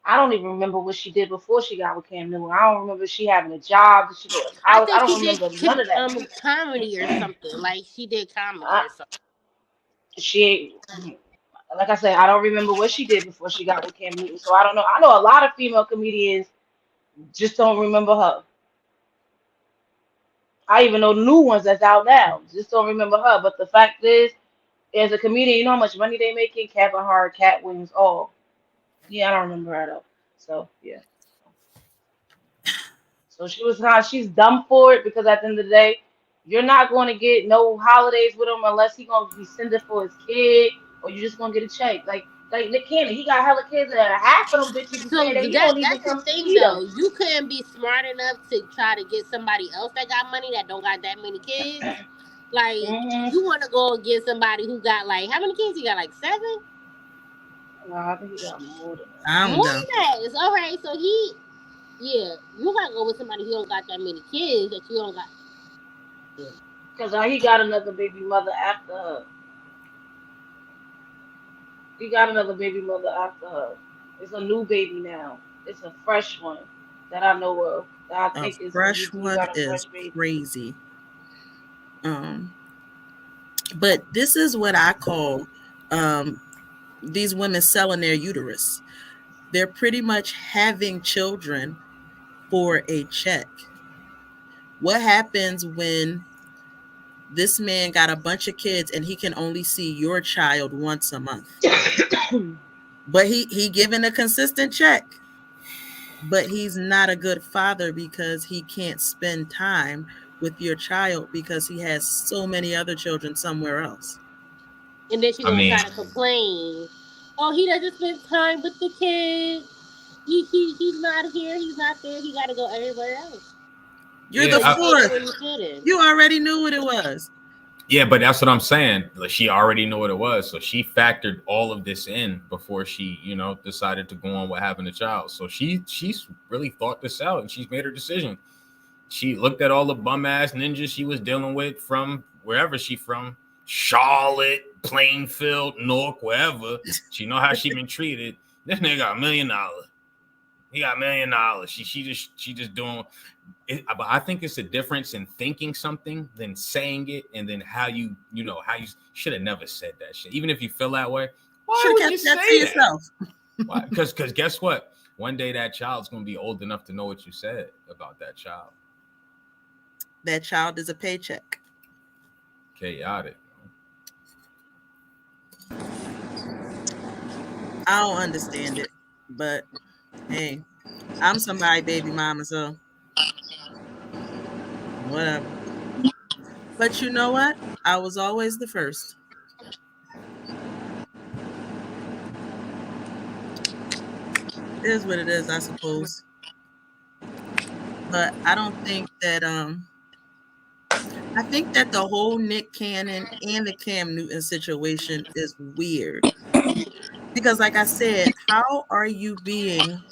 I don't even remember what she did before she got with Cam Newton. I don't remember she having a job. Did she go to I college? I think don't she remember did none of that. comedy or something. Like she did comedy or something. She, like I said, I don't remember what she did before she got with Cam Newton. So I don't know. I know a lot of female comedians just don't remember her. I even know the new ones that's out now. Just don't remember her. But the fact is, as a comedian, you know how much money they making? Kevin Hart, Cat Williams, all. Yeah, I don't remember her though. So yeah. So she's dumb for it because at the end of the day, you're not going to get no holidays with him unless he's going to be sending for his kid or you're just going to get a check. Like Nick Cannon, he got hella kids and half of them bitches So say that he don't even that's the come thing see though. them. You couldn't be smart enough to try to get somebody else that got money that don't got that many kids. Like you want to go and get somebody who got like how many kids? He got like 7. No, I think he got more than that. I don't More know. than that. It's all right. So you gotta go with somebody who don't got that many kids that you don't got. Because he got another baby mother after her. He got another baby mother after her. It's a new baby now. It's a fresh one that I know of. That I A think is fresh he one got a is fresh baby. crazy. But this is what I call these women selling their uterus. They're pretty much having children for a check. What happens when this man got a bunch of kids and he can only see your child once a month? But he giving a consistent check. But he's not a good father because he can't spend time with your child because he has so many other children somewhere else. And then she's gonna try to complain. Oh, he doesn't spend time with the kids. He's not here. He's not there. He got to go everywhere else. You're the fourth. You already knew what it was. Yeah, but that's what I'm saying. Like, she already knew what it was, so she factored all of this in before she, decided to go on with having a child. So she's really thought this out, and she's made her decision. She looked at all the bum ass ninjas she was dealing with from wherever she from, Charlotte, Plainfield, Newark, wherever. She know how she been treated. This nigga got $1 million. He got $1 million. She just doing it. But I think it's a difference in thinking something than saying it, and then how you should have never said that shit. Even if you feel that way, why would you say that? Yourself? Why? Because guess what? One day that child's gonna be old enough to know what you said about that child. That child is a paycheck. Chaotic. I don't understand it, but hey, I'm somebody baby mama, so whatever. But you know what? I was always the first. It is what it is, I suppose. But I don't think that I think that the whole Nick Cannon and the Cam Newton situation is weird. Because like I said, how are you being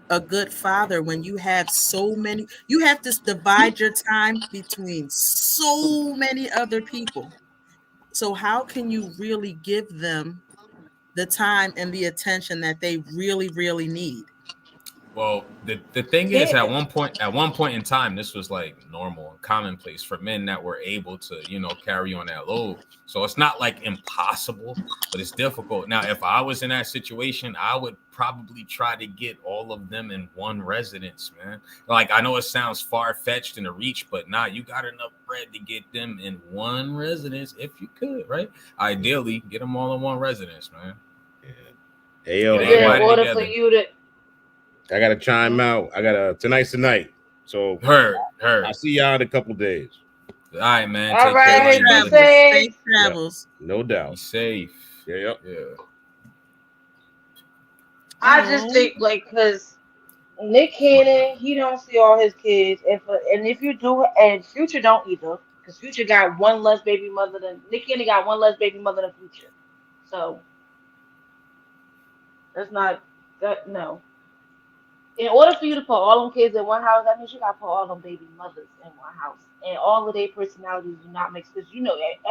a good father when you have so many? You have to divide your time between so many other people. So how can you really give them the time and the attention that they really, really need? Well, the thing is, at one point in time, this was like normal and commonplace for men that were able to, carry on that load. So it's not like impossible, but it's difficult. Now, if I was in that situation, I would probably try to get all of them in one residence, man. Like, I know it sounds far-fetched in a reach, but you got enough bread to get them in one residence if you could, right? Ideally, get them all in one residence, man. Yeah. Hey, yo, in order for you to... I gotta chime out. Tonight's the night. So heard. I'll see y'all in a couple days. All right, man. All right, be safe. Travels. Yep. No doubt. Be safe. Yeah. I just think because Nick Cannon, he don't see all his kids, and if you do, and Future don't either, because Future got one less baby mother than Nick Cannon got one less baby mother than Future. So that's not that no. In order for you to put all them kids in one house, that means you got to put all them baby mothers in one house. And all of their personalities do not mix. Because,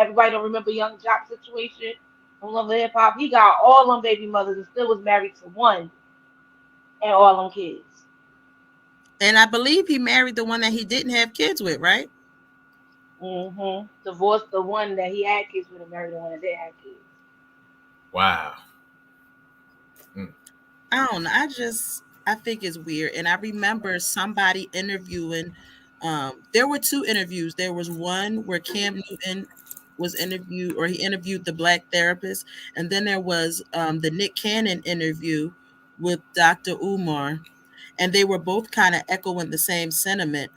everybody don't remember Young Jock situation from Love and Hip Hop. He got all them baby mothers and still was married to one and all them kids. And I believe he married the one that he didn't have kids with, right? Mm-hmm. Divorced the one that he had kids with and married the one that didn't have kids. Wow. I don't know. I think it's weird. And I remember somebody interviewing There were 2 interviews. There was one where Cam Newton was interviewed, or he interviewed the black therapist, and then there was the Nick Cannon interview with Dr. Umar, and they were both kind of echoing the same sentiment.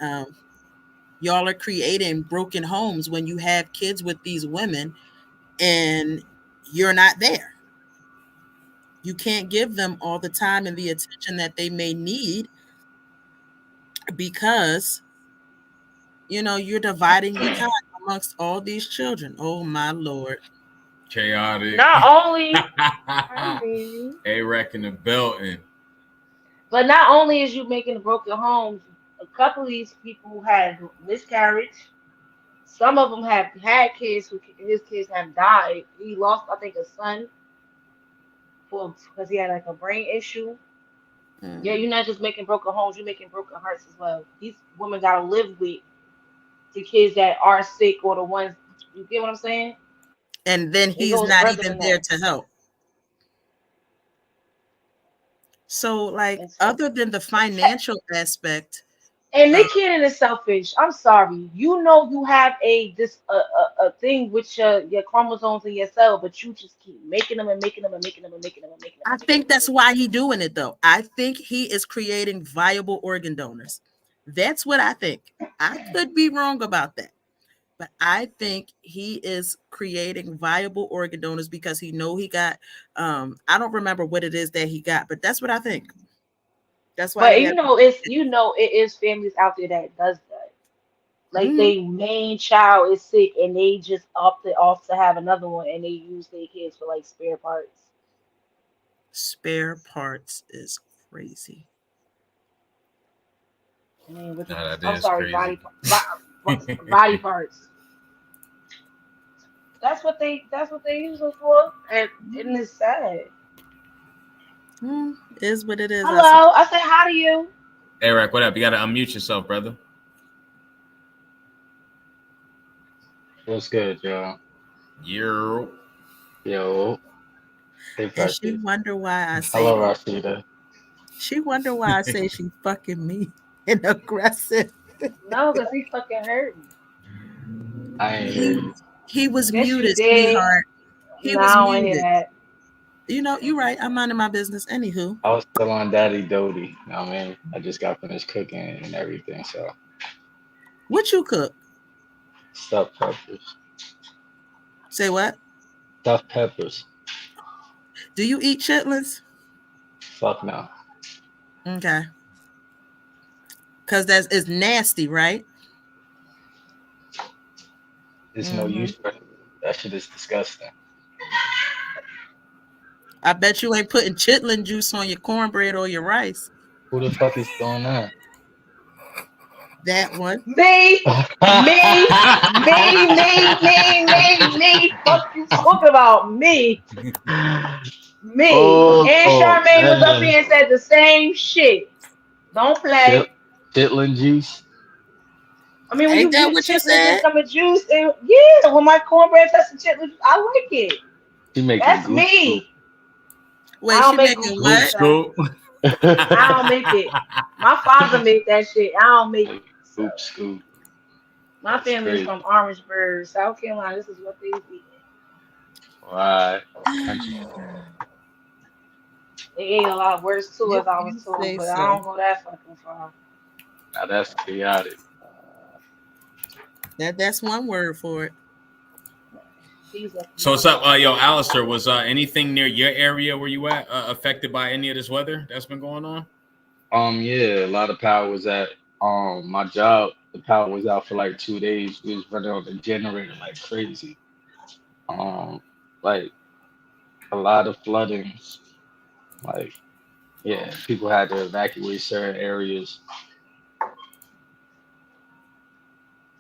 Y'all are creating broken homes when you have kids with these women and you're not there. You can't give them all the time and the attention that they may need because, you're dividing your time amongst all these children. Oh, my Lord. Chaotic. Not only, A-Rec in the building. but not only is you making broken homes, a couple of these people had miscarriage. Some of them have had kids his kids have died. He lost, I think, a son because he had like a brain issue. Yeah, you're not just making broken homes, you're making broken hearts as well. These women gotta live with the kids that are sick or the ones, you get what I'm saying? And then he's not even there to help. So, like, other than the financial aspect, and Nick Cannon is selfish. I'm sorry. You have a thing with your chromosomes in your cell, but you just keep making them and making them and making them and making them and making them. I think that's why he's doing it, though. I think he is creating viable organ donors. That's what I think. I could be wrong about that, but I think he is creating viable organ donors because he got. I don't remember what it is that he got, but that's what I think. That's why. But it is families out there that does that. Like their main child is sick and they just opted off to have another one and they use their kids for like spare parts. Spare parts is crazy. I mean, I'm sorry, crazy. Body parts. That's what they use them for, and it's sad. Is what it is. Hello, I said hi to you. Hey, Rick, what up? You gotta unmute yourself, brother. What's good, y'all? Yo. Hey, and she wonder why I say. Hello, Rashida. She wonder why I say she fucking me and aggressive. No, because he fucking hurt me. I ain't hear you. He was muted, sweetheart. He was muted. You're right. I'm minding my business. Anywho. I was still on Daddy Doty. You know what I mean? I just got finished cooking and everything, so. What you cook? Stuffed peppers. Say what? Stuffed peppers. Do you eat chitlins? Fuck no. Okay. Because it's nasty, right? There's no use for it. That shit is disgusting. I bet you ain't putting chitlin juice on your cornbread or your rice. Who the fuck is doing that? That one. Me. Fuck you talking about me. Me. And Charmaine was up here and said the same shit. Don't play. Chitlin juice. I mean, when ain't you that what you said? Some juice, and yeah, when my cornbread touch the chitlin juice, I like it. That's me. Scoop. Wait, she making what? Scoop. I don't make it. My father made that shit. I don't make it. So. Scoop. My family's from Orangeburg, South Carolina. This is what they eat. Right. They ate a lot worse too as I was told, but I don't go that fucking far. Now that's chaotic. That's one word for it. So what's up, yo, Alistair? Was anything near your area where you at affected by any of this weather that's been going on? Yeah, a lot of power was at my job. The power was out for like 2 days. We was running on the generator like crazy. Like a lot of flooding. Like, yeah, people had to evacuate certain areas.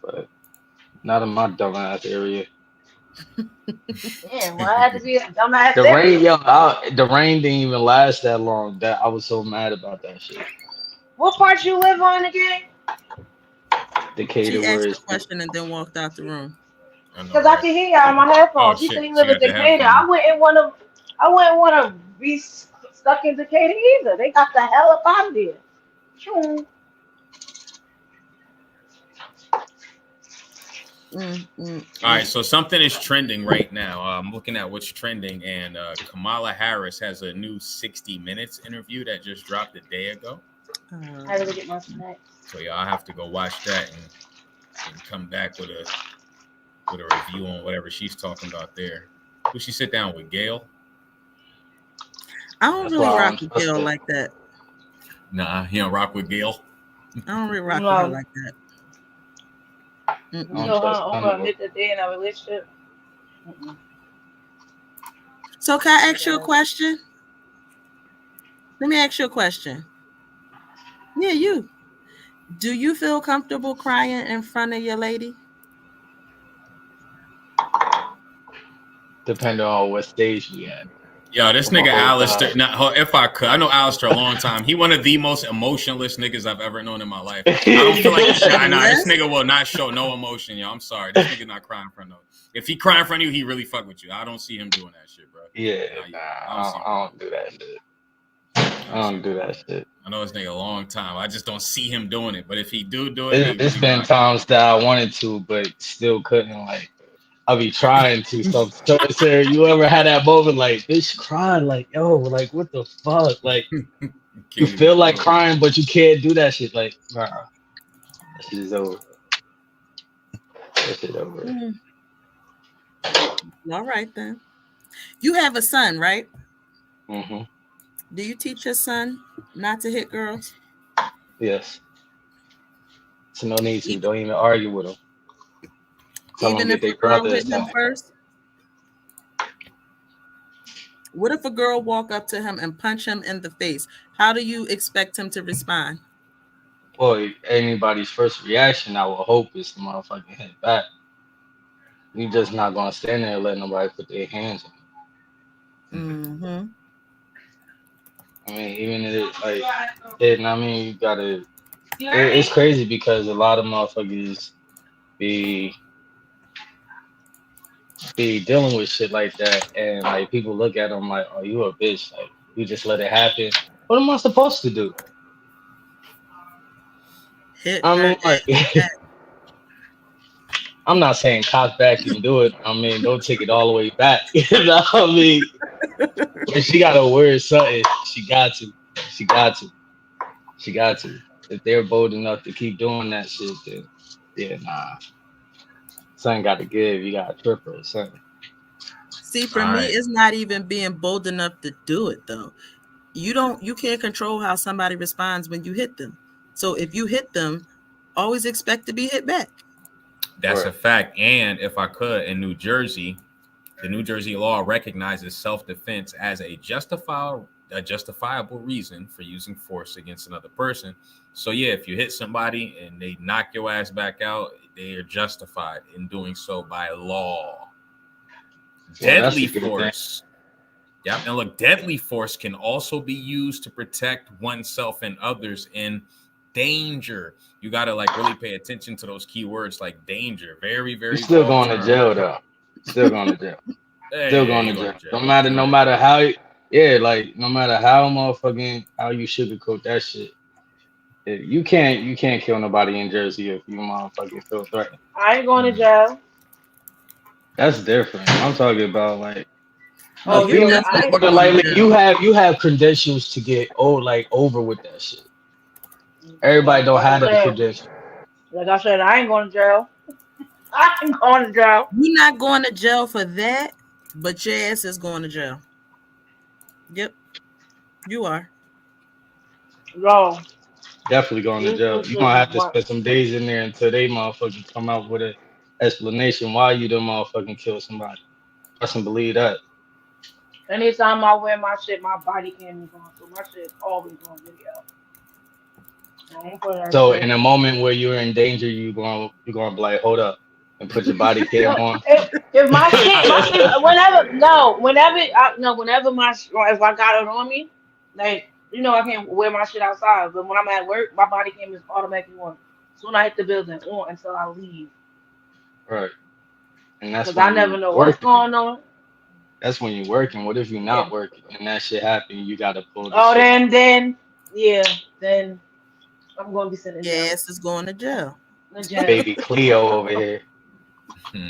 But not in my dumbass area. Yeah, why had to be a dumbass? The rain, the rain didn't even last that long. That I was so mad about that shit. What part you live on again? Decatur, she asked a question and then walked out the room. Because I can hear you on my headphones. She said you live in Decatur. I wouldn't want to be stuck in Decatur either. They got the hell up out of there. Sure. All right, so something is trending right now. I'm looking at what's trending, and Kamala Harris has a new 60 Minutes interview that just dropped a day ago. I gotta get my snacks. So yeah, I'll have to go watch that and come back with a review on whatever she's talking about there. Who she sit down with? Gail? I don't really rock with Gail like that. Nah, you don't rock with Gail. I don't really rock with her like that. You know how I'm gonna hit the day in a relationship. So can I ask you a question? Let me ask you a question. Yeah, you. Do you feel comfortable crying in front of your lady? Depending on what stage we at. Yo, this nigga Alistair, if I could, I know Alistair a long time. He one of the most emotionless niggas I've ever known in my life. I don't feel like this nigga will not show no emotion, yo. I'm sorry. This nigga not crying in front of you. If he crying in front of you, he really fuck with you. I don't see him doing that shit, bro. Yeah, I don't do that shit. I don't do that shit. I know this nigga a long time. I just don't see him doing it. But if he do it, it's been times that I wanted to, but still couldn't. Like, I'll be trying to. So Sarah, you ever had that moment like, bitch crying, like, yo, like, what the fuck? Like, you feel like crying, but you can't do that shit. Like, nah, that shit is over. That shit over. All right, then. You have a son, right? Mm-hmm. Do you teach your son not to hit girls? Yes. So no need to. Don't even argue with him. Even if a girl hit him first? What if a girl walk up to him and punch him in the face? How do you expect him to respond? Well, anybody's first reaction, I would hope, is the motherfucking hit back. You just not gonna stand there and let nobody put their hands on you. Mm-hmm. I mean, even if it, like, I mean, you gotta. It's crazy because a lot of motherfuckers be dealing with shit like that, and like people look at them like, "Oh, you a bitch! Like, you just let it happen." What am I supposed to do? I mean, like, I'm not saying cock back and do it. I mean, don't take it all the way back. You know what I mean? If she gotta wear something, she got to. She got to. She got to. If they're bold enough to keep doing that shit, then yeah, nah. Something got to give. You got to trip her or something. See, for me, it's not even being bold enough to do it though. You can't control how somebody responds when you hit them. So if you hit them, always expect to be hit back. That's a fact. And if I could, in New Jersey, the New Jersey law recognizes self-defense as a justifiable reason for using force against another person. So yeah, if you hit somebody and they knock your ass back out, they are justified in doing so by law. Deadly force. Yeah, and look, deadly force can also be used to protect oneself and others in danger. You gotta like really pay attention to those key words like danger. Very, very. You're still going to jail though. Still going to jail. Still going to jail. No matter how. Yeah, like no matter how motherfucking how you sugarcoat that shit, you can't kill nobody in Jersey if you motherfucking feel threatened. I ain't going to jail. That's different. I'm talking about like, like you have credentials to get over with that shit. Everybody don't have that credential. Like I said, I ain't going to jail. I ain't going to jail. You're not going to jail for that, but your ass is going to jail. Yep, you are. Wrong. Definitely going to jail. You're gonna have to spend some days in there until they motherfucking come out with an explanation why you done motherfucking killed somebody. I can believe that. Anytime I wear my shit, my body cam is on, so my shit is always on video. So in a moment where you're in danger, you're gonna be like, hold up, and put your body cam on. If my shit, if I got it on me, like, you know, I can't wear my shit outside, but when I'm at work, my body cam is automatically on. Soon I hit the building on until I leave. Right. And that's because I never know what's going on. That's when you're working. What if you're not working and that shit happen? You gotta pull. Then I'm gonna be sitting. Yes, it's going to jail. Baby Cleo over here. All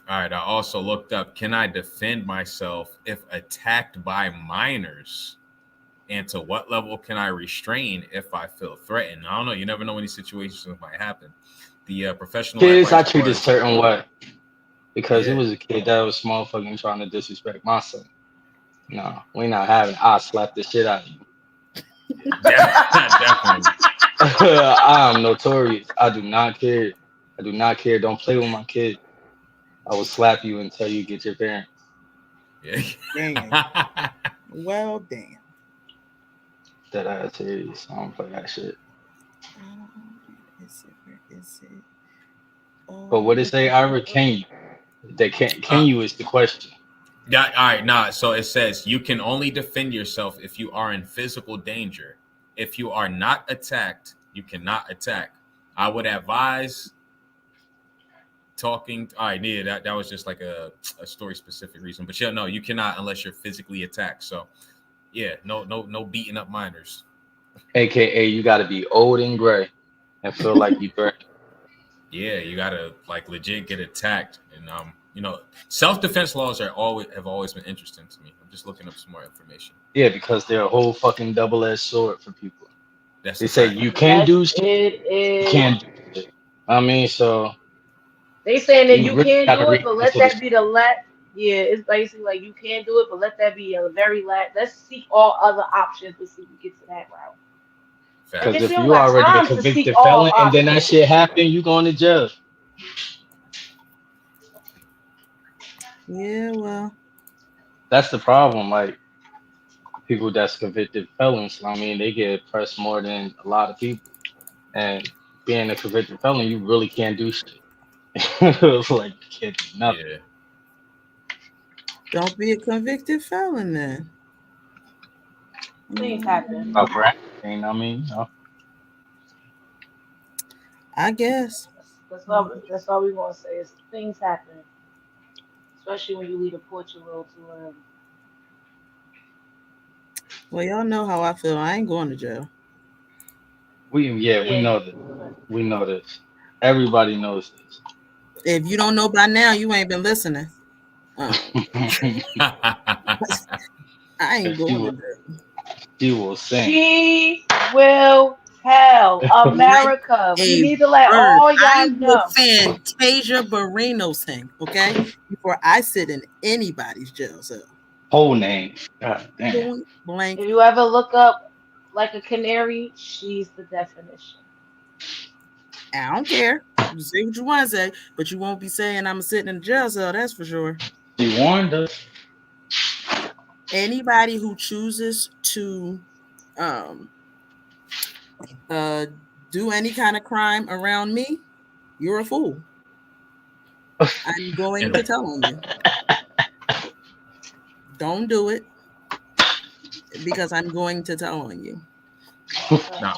right. I also looked up, can I defend myself if attacked by minors? And to what level can I restrain if I feel threatened? I don't know. You never know when these situations might happen. The professional Kids, I advice treat a was, certain way because it yeah, was a kid that was motherfucking trying to disrespect my son. No, we not having. I slap the shit out of you. definitely. I am notorious. I do not care. I do not care. Don't play with my kid. I will slap you until you get your parents. Damn. Well, damn. That ass serious. I don't play that shit. Where is it? But what it say, Ira? Can you? They can't. Can you is the question. Yeah, all right, nah. So it says you can only defend yourself if you are in physical danger. If you are not attacked, you cannot attack. I would advise talking. All right, yeah, that was just like a story specific reason. But yeah, no, you cannot unless you're physically attacked. So yeah, no beating up minors. AKA, you got to be old and gray and feel like you threatened. Yeah, you gotta like legit get attacked, and self-defense laws have always been interesting to me. I'm just looking up some more information. Yeah, because they're a whole fucking double-edged sword for people. That's they say you can do shit, It you can't do shit. I mean, so they saying that you really can't gotta do it, read but let into this. that be the Yeah, it's basically like you can't do it, but let that be a very Let's seek all other options before we get to that route. Because If if you don't you got already a time to seek convicted all felon and then that options. shit happen, you going to jail. Yeah, well, That's the problem. Like people that's convicted felons, I mean, they get pressed more than a lot of people. And being a convicted felon, you really can't do shit. Like you can't do nothing. Yeah. don't be a convicted felon then. Things happen. I mean, I guess. That's all we want to say is things happen, especially when you leave the Portugal to early. Well, y'all know how I feel. I ain't going to jail. we know this. We know this. Everybody knows this. If you don't know by now, you ain't been listening. I ain't going to jail. She will sing. She will tell America. We need to let all y'all know. Fantasia Barrino sing, okay? Before I sit in anybody's jail cell. Whole name. God damn. Blank. If you ever look up like a canary, she's the definition. I don't care. You say what you want to say, but you won't be saying I'm sitting in a jail cell, that's for sure. She warned us. Anybody who chooses to do any kind of crime around me, you're a fool. I'm going to tell on you. Don't do it because I'm going to tell on you. Now,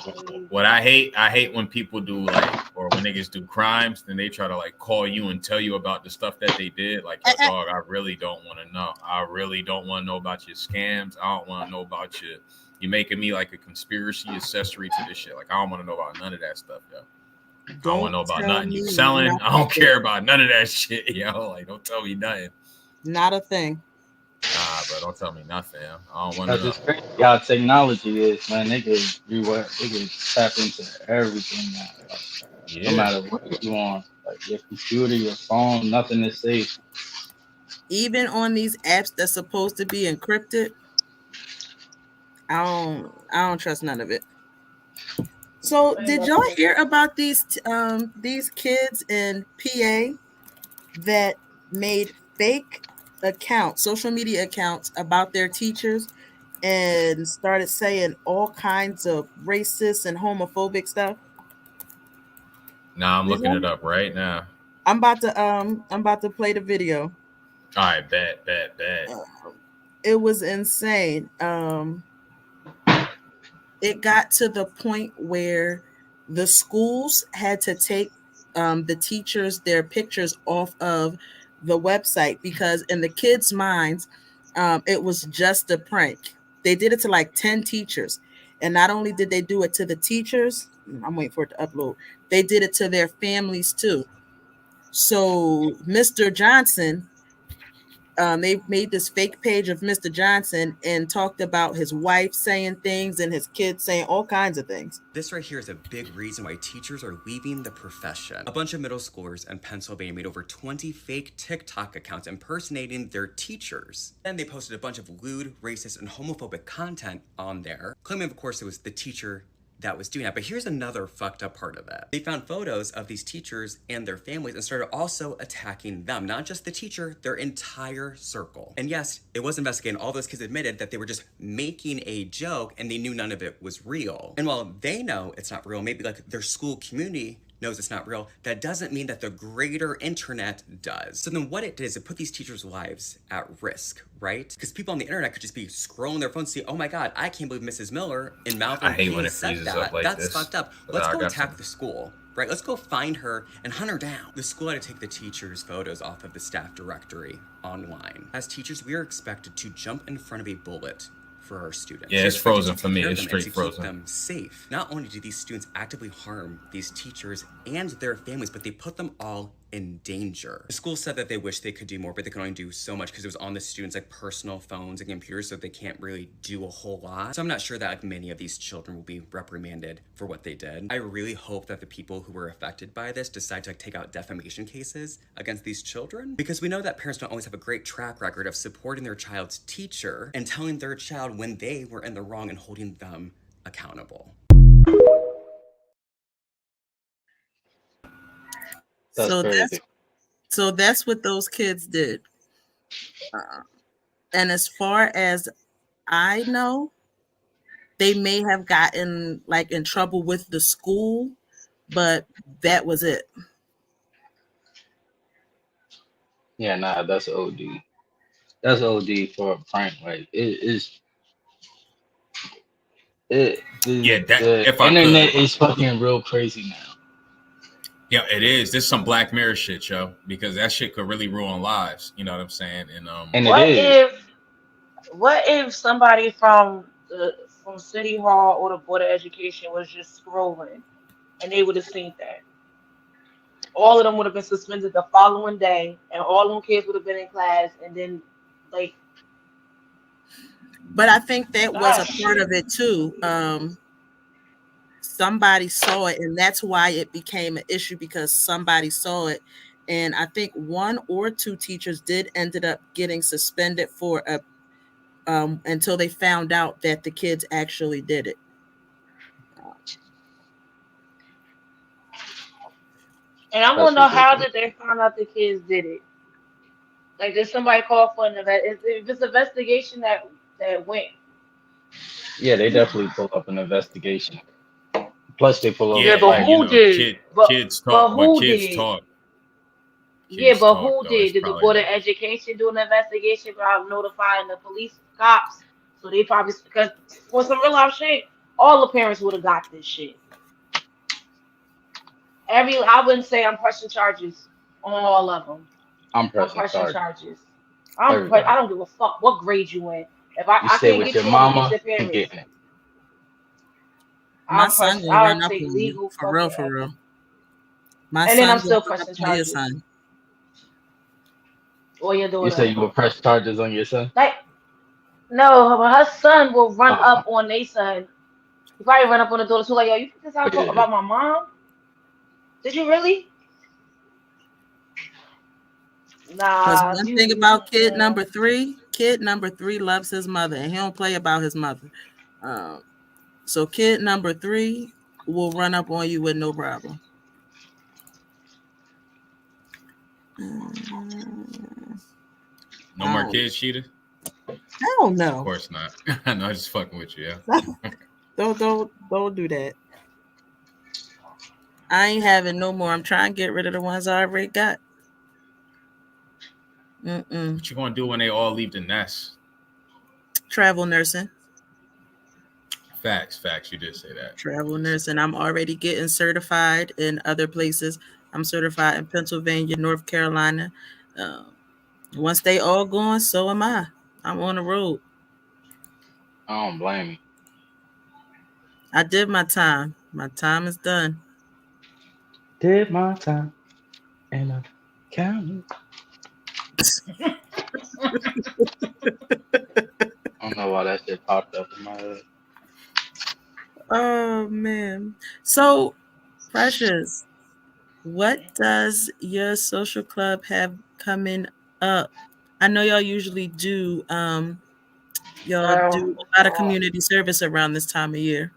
what I hate when people do or when niggas do crimes, then they try to call you and tell you about the stuff that they did. Like, dog, I really don't want to know. I really don't want to know about your scams. I don't want to know about you making me like a conspiracy accessory to this shit. Like, I don't want to know about none of that stuff, yo. I don't want to know about nothing you selling. I don't care about none of that shit, yo. Like, don't tell me nothing. Not a thing. Nah, bro, don't tell me nothing. Yo. I don't want to know. Crazy how technology is, man. They can tap into everything now. Like, no matter what you want, like your computer, your phone, nothing is safe. Even on these apps that's supposed to be encrypted, I don't trust none of it. So, did y'all hear about these kids in PA that made fake accounts, social media accounts about their teachers and started saying all kinds of racist and homophobic stuff? Nah, I'm looking it up right now. I'm about to play the video. All right, bet. It was insane. It got to the point where the schools had to take the teachers, their pictures off of the website because in the kids' minds, it was just a prank. They did it to like 10 teachers. And not only did they do it to the teachers, I'm waiting for it to upload, they did it to their families too. So Mr. Johnson, they made this fake page of Mr. Johnson and talked about his wife saying things and his kids saying all kinds of things. This right here is a big reason why teachers are leaving the profession. A bunch of middle schoolers in Pennsylvania made over 20 fake TikTok accounts impersonating their teachers. Then they posted a bunch of lewd, racist, and homophobic content on there, claiming, of course, it was the teacher that was doing that. But here's another fucked up part of it. They found photos of these teachers and their families and started also attacking them, not just the teacher, their entire circle. And yes, it was investigating. All those kids admitted that they were just making a joke and they knew none of it was real. And while they know it's not real, maybe like their school community knows it's not real, that doesn't mean that the greater internet does. So then what it did is it put these teachers' lives at risk, right? Because people on the internet could just be scrolling their phones and see, oh my God, I can't believe Mrs. Miller in Malvern I hate when it said freezes that. up like That's this. fucked up. But Let's I go got attack some. the school, right? Let's go find her and hunt her down. The school had to take the teachers' photos off of the staff directory online. As teachers, we are expected to jump in front of a bullet for our students. Yeah, We're it's expected frozen to for take me. care of It's them and straight to keep frozen. them safe. Not only do these students actively harm these teachers and their families, but they put them all in danger. The school said that they wish they could do more, but they could only do so much because it was on the students' like personal phones and computers, so they can't really do a whole lot. So I'm not sure that like many of these children will be reprimanded for what they did. I really hope that the people who were affected by this decide to like take out defamation cases against these children, because we know that parents don't always have a great track record of supporting their child's teacher and telling their child when they were in the wrong and holding them accountable. So that's what those kids did. And as far as I know, they may have gotten like in trouble with the school, but that was it. Yeah, nah, that's OD. That's OD for a prank. Like Yeah, that the if I internet could. is fucking real crazy now. Yeah, it is. This is some Black Mirror shit, yo, because that shit could really ruin lives. You know what I'm saying? And What if somebody from City Hall or the Board of Education was just scrolling and they would have seen that? All of them would have been suspended the following day, and all of them kids would have been in class, and then like. But I think that was a part of it too. Somebody saw it, and that's why it became an issue, because somebody saw it. And I think one or two teachers did ended up getting suspended for until they found out that the kids actually did it. And I want to know, how did they find out the kids did it? Like, did somebody call for an if it's an investigation that went? Yeah, they definitely pull up an investigation. Plus, they pull up. Yeah, but who did? Kids talk. But who When kids did? talk. Yeah, but talk, who though, did? it's Did the probably Board of Education do an investigation without notifying the police cops? So they probably, because for some real life shit, all the parents would have got this shit. I wouldn't say I'm pressing charges on all of them. I'm pressing charges. I don't give a fuck what grade you in. If I You can't stay with get your you, mama get your and parents. get it. My son will I'll run up take on legal you, for real, fucking for real. action. My And then I'm son still will run up pressing on your charges. son. Or your daughter. You say you will press charges on your son? Like, no, her son will run up on their son. He probably run up on the daughter too, like, yo, you think this out about my mom? Did you really? Nah. Because one thing about kid number three loves his mother, and he don't play about his mother. So kid number 3 will run up on you with no problem. No more kids, Sheeta? Hell no. Of course not. I know, I'm just fucking with you, yeah. Don't do that. I ain't having no more. I'm trying to get rid of the ones I already got. What you gonna do when they all leave the nest? Travel nursing. Facts. You did say that. Travel nursing. I'm already getting certified in other places. I'm certified in Pennsylvania, North Carolina. Once they all gone, so am I. I'm on the road. I don't blame you. I did my time. My time is done. Did my time. And Count. I don't know why that shit popped up in my head. Oh man. So Precious, what does your social club have coming up? I know y'all usually do y'all do a lot of community service around this time of year.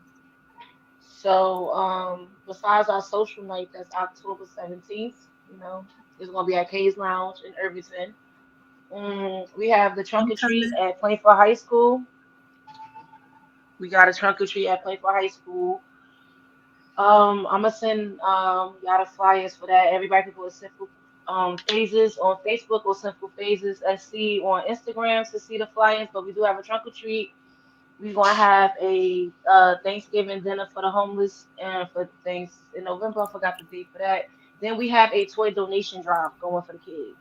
So, besides our social night, that's October 17th, you know, it's gonna be at Kay's Lounge in Irvington. We have the trunk I'm or treat coming. at Plainfield High School. We got a trunk or treat at Plainfield High School. I'm gonna send y'all the flyers for that. Everybody can go to Simple Phases on Facebook or Simple Phases SC on Instagram to see the flyers. But we do have a trunk or treat. We're gonna have a Thanksgiving dinner for the homeless and for things in November. I forgot the date for that. Then we have a toy donation drive going for the kids.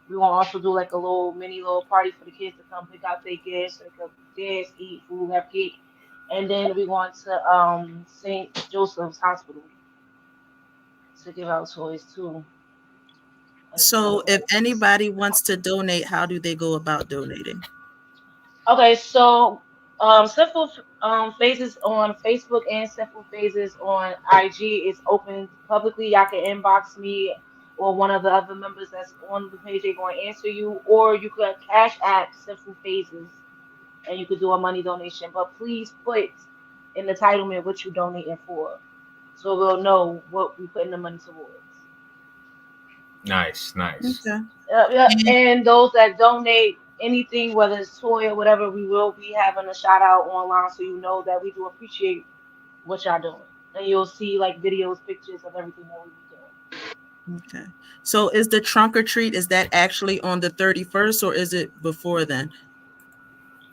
We gonna also do like a little party for the kids to come pick out their gifts, so they can dance, eat food, have cake, and then we going to St. Joseph's Hospital to give out toys too. So if anybody wants to donate, how do they go about donating? Okay, so Simple Phases on Facebook and Simple Phases on IG is open publicly. Y'all can inbox me or one of the other members that's on the page. They're going to answer you, or you could cash app Simple Phases and you could do a money donation. But please put in the entitlement what you're donating for, so we'll know what we're putting the money towards. Nice. Okay. Yeah, and those that donate anything, whether it's toy or whatever, we will be having a shout out online, so you know that we do appreciate what y'all doing, and you'll see like videos, pictures of everything that we be doing. Okay. So is the trunk or treat, is that actually on the 31st or is it before then?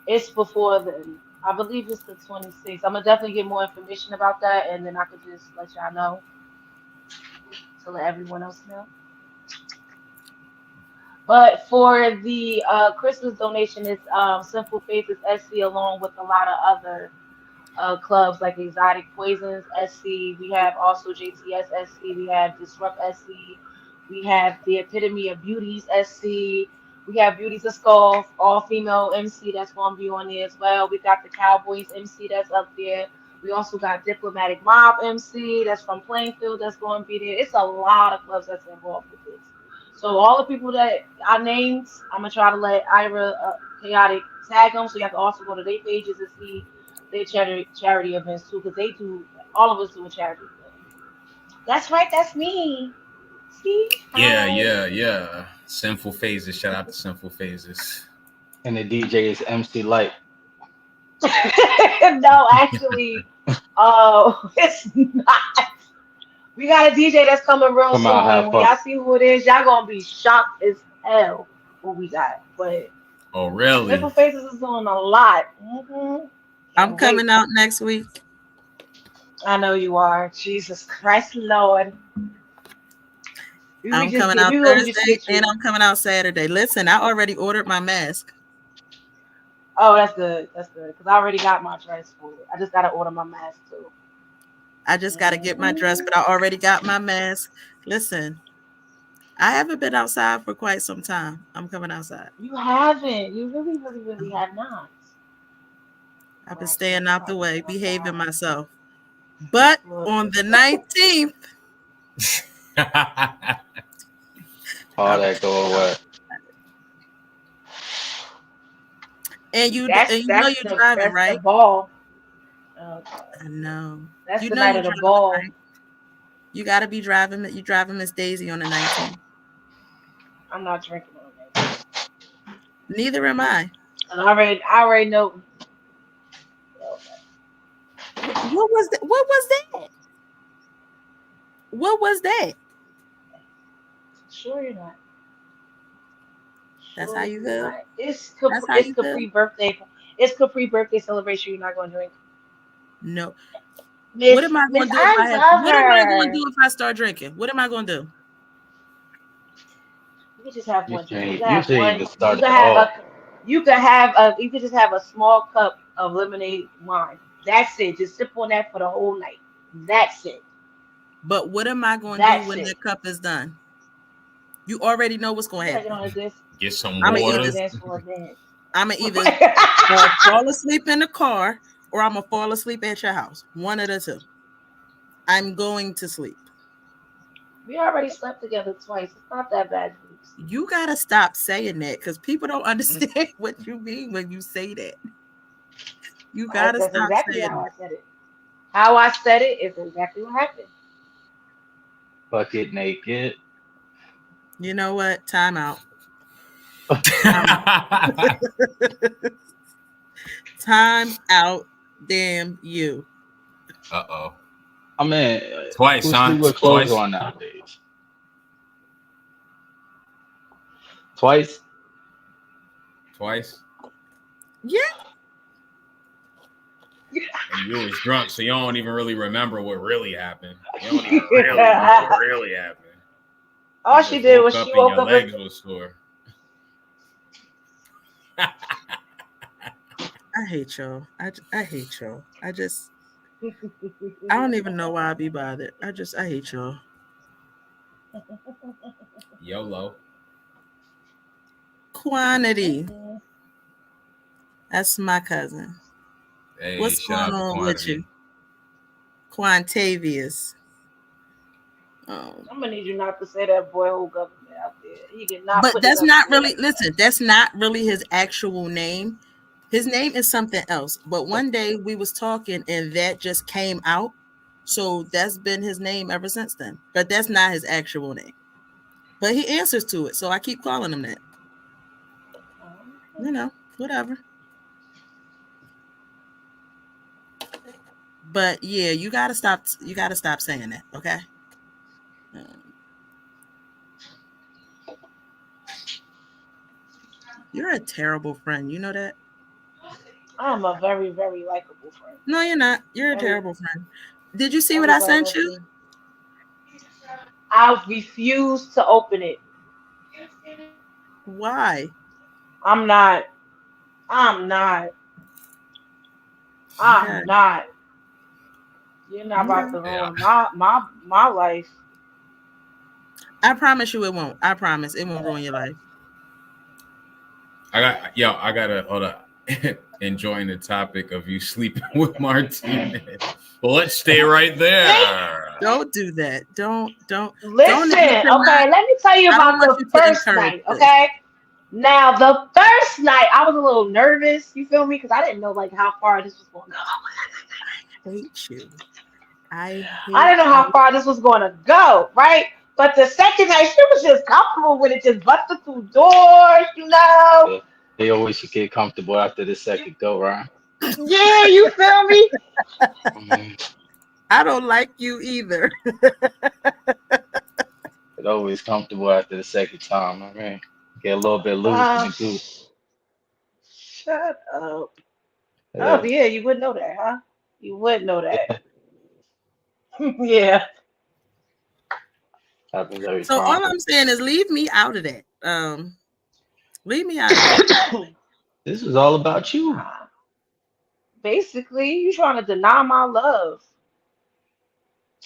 It's before then. I believe it's the 26th. I'm gonna definitely get more information about that, and then I could just let y'all know to let everyone else know. But for the Christmas donation, it's Simple Faces SC along with a lot of other clubs like Exotic Poisons SC. We have also JTS SC. We have Disrupt SC. We have the Epitome of Beauties SC. We have Beauties of Skull, all female MC that's going to be on there as well. We got the Cowboys MC that's up there. We also got Diplomatic Mob MC that's from Plainfield that's going to be there. It's a lot of clubs that's involved with this. So all the people that I named, I'm gonna try to let Ira Chaotic tag them, so y'all can also go to their pages and see their charity events too, because they do, all of us do a charity event. That's right, that's me. See? Yeah. Sinful Phases. Shout out to Sinful Phases. And the DJ is MC Light. No, actually, it's not. We got a DJ that's coming real soon. When y'all see who it is, y'all gonna be shocked as hell what we got. But oh, really? Simple Faces is doing a lot. Mm-hmm. I'm coming out next week. I know you are. Jesus Christ, Lord. I'm coming out Thursday and I'm coming out Saturday. Listen, I already ordered my mask. Oh, that's good. That's good. Because I already got my dress for it. I just got to order my mask too. I just got to get my dress, but I already got my mask. Listen, I haven't been outside for quite some time. I'm coming outside. You haven't. You really have not. I've been staying out the way, behaving myself. But on the 19th, all that go away. And you know you're driving, right? The ball. I know. That's you the know night of the ball. Right? You got to be driving. You driving Miss Daisy on the 19th. I'm not drinking on that. Neither am I. And I already know. What was that? What was that? Sure you're not. That's how you feel. It's Capri birthday. It's Capri birthday celebration. You're not going to drink. No. What am I going to do? What am I going to do if I start drinking? What am I going to do? You can just have one drink. You could just have a small cup of lemonade wine. That's it. Just sip on that for the whole night. That's it. But what am I going to do when the cup is done? You already know what's going to Get happen. on this. Get some I'm gonna water. either Dance floor dance. I'm gonna either fall asleep in the car or I'm gonna fall asleep at your house. One of the two. I'm going to sleep. We already slept together twice. It's not that bad. You gotta stop saying that because people don't understand what you mean when you say that. You gotta That's stop exactly saying how that. I said it. How I said it is exactly what happened. Bucket naked. You know what? Time out. Time out. Damn you. Uh-oh. I mean, Twice, who huh? sleep with clothes Twice. on nowadays? Twice? Twice. Yeah. And you was drunk, so you don't even really remember what really happened. You don't even really know what really happened. All she did was she woke your up legs and was sore. I hate y'all. I hate y'all. I don't even know why I be bothered. I hate y'all. YOLO. Quantity. That's my cousin. Hey, What's shout going out to on with Quantity. you? Quantavious. I'm gonna need you not to say that boy whole government out there. He did not. But put that's it up not there. really, listen, that's not really his actual name. His name is something else. But one day we was talking and that just came out. So that's been his name ever since then. But that's not his actual name. But he answers to it. So I keep calling him that. You know, whatever. But yeah, you gotta stop saying that, okay? You're a terrible friend. You know that? I'm a very, very likable friend. No, you're not. You're a terrible friend. Did you see what I sent you? I refuse to open it. Why? I'm not. You're not about to ruin my life. I promise you it won't. I promise it won't ruin your life. I gotta hold up. Enjoying the topic of you sleeping with Martinez. Well, let's stay right there. Don't do that. Don't. Listen, okay, let me tell you about the first night, okay? Now, the first night, I was a little nervous, you feel me? Because I didn't know, like, how far this was going to go. I hate you. I didn't know how far this was going to go, right? But the second night, she was just comfortable with it, just busting through doors, you know? They always get comfortable after the second go round. Yeah, you feel me? I don't like you either. It's always comfortable after the second time. I mean, get a little bit loose too. Shut up. Oh, yeah, you wouldn't know that, huh? You would know that. Yeah. Happens every So time. all I'm saying is leave me out of that. Leave me out of that. This is all about you. Basically, you trying to deny my love.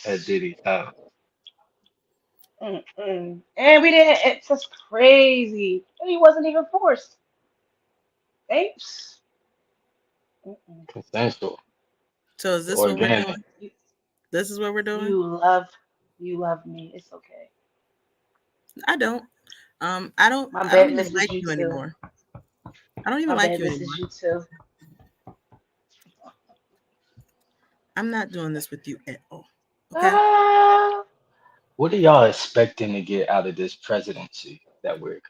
At Diddy's house. And we didn't. It's just crazy. And he wasn't even forced. Thanks. Consensual. So is this what we're doing? This is what we're doing? You love me. It's okay. I don't. I don't even like you anymore. I don't even like you anymore. You too. I'm not doing this with you at all. Okay. What are y'all expecting to get out of this presidency that we're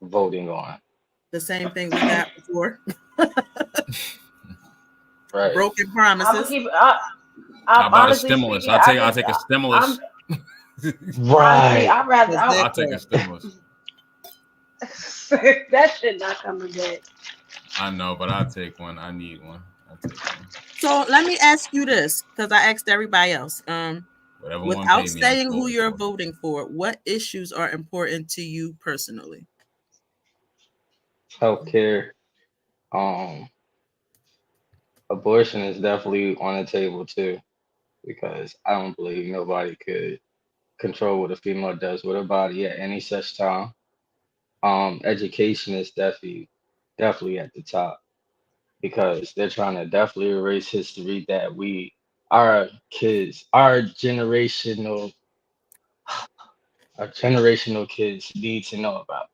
voting on? The same thing we got before. Right. Broken promises. How about a stimulus? I'll take a stimulus. Right. I'll take a stimulus. That shit not coming back. I know, but I'll take one. I need one. I'll take one. So let me ask you this, because I asked everybody else. Without saying who you're voting for, what issues are important to you personally? Healthcare. Abortion is definitely on the table too, because I don't believe nobody could control what a female does with her body at any such time. Education is definitely at the top because they're trying to definitely erase history that our kids, our generational kids need to know about.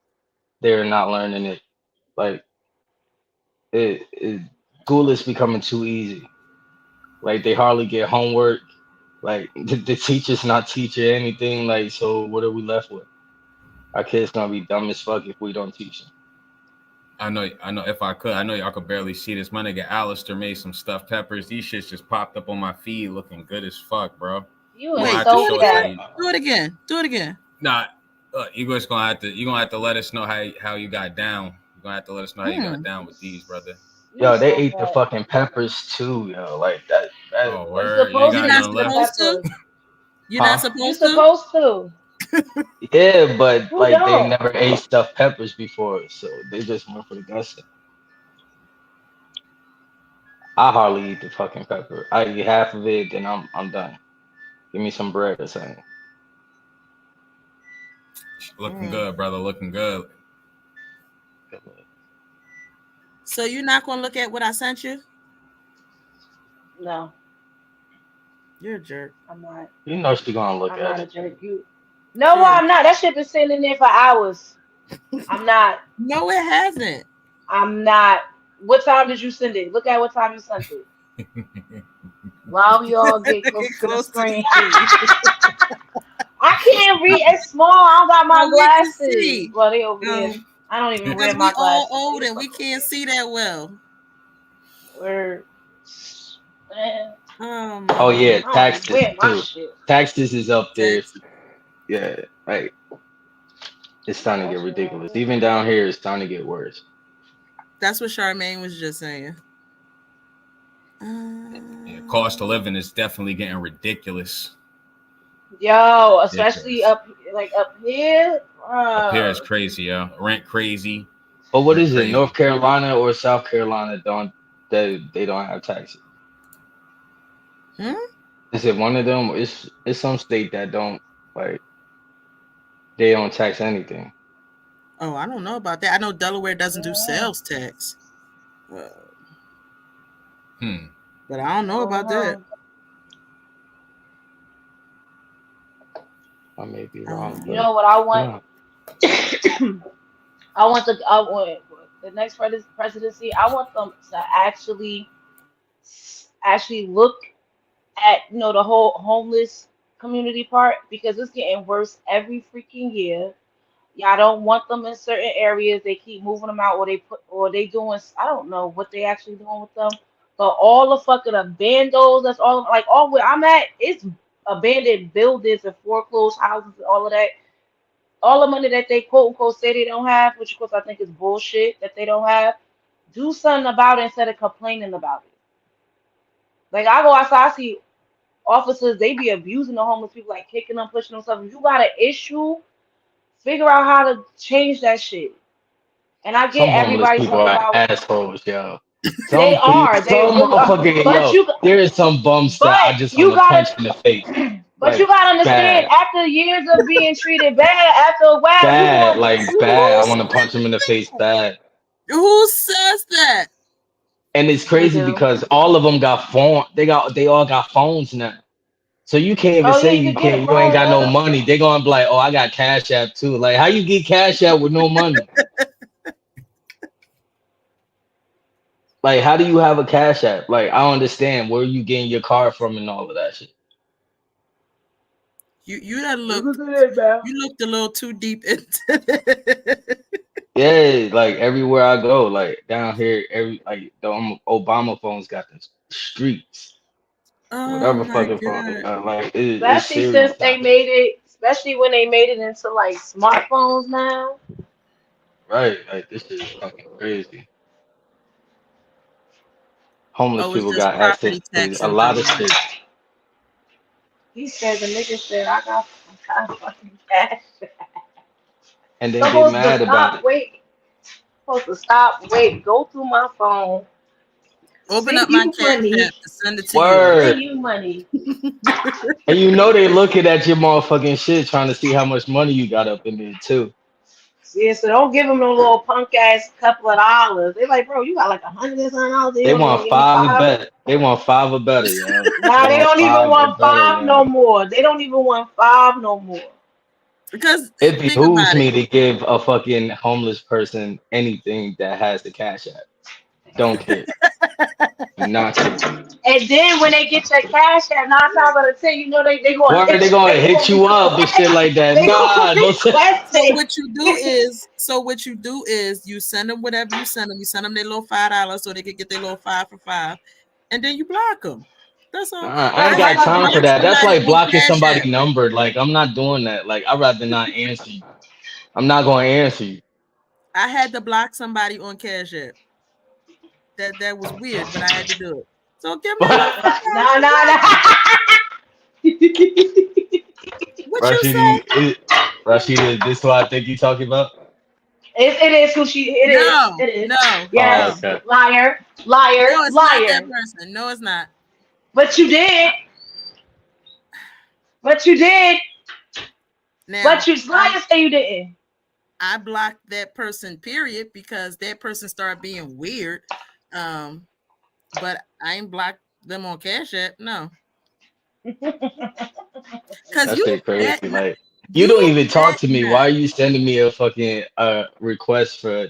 They're not learning it. Like school is becoming too easy. Like they hardly get homework. Like the teacher's not teaching anything. Like, so what are we left with? Our kids gonna be dumb as fuck if we don't teach them. I know. If I could, I know y'all could barely see this. My nigga Alistair made some stuffed peppers. These shits just popped up on my feed, looking good as fuck, bro. You Gonna are have to so show it bad. to you. Do it again. Do it again. Nah, you guys gonna have to let us know how you got down. You're gonna have to let us know how you got down with these, brother. Yo, they ate the fucking peppers too, yo. Like that. Oh, word. You ain't got nothing left. You're Huh? not supposed You're to. supposed to. Yeah, but Who like they don't? never ate stuffed peppers before, so they just went for the gusto. I hardly eat the fucking pepper. I eat half of it, then I'm done. Give me some bread or something. Looking good, brother. Looking good. So you're not gonna look at what I sent you? No, You're a jerk. I'm not. You know she gonna look I'm at not a it. jerk. You. No, I'm not. That shit been sitting in there for hours. I'm not. No, it hasn't. I'm not. What time did you send it? Look at what time you sent it. While we all get close to the screen. I can't read. It's small. I don't got my No, we can glasses. see. Well, they over here. I don't even Because wear my we all glasses. old and we can't see that well. Word. Man. Oh yeah, I don't taxes even wear my too. shit. Taxes is up there. Yeah, like it's starting to get ridiculous. Even down here, it's starting to get worse. That's what Charmaine was just saying. Yeah, cost of living is definitely getting ridiculous. Yo, especially up here. Up here is crazy, yo. Rent crazy. But what is it? Crazy. North Carolina or South Carolina they don't have taxes? Is it one of them? It's some state that don't they don't tax anything. Oh, I don't know about that. I know Delaware doesn't do sales tax. But I don't know about that. I may be wrong. You know what I want? I want the next presidency. I want them to actually look at the whole homeless community part, because it's getting worse every freaking year. Y'all don't want them in certain areas. They keep moving them out, or they doing, I don't know what they actually doing with them. But all the fucking abandos, that's all where I'm at, it's abandoned buildings and foreclosed houses and all of that. All the money that they quote unquote say they don't have, which of course I think is bullshit that they don't have, do something about it instead of complaining about it. Like, I go outside, I see officers, they be abusing the homeless people, like kicking them, pushing them, stuff. If you got an issue, figure out how to change that shit. And I get Some homeless everybody's people are assholes, yo. They are. There is some bums that I just want to punch in the face. But you gotta understand, after years of being treated bad, after a while, bad. I want to punch them in the face bad. Who says that? And it's crazy because all of them got phone. They all got phones now. So you can't even say you ain't got no money. They're gonna be like, oh, I got Cash App too. Like, how you get Cash App with no money? Like, how do you have a Cash App? Like, I don't understand where you getting your card from and all of that shit. You looked a little too deep into it. Yeah, like everywhere I go, like down here, the Obama phones got the streets. Whatever fucking phone, especially since they made it, especially when they made it into like smartphones now. Right, like this is fucking crazy. Homeless people got access to a lot of shit. He said, the nigga said, I got fucking cash. And then get mad about it. Supposed to stop, wait, go through my phone. Open Send up my you cash money. app to send it to Word. Send you money. And you know they looking at your motherfucking shit trying to see how much money you got up in there too. Yeah, so don't give them no little punk ass couple of dollars. They're like, bro, you got like $100 or something. They You want want to give me 5 a five? bet. They want 5 or better, yo. Nah, they don't even want or better, five no more. They don't even want five no more. Because It think behooves about me it. to give a fucking homeless person anything that has the cash app. Don't care. Not care. And then when they get your cash app, 9 times out of 10, you know they going Word, they gonna hit you up and shit like that. They Nah, gonna don't say. So what you do is you send them whatever you send them. You send them their little $5 so they can get their little 5 for 5, and then you block them. That's all. I ain't got time for that. That's like blocking somebody's App. number. Like, I'm not doing that. Like, I'd rather not answer you. I'm not gonna answer you. I had to block somebody on Cash App. That was weird, but I had to do it. So give me What you say? Rashida, is this who I think you talking about? It is who she. It is. No, It is. no. Yes. Oh, okay. Liar. No, it's not Liar. that person. No, it's not. But you did. But you did. Now, But you liar say you didn't. I blocked that person, period, because that person started being weird. But I ain't blocked them on Cash App. No. That's shit crazy. Like, you don't even talk to me. Why are you sending me a fucking request for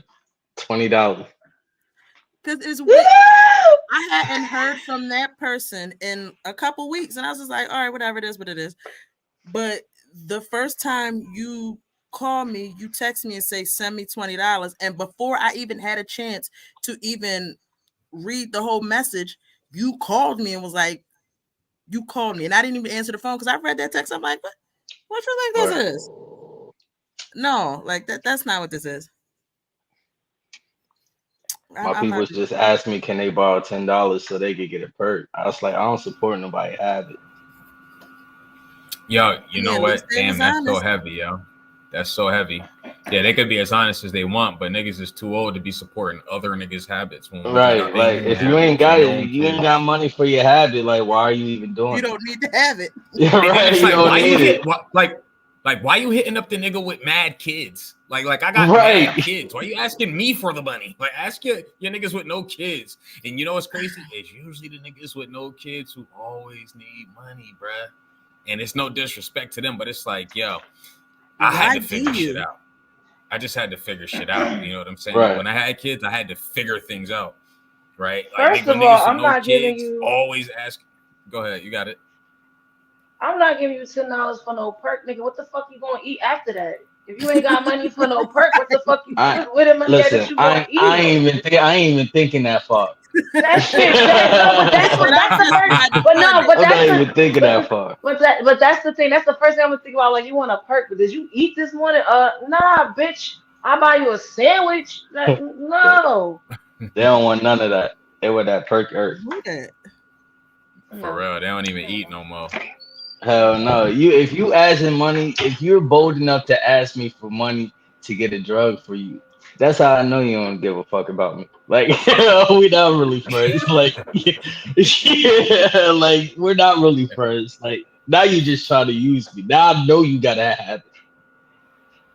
$20? Because it's weird. I hadn't heard from that person in a couple weeks, and I was just like, all right, whatever it is, what it is. But the first time you call me, you text me and say, send me $20. And before I even had a chance to even read the whole message, you called me and was like, you called me. And I didn't even answer the phone because I read that text. I'm like, what you think this is? No, like that's not what this is. My people just asked me, can they borrow $10 so they could get a perk? I was like, I don't support nobody have it. Yo, you know what? Damn, that's so heavy, yo. That's so heavy. Yeah, they could be as honest as they want, but niggas is too old to be supporting other niggas' habits. Right, like if you ain't got it, you ain't got money for your habit. Like, why are you even doing? You don't need to have it. Yeah, right. It's You like, don't why you need it. why you hitting up the nigga with mad kids? Like I got Right. mad kids. Why you asking me for the money? Like, ask your niggas with no kids. And you know what's crazy? It's usually the niggas with no kids who always need money, bruh. And it's no disrespect to them, but it's like, yo, I had to figure shit out. I just had to figure shit out. You know what I'm saying? Right. When I had kids, I had to figure things out. Right? First of all, I'm not giving you. Always ask. Go ahead, you got it. I'm not giving you $10 for no perk, nigga. What the fuck you gonna eat after that? If you ain't got money for no perk, what the fuck you doing with the money that you gonna eat? I ain't even thinking that far. That shit. I'm not even thinking that far. But that's the thing. That's the first thing I'm gonna think about. Like, you want a perk, but did you eat this morning? Nah, bitch. I buy you a sandwich. Like, no. They don't want none of that. They want that perk. For real, they don't even eat no more. Hell no. If you asking money, if you're bold enough to ask me for money to get a drug for you, that's how I know you don't give a fuck about me. Like, we not really friends. Like, yeah, like we're not really friends. Like, now you just try to use me. Now I know you gotta have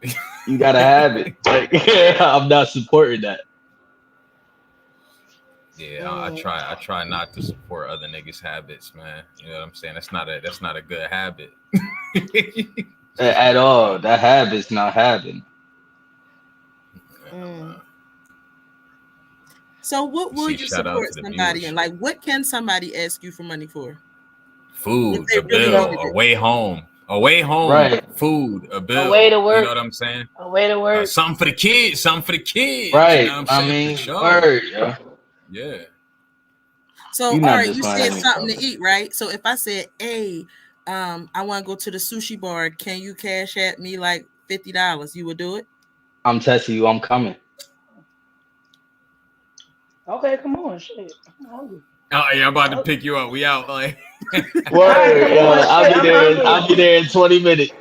it. You gotta have it. Like, I'm not supporting that. Yeah, I try not to support other niggas' habits, man. You know what I'm saying? That's not a good habit. At all. That habit's not happening. So what will you shout out support to the somebody viewers. in? Like, what can somebody ask you for money for? Food, If a they really bill, needed it. a way home, Right. food, a bill. A way to work. You know what I'm saying? A way to work. Something for the kids, Right. You know what I'm saying? I mean, For sure. word, yeah. Yeah. So, You all not right, just you buying said me something to something. eat, right? So if I said, hey, I want to go to the sushi bar, can you cash at me like $50? You would do it? I'm testing you. I'm coming. Okay, come on, shit. I'm hungry. Oh yeah, I'm about to pick you up. We out. Like, Word. I'll be there. hungry. I'll be there in 20 minutes.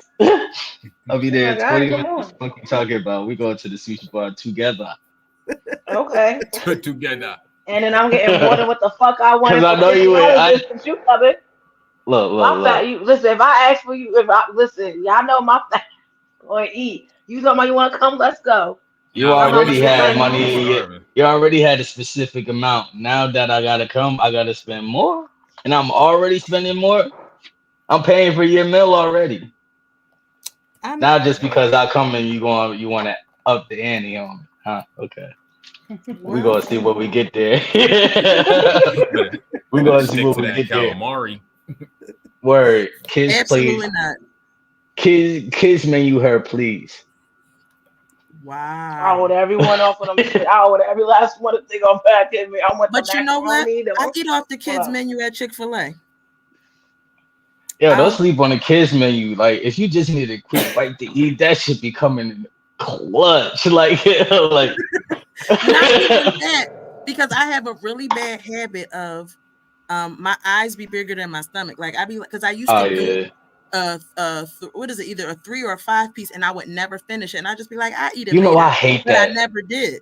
I'll be there in Oh my 20 God, come minutes. What you talking about? We going to the sushi bar together. Okay. together. and then I'm getting more than what the fuck I wanted Because I for know you would. $50 just because you covered. Look. You listen. If I ask for you, listen, y'all know my fat going to eat. You talking about you want to come? Let's go. You Tell how already much you had spend. money. You already had a specific amount. Now that I gotta come, I gotta spend more, and I'm already spending more. I'm paying for your meal already. Not just because I come and you want to up the ante on me, huh? Okay. We gonna see what we get there. We gonna see Stick what to we that get there. calamari. Word, kids, Absolutely please. not. Kids menu her, please. Wow. I order everyone off of them shit. I order every last one that they gonna pack in me. I want But the you know what? macaroni. I eat off the kids' What? menu at Chick-fil-A. Yo, don't sleep on the kids menu. Like, if you just need a quick bite to eat, that should be coming in clutch. Like, like. Not even that, because I have a really bad habit of my eyes be bigger than my stomach. Like I be like, because I used to do what is it, either a 3 or a 5 piece, and I would never finish it, and I just be like, I eat it later. I hate but that. I never did.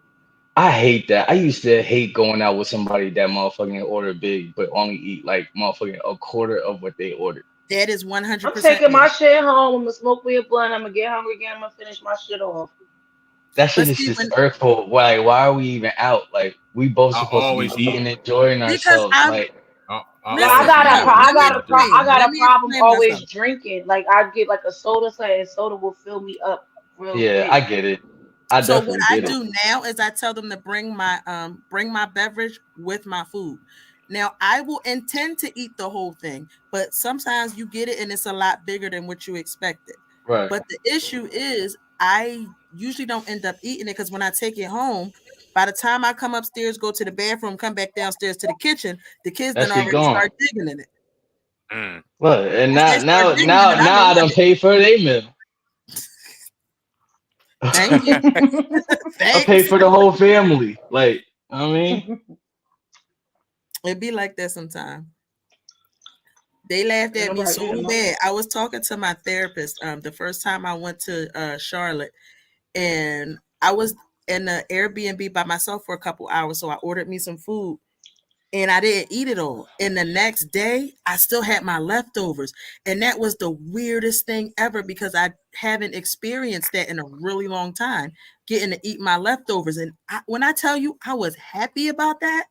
I hate that. I used to hate going out with somebody that motherfucking order big, but only eat like motherfucking a quarter of what they ordered. That is 100%. I'm taking my shit home. I'm gonna smoke me a blunt. I'm gonna get hungry again. I'm gonna finish my shit off. That shit is just hurtful. Why are we even out? Like, we both supposed to be eating, enjoying ourselves. Like, I got a problem always drinking. Like I get like a soda, and soda will fill me up real quick. I get it. So what I do now is I tell them to bring my beverage with my food. Now I will intend to eat the whole thing, but sometimes you get it and it's a lot bigger than what you expected. Right. But the issue is I usually don't end up eating it because when I take it home, by the time I come upstairs, go to the bathroom, come back downstairs to the kitchen, the kids then already start digging in it. Well, and now I done paid for their meal. Thank you. I pay for the whole family. Like, I mean, it'd be like that sometimes. They laughed at me so bad. I was talking to my therapist the first time I went to Charlotte, and I was in the Airbnb by myself for a couple hours. So I ordered me some food, and I didn't eat it all. And the next day, I still had my leftovers, and that was the weirdest thing ever because I haven't experienced that in a really long time. Getting to eat my leftovers, and when I tell you, I was happy about that.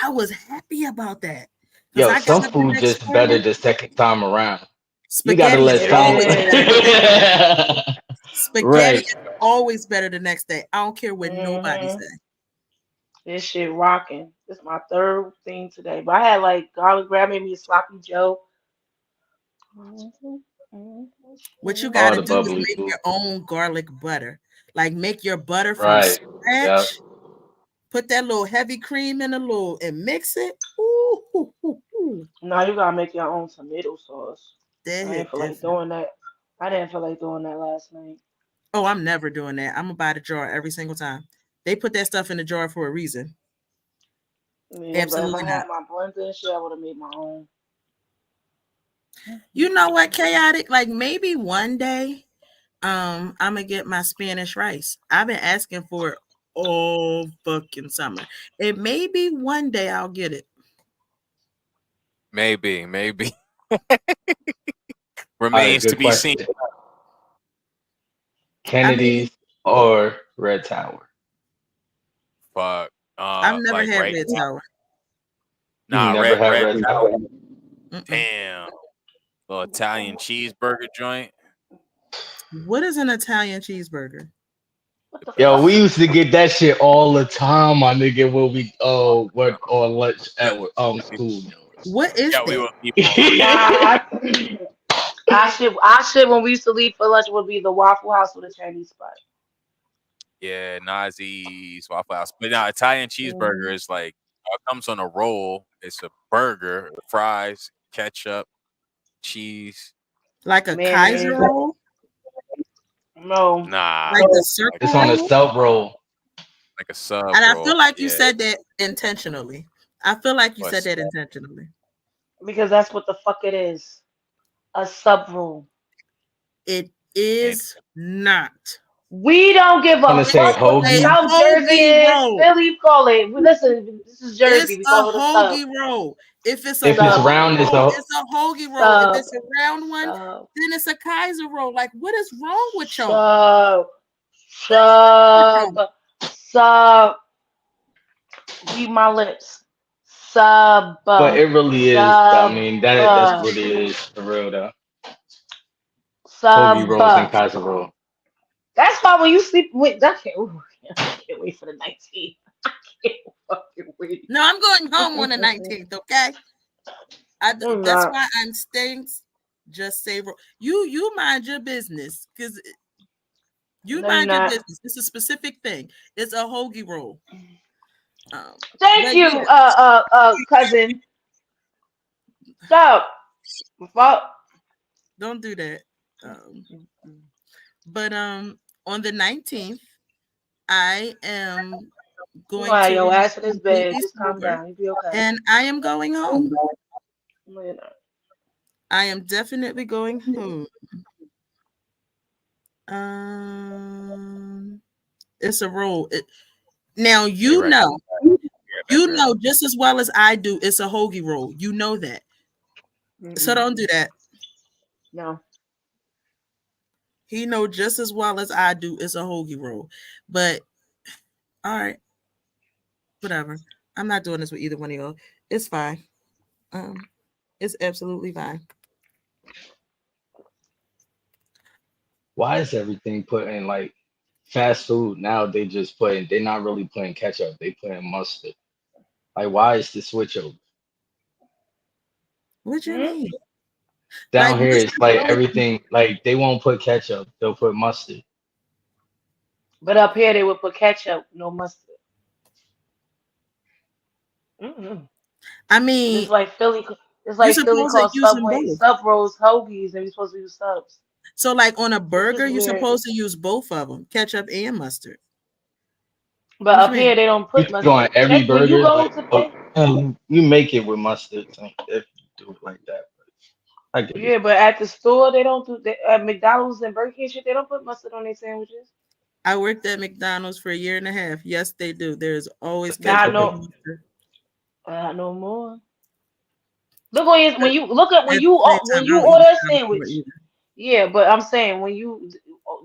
I was happy about that. Yo, some food just better the second time around. Spaghetti you gotta let Spaghetti is always better the next day. I don't care what nobody says. This shit rocking. This is my third thing today. But I had like garlic bread, made me a sloppy Joe. What you gotta do is make your own garlic butter. Like make your butter from scratch. Yep. Put that little heavy cream in and mix it. No, you gotta make your own tomato sauce. I didn't feel like doing that. I didn't feel like doing that last night. Oh, I'm never doing that. I'm gonna buy the jar every single time. They put that stuff in the jar for a reason. Yeah, absolutely. If I had my blender and shit, I would have made my own. You know what, chaotic? Like maybe one day, I'm gonna get my Spanish rice. I've been asking for it all fucking summer. And maybe one day I'll get it. Maybe. Remains to be seen. Kennedy's or Red Tower? Fuck. I've never had Red Tower. Nah, Red Tower. Damn. Little Italian cheeseburger joint. What is an Italian cheeseburger? Yo, we used to get that shit all the time, my nigga, when we work on lunch at school. What is that? Our shit when we used to leave for lunch would be the Waffle House or the Chinese spot. Yeah, Nazi's Waffle House. But now Italian cheeseburger is like it comes on a roll. It's a burger, fries, ketchup, cheese. Like a Kaiser roll? No. Nah. Like the circle it's on a sub roll. Like a sub. And I feel like you said that intentionally. Because that's what the fuck it is. A sub roll. It is not. We don't give I'm gonna a say fuck what hoagie. South Jersey hoagie is. roll. Philly call it. Listen, this is Jersey. It's We a call it a sub. hoagie roll. If it's a If it's Sub. round, it's roll, a it's a hoagie roll. If Sub. it's a round one, Sub. then it's a Kaiser roll. Like, what is wrong with y'all? Sub. Sub. Read my lips. Sub. but it really is. I Sub. mean, that's what it is for real though. Hoagie rolls and Sub. Kaiser roll. That's why when you sleep with, I can't wait for the 19th. I can't fucking wait. No, I'm going home on the 19th. Okay, that's not. why I'm staying. Just say you mind your business, because you No, mind you're your not. business. It's a specific thing. It's a hoagie roll. Thank but you, yeah. cousin. Stop. Fuck. Don't do that. But on the 19th, I am going Why to your ass in this bed? completely Just calm sober, down. You'll be okay. and I am going home. No, you're not. I am definitely going home. It's a roll. Now you know just as well as I do. It's a hoagie roll. You know that. So don't do that. No. He know just as well as I do. It's a hoagie roll. But all right, whatever. I'm not doing this with either one of y'all. It's fine. It's absolutely fine. Why is everything put in like fast food now? They're not really putting ketchup. They putting mustard. Like, why is the switch over? What you mean? Down Like, here, what's it's the like roll? everything. Like they won't put ketchup. They'll put mustard. But up here they would put ketchup, no mustard. I mean, It's like Philly. It's you're like Philly supposed to calls use them Subway both. sub rolls hoagies, and you're supposed to use subs. So, like on a Which is burger, you're weird. supposed to use both of them, ketchup and mustard. But What up you mean? here they don't You put can go on mustard. every Check when you burger. go Like, to pay. you make it with mustard if you do it like that. But I get it. Yeah, but at the store they don't do. At McDonald's and Burger King shit, they don't put mustard on their sandwiches. I worked at McDonald's for a year and a half. Yes, they do. There's always Not ketchup and no, mustard. no more. Look when you look at At the same time, when I you don't order eat a McDonald's sandwich. either. Yeah, but I'm saying when you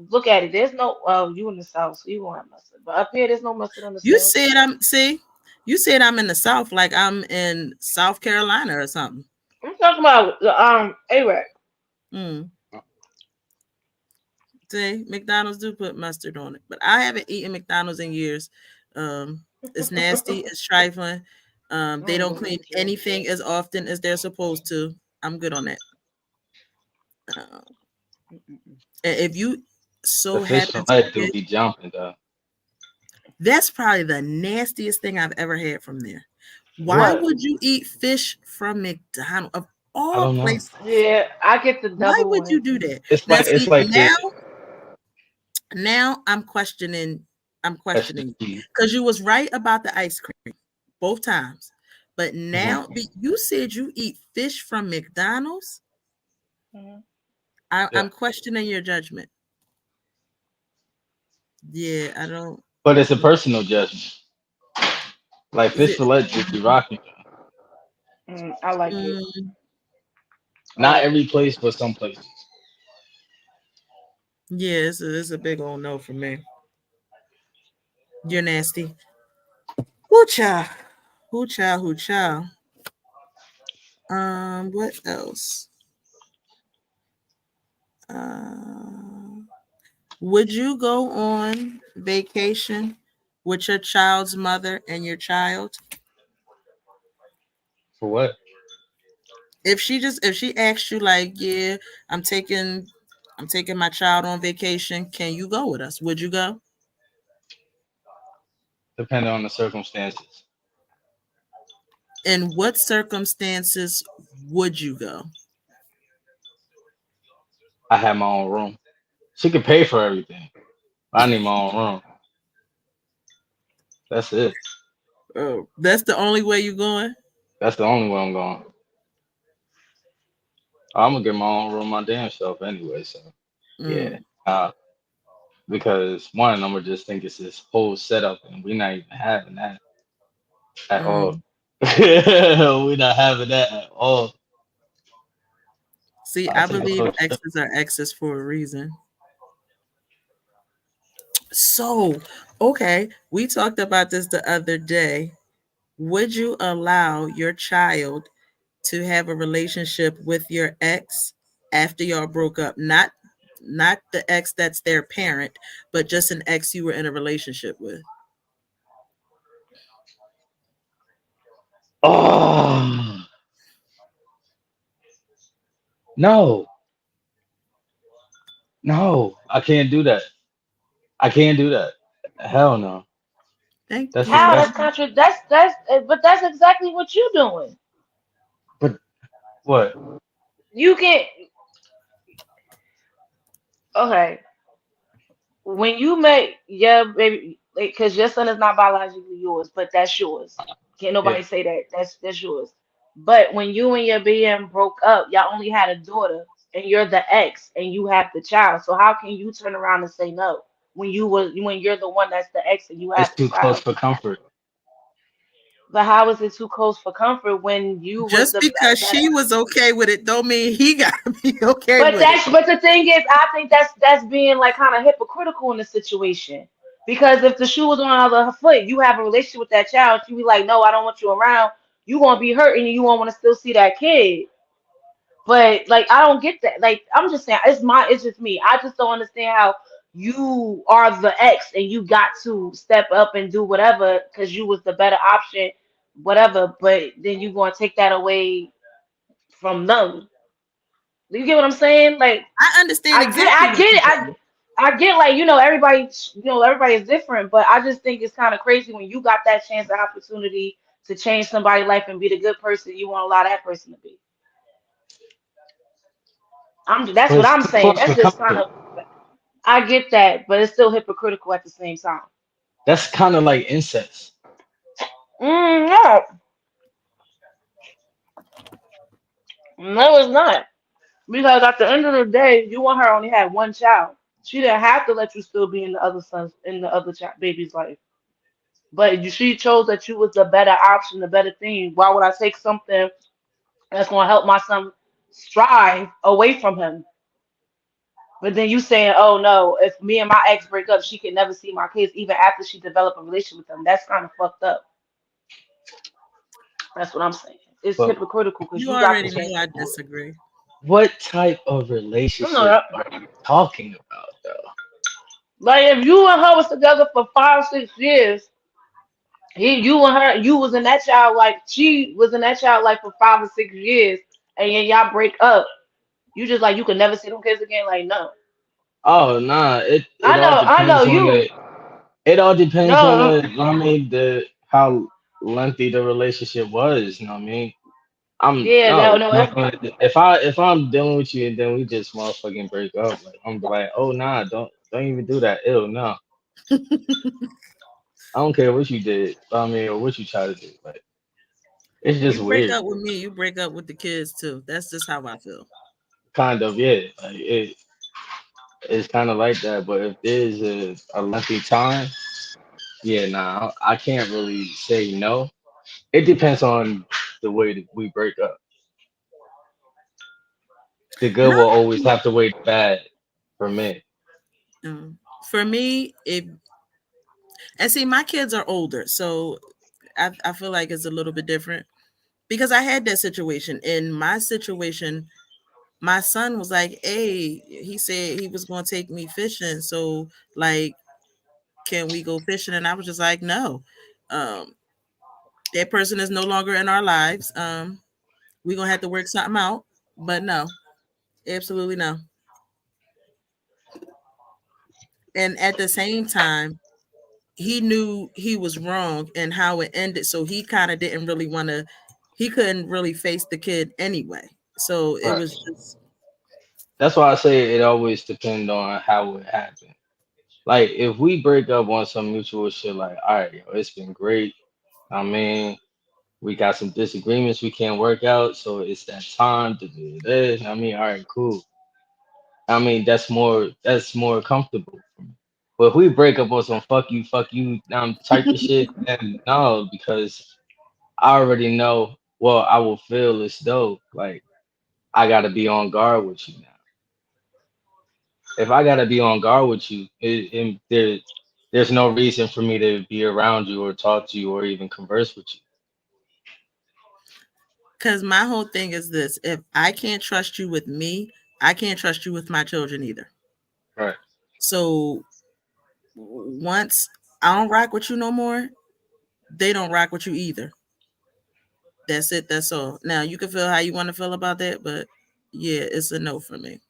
look at it, there's no you in the South, so you won't have mustard. But up here, there's no mustard on the You sandwich. said you said I'm in the South, like I'm in South Carolina or something. I'm talking about Iraq. See, McDonald's do put mustard on it, but I haven't eaten McDonald's in years. It's nasty. It's trifling. They don't clean anything as often as they're supposed to. I'm good on that. If you so The fish happen fillet do to be jumping though. that's probably the nastiest thing I've ever had from there. Why What? would you eat fish from McDonald's of I all don't know. places? Yeah, I get the Why double would one. you do that? It's Now, like it's see, like now I'm questioning extra you cheese. because you was right about the ice cream both times, but Mm-hmm. now you said you eat fish from McDonald's. I'm questioning your judgment. Yeah, I don't. But it's a personal judgment. Like fish fillet just be rocking. I like it. Not every place, but some places. Yeah, it's a big old no for me. You're nasty. Hoo cha. Hoo cha, hoo cha. What else? Would you go on vacation with your child's mother and your child? For what? If she asked you like, yeah, I'm taking my child on vacation, can you go with us? Would you go? Depending on the circumstances. In what circumstances would you go? I have my own room. She could pay for everything. I need my own room. That's it. Oh, that's the only way you're going? That's the only way I'm going. I'm gonna get my own room my damn self anyway. So yeah. because one, I'm gonna just think it's this whole setup, and we're not even having that at all. Mm. We're not having that at all. See, I I take a believe close look. exes are exes for a reason. So, okay, we talked about this the other day. Would you allow your child to have a relationship with your ex after y'all broke up? Not the ex that's their parent, but just an ex you were in a relationship with. Oh no, no, I can't do that. I can't do that. Hell no. Thank That's How you. that's disgusting. contra but that's exactly what you doing. But what? You can okay. When you make your baby, because your son is not biologically yours, but that's yours. Can't Yeah, nobody say that. That's yours. But when you and your BM broke up, y'all only had a daughter, and you're the ex, and you have the child. So how can you turn around and say no when you're the one that's the ex and you have it's the too close child? for comfort. But how is it too close for comfort when you was Just because better? she was okay with it don't mean he gotta be okay But with it. but the thing is, I think that's being like kind of hypocritical in the situation. Because if the shoe was on the other foot, you have a relationship with that child, you be like, no, I don't want you around. You gonna be hurt and you won't want to still see that kid. But like I don't get that. Like I'm just saying, it's just me. I just don't understand how you are the ex and you got to step up and do whatever because you was the better option, whatever. But then you gonna take that away from them. Do you get what I'm saying? Like I understand exactly I what get you're it. saying. I get like everybody everybody is different, but I just think it's kind of crazy when you got that chance and opportunity to change somebody's life and be the good person you want to allow that person to be. That's But what it's I'm too saying. close for That's just kind comfort. of I get that, but it's still hypocritical at the same time. That's kind of like incest. No, no, it's not. Because at the end of the day, you and her only had one child. She didn't have to let you still be in the other son's in the other baby's life. But she chose that you was the better option, the better thing. Why would I take something that's going to help my son strive away from him? But then you saying, oh no, if me and my ex break up, she can never see my kids even after she developed a relationship with them. That's kind of fucked up. That's what I'm saying. It's But hypocritical because You you got the already chance know to I do it. disagree. what type of I know relationship that. are you talking about, though? Like if you and her was together for 5, 6 years, you and her, you was in that child like she was in that child like for 5 or 6 years, and then y'all break up. You just like you could never see them kids again. Like no, Oh nah, it all I know depends on you. the it all depends on No, the you know what I mean the how lengthy the relationship was. You know what I mean? I'm yeah, no, no, I'm no. not gonna, if I'm dealing with you and then we just motherfucking break up, like I'm like, oh nah, don't even do that. Ew, no. I don't care what you did. I mean, or what you try to do. Like it's just You break weird. up with me, you break up with the kids too. That's just how I feel. Kind of, yeah. Like it's kind of like that. But if there's a lengthy time, yeah, nah, I can't really say no. It depends on the way that we break up. The good Not will always have to weigh the bad for me. for me, and see, my kids are older, so I feel like it's a little bit different because I had that situation. In my situation, my son was like, "Hey," he said he was going to take me fishing. So, like, can we go fishing? And I was just like, "No." Um, that person is no longer in our lives. We're gonna have to work something out, but no, absolutely no. And at the same time, he knew he was wrong and how it ended, so he kind of didn't really want to. He couldn't really face the kid anyway, so it Right. was just That's why I say it always depends on how it happened. Like if we break up on some mutual shit, like all right, yo, it's been great. I mean, we got some disagreements we can't work out, so it's that time to do this. I mean, all right, cool. I mean, that's more comfortable for me. But if we break up on some fuck you type of shit, then no, because I already know what I will feel as though like I gotta be on guard with you now. If I gotta be on guard with you, there's no reason for me to be around you or talk to you or even converse with you. Because my whole thing is this: if I can't trust you with me, I can't trust you with my children either. Right. So once I don't rock with you no more, they don't rock with you either. That's it. That's all. Now you can feel how you want to feel about that, but yeah, it's a no for me.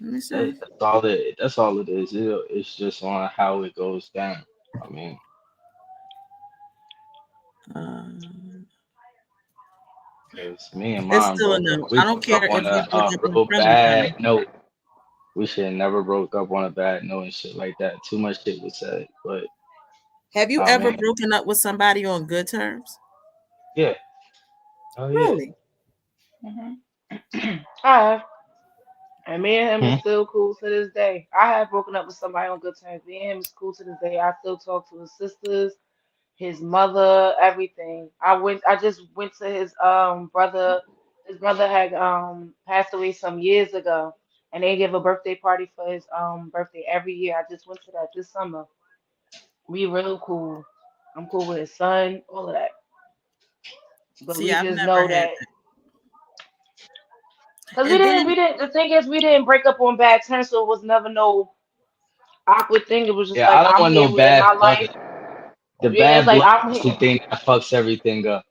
Let me see. That's all it is. It's just on how it goes down. I mean, because me and It's mom still a broke up. no. We I don't broke up care on if you a, broke up on real friendly terms. bad note. We should have never broke up on a bad note and shit like that. Too much shit was said, but Have you I ever mean, broken up with somebody on good terms? yeah. Oh yeah. Really? I have. And me and him is Hmm? still cool to this day. I have broken up with somebody on good terms. Me and him is cool to this day. I still talk to his sisters, his mother, everything. I just went to his brother. His brother had passed away some years ago, and they give a birthday party for his birthday every year. I just went to that this summer. We real cool. I'm cool with his son, all of that. But See, we I've just never know had that that. because And then we didn't. The thing is, we didn't break up on bad terms, so it was never no awkward thing. It was just Yeah, like I don't I'm want here, no we in my bad blood. life. The Yeah, it's bad like blood I'm is the here. thing that fucks everything up.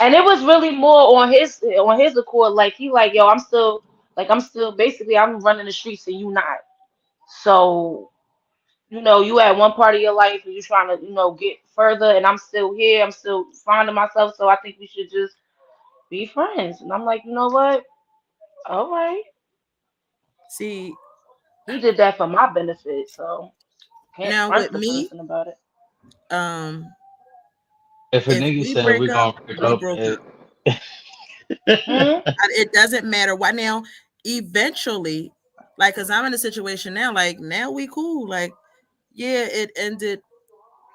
And it was really more on his accord. Like he like, yo, I'm still basically I'm running the streets and you not. So, you at one part of your life and you trying to, get further and I'm still here, I'm still finding myself. So I think we should just be friends. And I'm like, you know what? All right. see, He did that for my benefit, so can't now front with the me, person about it. um, If a if nigga we said break we up, gonna break we up, broke up. Hmm? It doesn't matter why. Now, eventually, like, cause I'm in a situation now. Like now we cool. Like, yeah, it ended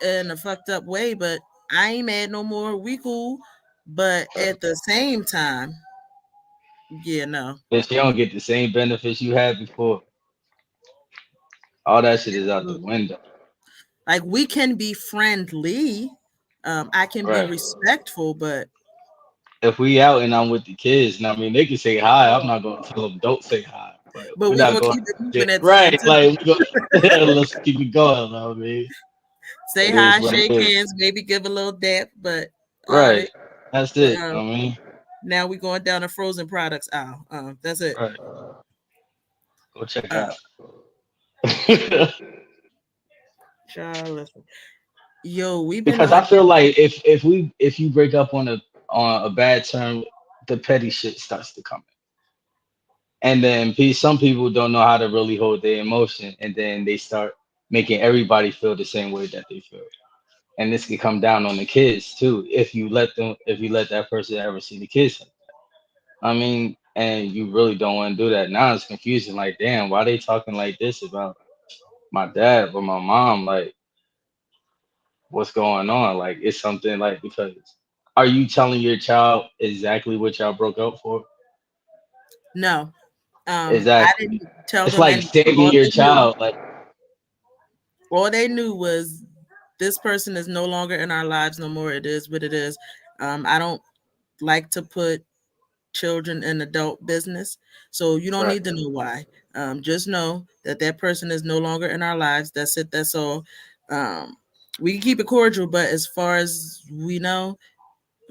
in a fucked up way, but I ain't mad no more. We cool. But at the same time, yeah, no. if you don't get the same benefits you had before, all that shit is out the Absolutely. window. Like we can be friendly. I can be Right. respectful, but If we out and I'm with the kids, and I mean they can say hi. I'm not gonna tell them don't say hi, but we're we not gonna going keep it to moving shit. at the same Right. time. Like we go, let's keep it going. You know what I mean, Say it is hi, what it shake is. hands, maybe give a little dap, but all right. Right. That's it. I Um, mean, now we going down the frozen products aisle. That's it. right. Go check Uh, out. child, listen. Yo, we've been Because on I feel here. like if you break up on a bad term, the petty shit starts to come in. And then some people don't know how to really hold their emotion, and then they start making everybody feel the same way that they feel. And this can come down on the kids too, if you let that person ever see the kids. I mean, and you really don't want to do that. Now it's confusing. Like, damn, why they talking like this about my dad or my mom? Like, what's going on? Like, it's something like because are you telling your child exactly what y'all broke up for? No, I Exactly. didn't tell It's them like anything. saving your child. Like, All they knew was this person is no longer in our lives no more. It is what it is. I don't like to put children in adult business, so you don't right. need to know why. Just know that that person is no longer in our lives. That's it. That's all. Um, we can keep it cordial, but as far as we know,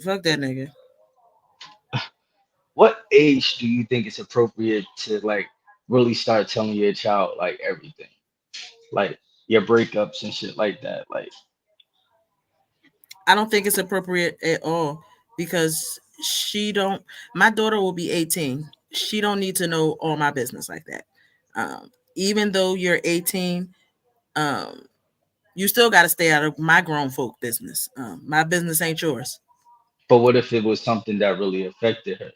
fuck that nigga. What age do you think is appropriate to like really start telling your child like everything, like your breakups and shit like that? Like, I don't think it's appropriate at all because she don't. My daughter will be 18. She don't need to know all my business like that. Even though you're 18, um, you still got to stay out of my grown folk business. My business ain't yours. but what if it was something that really affected her,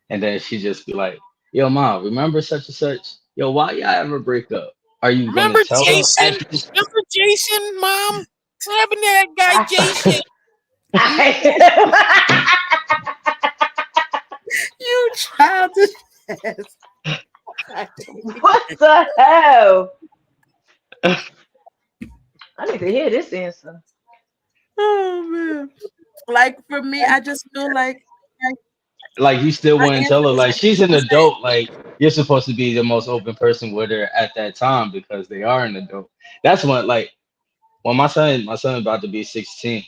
and then she just be like, yo, mom, remember such and such? Yo, why y'all ever break up? Are you gonna Remember tell them Jason? at this? Remember Jason, Mom? What happened to that guy Jason? You childish ass. What the hell? I need to hear this answer. Oh man. Like for me, I just feel like Like you still my wouldn't tell answer her is like she's an the same. adult. Like you're supposed to be the most open person with her at that time because they are an adult. That's when like when my son about to be 16.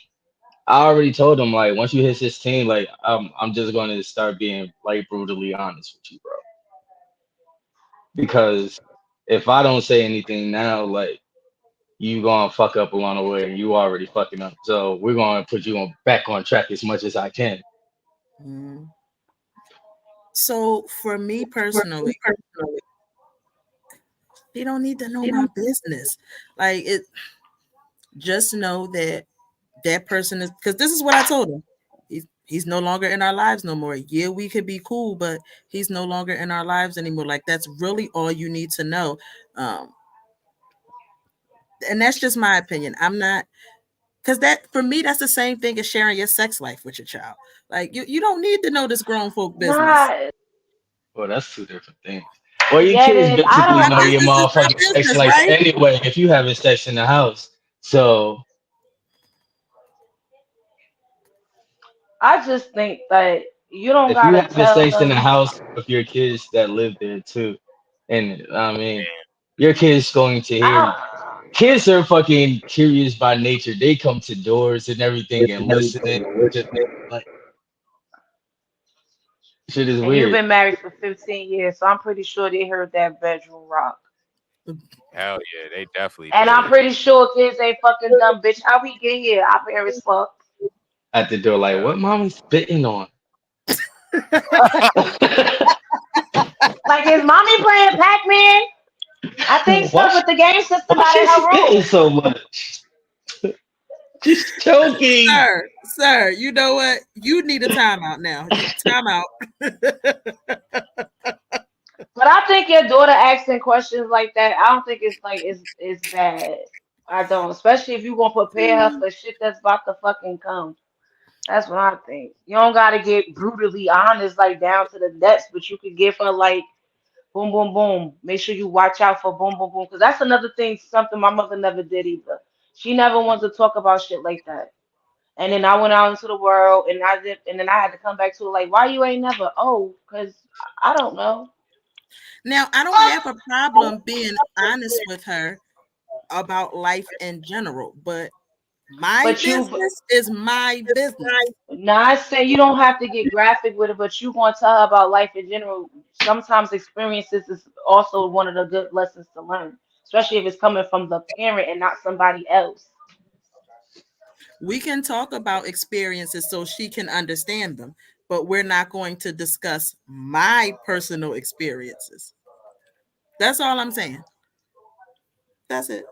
I already told him like once you hit 16, like I'm just going to start being like brutally honest with you, bro. Because if I don't say anything now, like you gonna fuck up along the way, and you already fucking up. So we're gonna put you on back on track as much as I can. Mm. So for me personally, you don't need to know my business. Like it, just know that that person is because this is what I told him. He's no longer in our lives no more. Yeah, we could be cool, but he's no longer in our lives anymore. Like that's really all you need to know. Um, and that's just my opinion. I'm not because that for me that's the same thing as sharing your sex life with your child. Like you don't need to know this grown folk business. Nah, Well, that's two different things. Well, your yeah, it kids is. I basically My don't. know your business is my motherfucking sex business, life right? anyway if you having sex in the house. So I just think that you don't if you gotta having tell sex in the them. house with your kids that live there too, and I mean, your kids going to hear you. I Kids are fucking curious by nature. They come to doors and everything and listen and shit. Like shit is and you've weird. been married for 15 years, so I'm pretty sure they heard that bedroom rock. Hell yeah, they definitely And I'm did. pretty sure kids ain't fucking dumb, bitch. How we get here? Our parents fucked. At the door, like, Hell what mommy spitting on? Like, is mommy playing Pac-Man? I think so, Why but the game system why not she in her spitting room. so much? She's choking. Sir, you know what? You need a timeout now. Timeout. But I think your daughter asking questions like that, I don't think it's like it's bad. I don't, especially if you gonna prepare her for shit that's about to fucking come. That's what I think. You don't gotta get brutally honest, like down to the depths, but you could give her like boom, boom, boom. Make sure you watch out for boom, boom, boom, because that's another thing, something my mother never did either. She never wanted to talk about shit like that. And then I went out into the world, and I did, and then I had to come back to it, like, why you ain't never? Oh, because I don't know. Now, I don't have a problem being honest with her about life in general, but my But you, business is my business. not saying you don't have to get graphic with it, but you want to tell her about life in general. Sometimes experiences is also one of the good lessons to learn, especially if it's coming from the parent and not somebody else. We can talk about experiences so she can understand them, but we're not going to discuss my personal experiences. That's all I'm saying. That's it.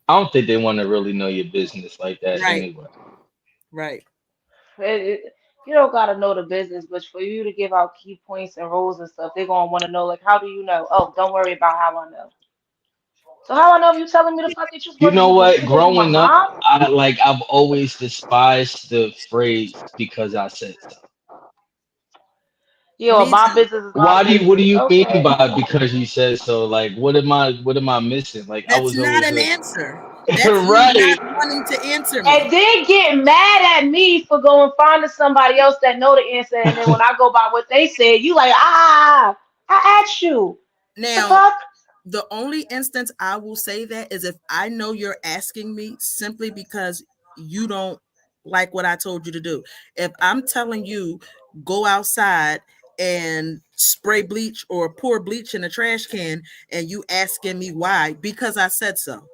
I don't think they want to really know your business like that Right, anyway. right. You don't gotta know the business, but for you to give out key points and roles and stuff, they're gonna want to know, like, how do you know? Oh, don't worry about how I know. So how I know if you telling me the fucking truth? You What know you what? because you my Growing up, mom? I've always despised the phrase because I said so. Yeah, well, Me my too. business is my Why do you what do business. you mean Okay. by because you said so? Like what am I missing? Like I That's was not always an like answer. That's you right. not wanting to answer And me. then get mad at me for going finding somebody else that know the answer, and then when I go by what they said, you like, I asked you. The Now, fuck? the only instance I will say that is if I know you're asking me simply because you don't like what I told you to do. If I'm telling you go outside and spray bleach or pour bleach in a trash can and you asking me why, because I said so.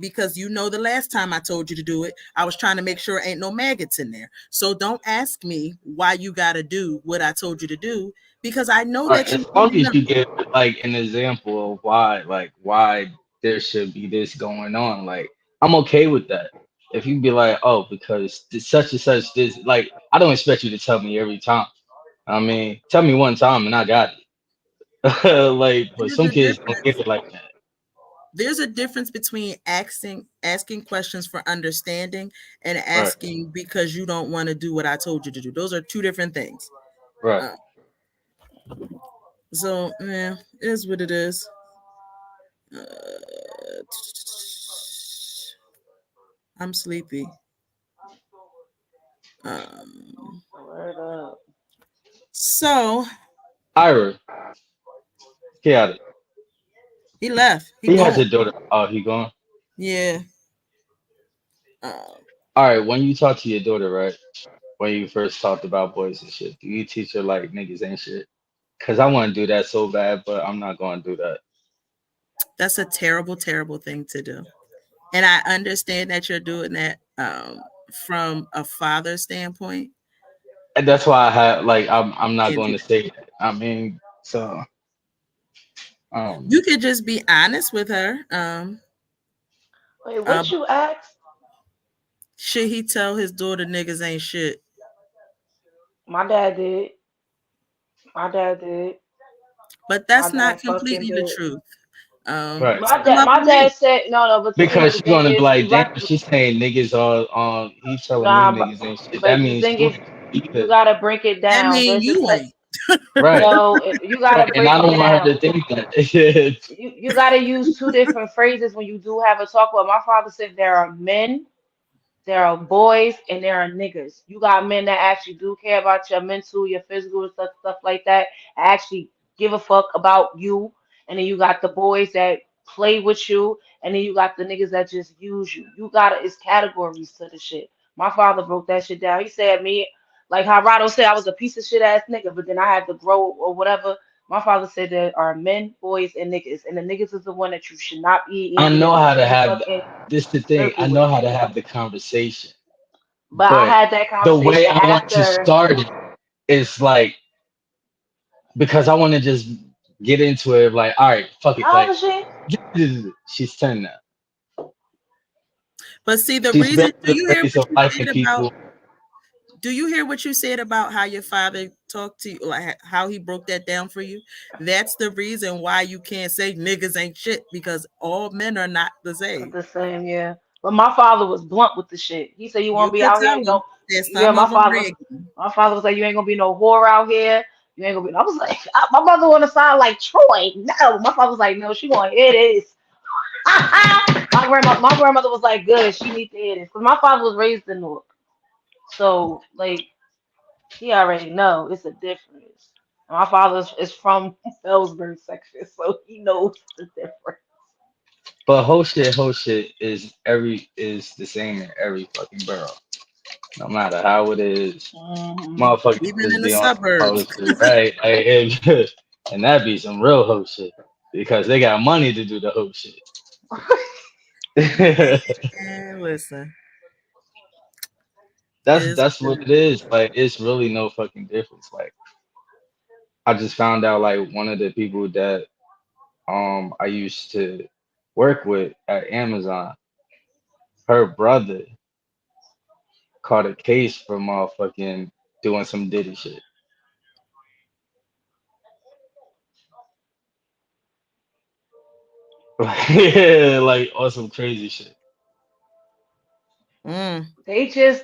Because you know the last time I told you to do it, I was trying to make sure ain't no maggots in there. So don't ask me why you got to do what I told you to do because I know All right, that as you long already as know. you give like an example of why there should be this going on, like I'm okay with that. If you be like, oh, because such and such this like I don't expect you to tell me every time. I mean, tell me one time and I got it. Like, but There's some a kids don't get difference. it like that. There's a difference between asking questions for understanding and Right, asking because you don't want to do what I told you to do. Those are two different things. right. Uh, so yeah, it is what it is. I'm sleepy. Word up. So Ira, get out of it. he left. He He has a gone. daughter. Oh, he gone. Yeah. All right. When you talk to your daughter, right? When you first talked about boys and shit, do you teach her like niggas ain't shit? Cause I want to do that so bad, but I'm not going to do that. That's a terrible, terrible thing to do. And I understand that you're doing that from a father standpoint. And that's why I have like I'm not And going to say that. I mean, so you could just be honest with her. Wait, what you asked? Should he tell his daughter niggas ain't shit? My dad did. My dad did. But My that's not dad fucking completely the did. truth. right. Some of My them dad ain't. said no, but Because the she's thing gonna be is, like, damn, she's saying niggas are he telling me nah, niggas ain't shit. That but the means thing you is, ain't you either. gotta break it That down. mean There's a you set. ain't. Right. No, you gotta Right. And break I it don't want her down. to think that. You gotta use two different phrases when you do have a talk. But my father said there are men, there are boys, and there are niggas. You got men that actually do care about your mental, your physical, and stuff like that. Actually give a fuck about you. And then you got the boys that play with you, and then you got the niggas that just use you. You got it's categories to the shit. My father broke that shit down. He said me, like how Rado said, I was a piece of shit ass nigga, but then I had to grow or whatever. My father said there are men, boys, and niggas, and the niggas is the one that you should not be I in know how to any have fucking this the thing. circle I with. know how to have the conversation. But I But had that the way conversation I want to after. start it is like because I want to just get into it like, all right, fuck it. How old Like is she? she's 10 now. But see, the She's been reason, in the phase of liking people. do you hear what you said about how your father talked to you, like how he broke that down for you? That's the reason why you can't say niggas ain't shit, because all men are not the same. The same, yeah. But my father was blunt with the shit. He said, "You You won't be could out tell here, him no." that Yeah, some my of them father. rig. My father was like, "You ain't gonna be no whore out here. You ain't gonna be." I was like, my mother want to sound like Troy. No, my father was like, "No, she gonna hear this." My grandmother was like, "Good, she need to hear this," because my father was raised in Newark, so like he already know it's a difference. My father is from Ellsberg section, so he knows the difference. But whole shit is the same in every fucking borough. No matter how it is. Motherfuckers Even just in the be on some hoe suburbs. shit, right? Like, and that be some real hoe shit. Because they got money to do the hoe shit. And listen, That's what it is. Like it's really no fucking difference. Like I just found out like one of the people that I used to work with at Amazon, her brother caught a case for motherfucking doing some Diddy shit. Yeah, like on some crazy shit.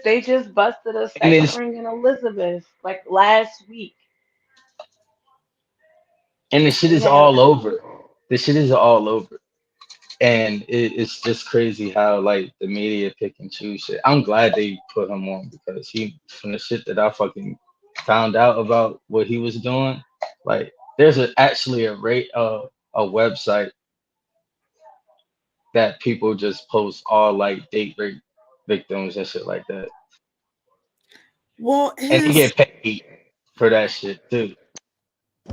They just busted a And sex it's ring in Elizabeth like last week. and the shit They is had all over. The shit is all over. And it's just crazy how like the media pick and choose shit. I'm glad they put him on because he from the shit that I fucking found out about what he was doing. Like there's actually a website that people just post all like date rape victims and shit like that. well, And he his get paid for that shit too.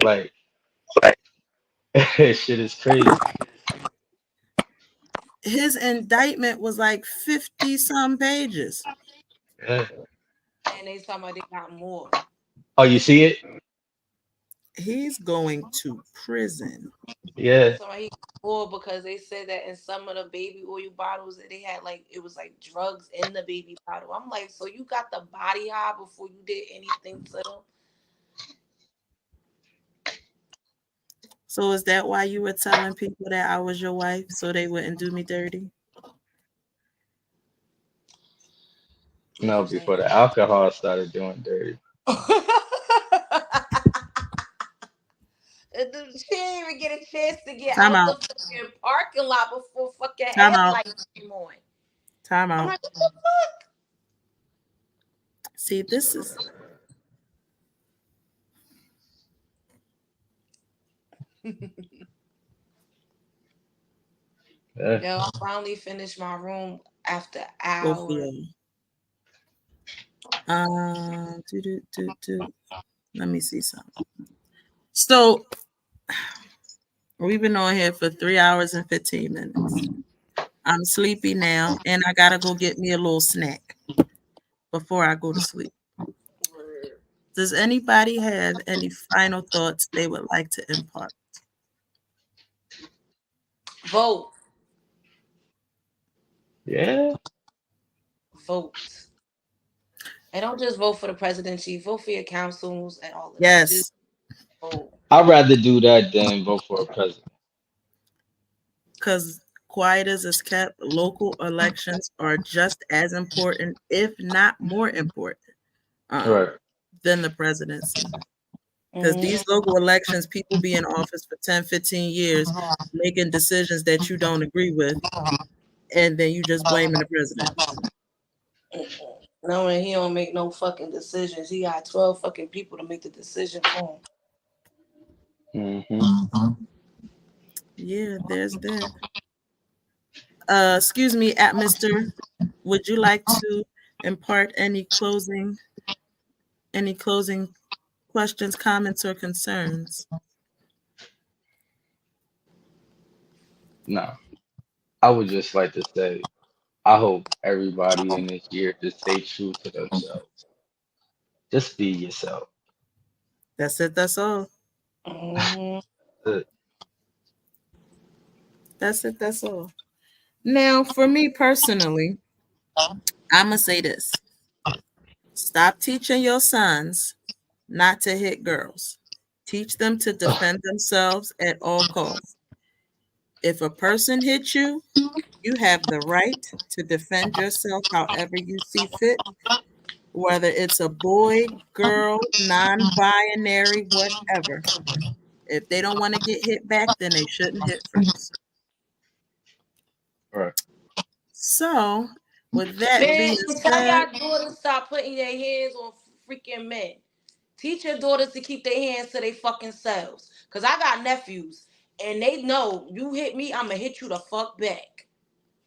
Like shit is crazy. his indictment was like 50 some pages. Yeah. And they talking about they got more. Oh, you see it? He's going to prison. Yeah. So he more because they said that in some of the baby oil bottles that they had like it was like drugs in the baby bottle. I'm like, so you got the body high before you did anything to them? So is that why you were telling people that I was your wife so they wouldn't do me dirty? No, before the alcohol started doing dirty. She didn't even get a chance to get Time out out. the fucking parking lot before fucking Time out. headlights came on. Time I'm out. like, what the fuck? See, this is Yeah. Yo, I finally finished my room after both of hours. y'all. Let me see something. So we've been on here for 3 hours and 15 minutes. I'm sleepy now, and I gotta go get me a little snack before I go to sleep. Does anybody have any final thoughts they would like to impart? Vote. Yeah. Vote. And don't just vote for the presidency. Vote for your councils and all of that. Yes. Just vote. I'd rather do that than vote for a president. Because quiet as it's kept, local elections are just as important, if not more important, Right. than the presidency. Because these local elections, people be in office for 10, 15 years, making decisions that you don't agree with, and then you just blaming the president. No, and he don't make no fucking decisions. He got 12 fucking people to make the decision for him. Yeah, there's that. Excuse me, Mr. Would you like to impart any closing questions, comments, or concerns? No. I would just like to say, I hope everybody in this year just stay true to themselves. Just be yourself. That's it. That's all. That's it. That's all. Now, for me personally, I'm going to say this. Stop teaching your sons not to hit girls. Teach them to defend themselves at all costs. If a person hits you, you have the right to defend yourself however you see fit, whether it's a boy, girl, non-binary, whatever. If they don't want to get hit back, then they shouldn't hit first. Right. So, with that Man, being tell said, y'all daughters stop putting their hands on freaking men. Teach your daughters to keep their hands to their fucking selves. Because I got nephews, and they know you hit me, I'm going to hit you the fuck back.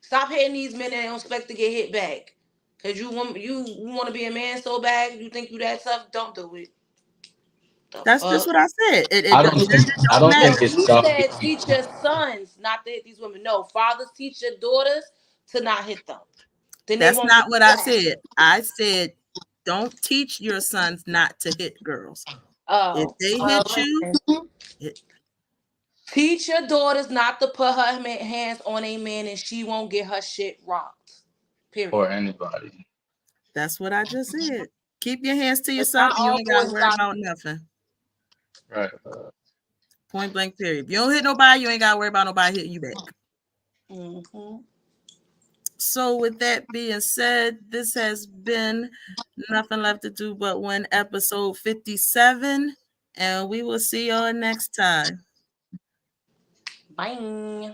Stop hitting these men and don't expect to get hit back. Because you want to be a man so bad, you think you that tough, don't do it. that's just what I said. I don't think it's You tough. said teach your sons not to hit these women. No, fathers teach your daughters to not hit them. Then That's not what I back. said. I said, don't teach your sons not to hit girls. If they hit you, teach your daughters not to put her hands on a man and she won't get her shit rocked. Period. Or anybody. That's what I just said. Keep your hands to yourself. You ain't got to worry about nothing. Right. Point blank, period. If you don't hit nobody, you ain't got to worry about nobody hitting you back. So with that being said, this has been Nothing Left to Do But Win, episode 57, and we will see y'all next time. Bye.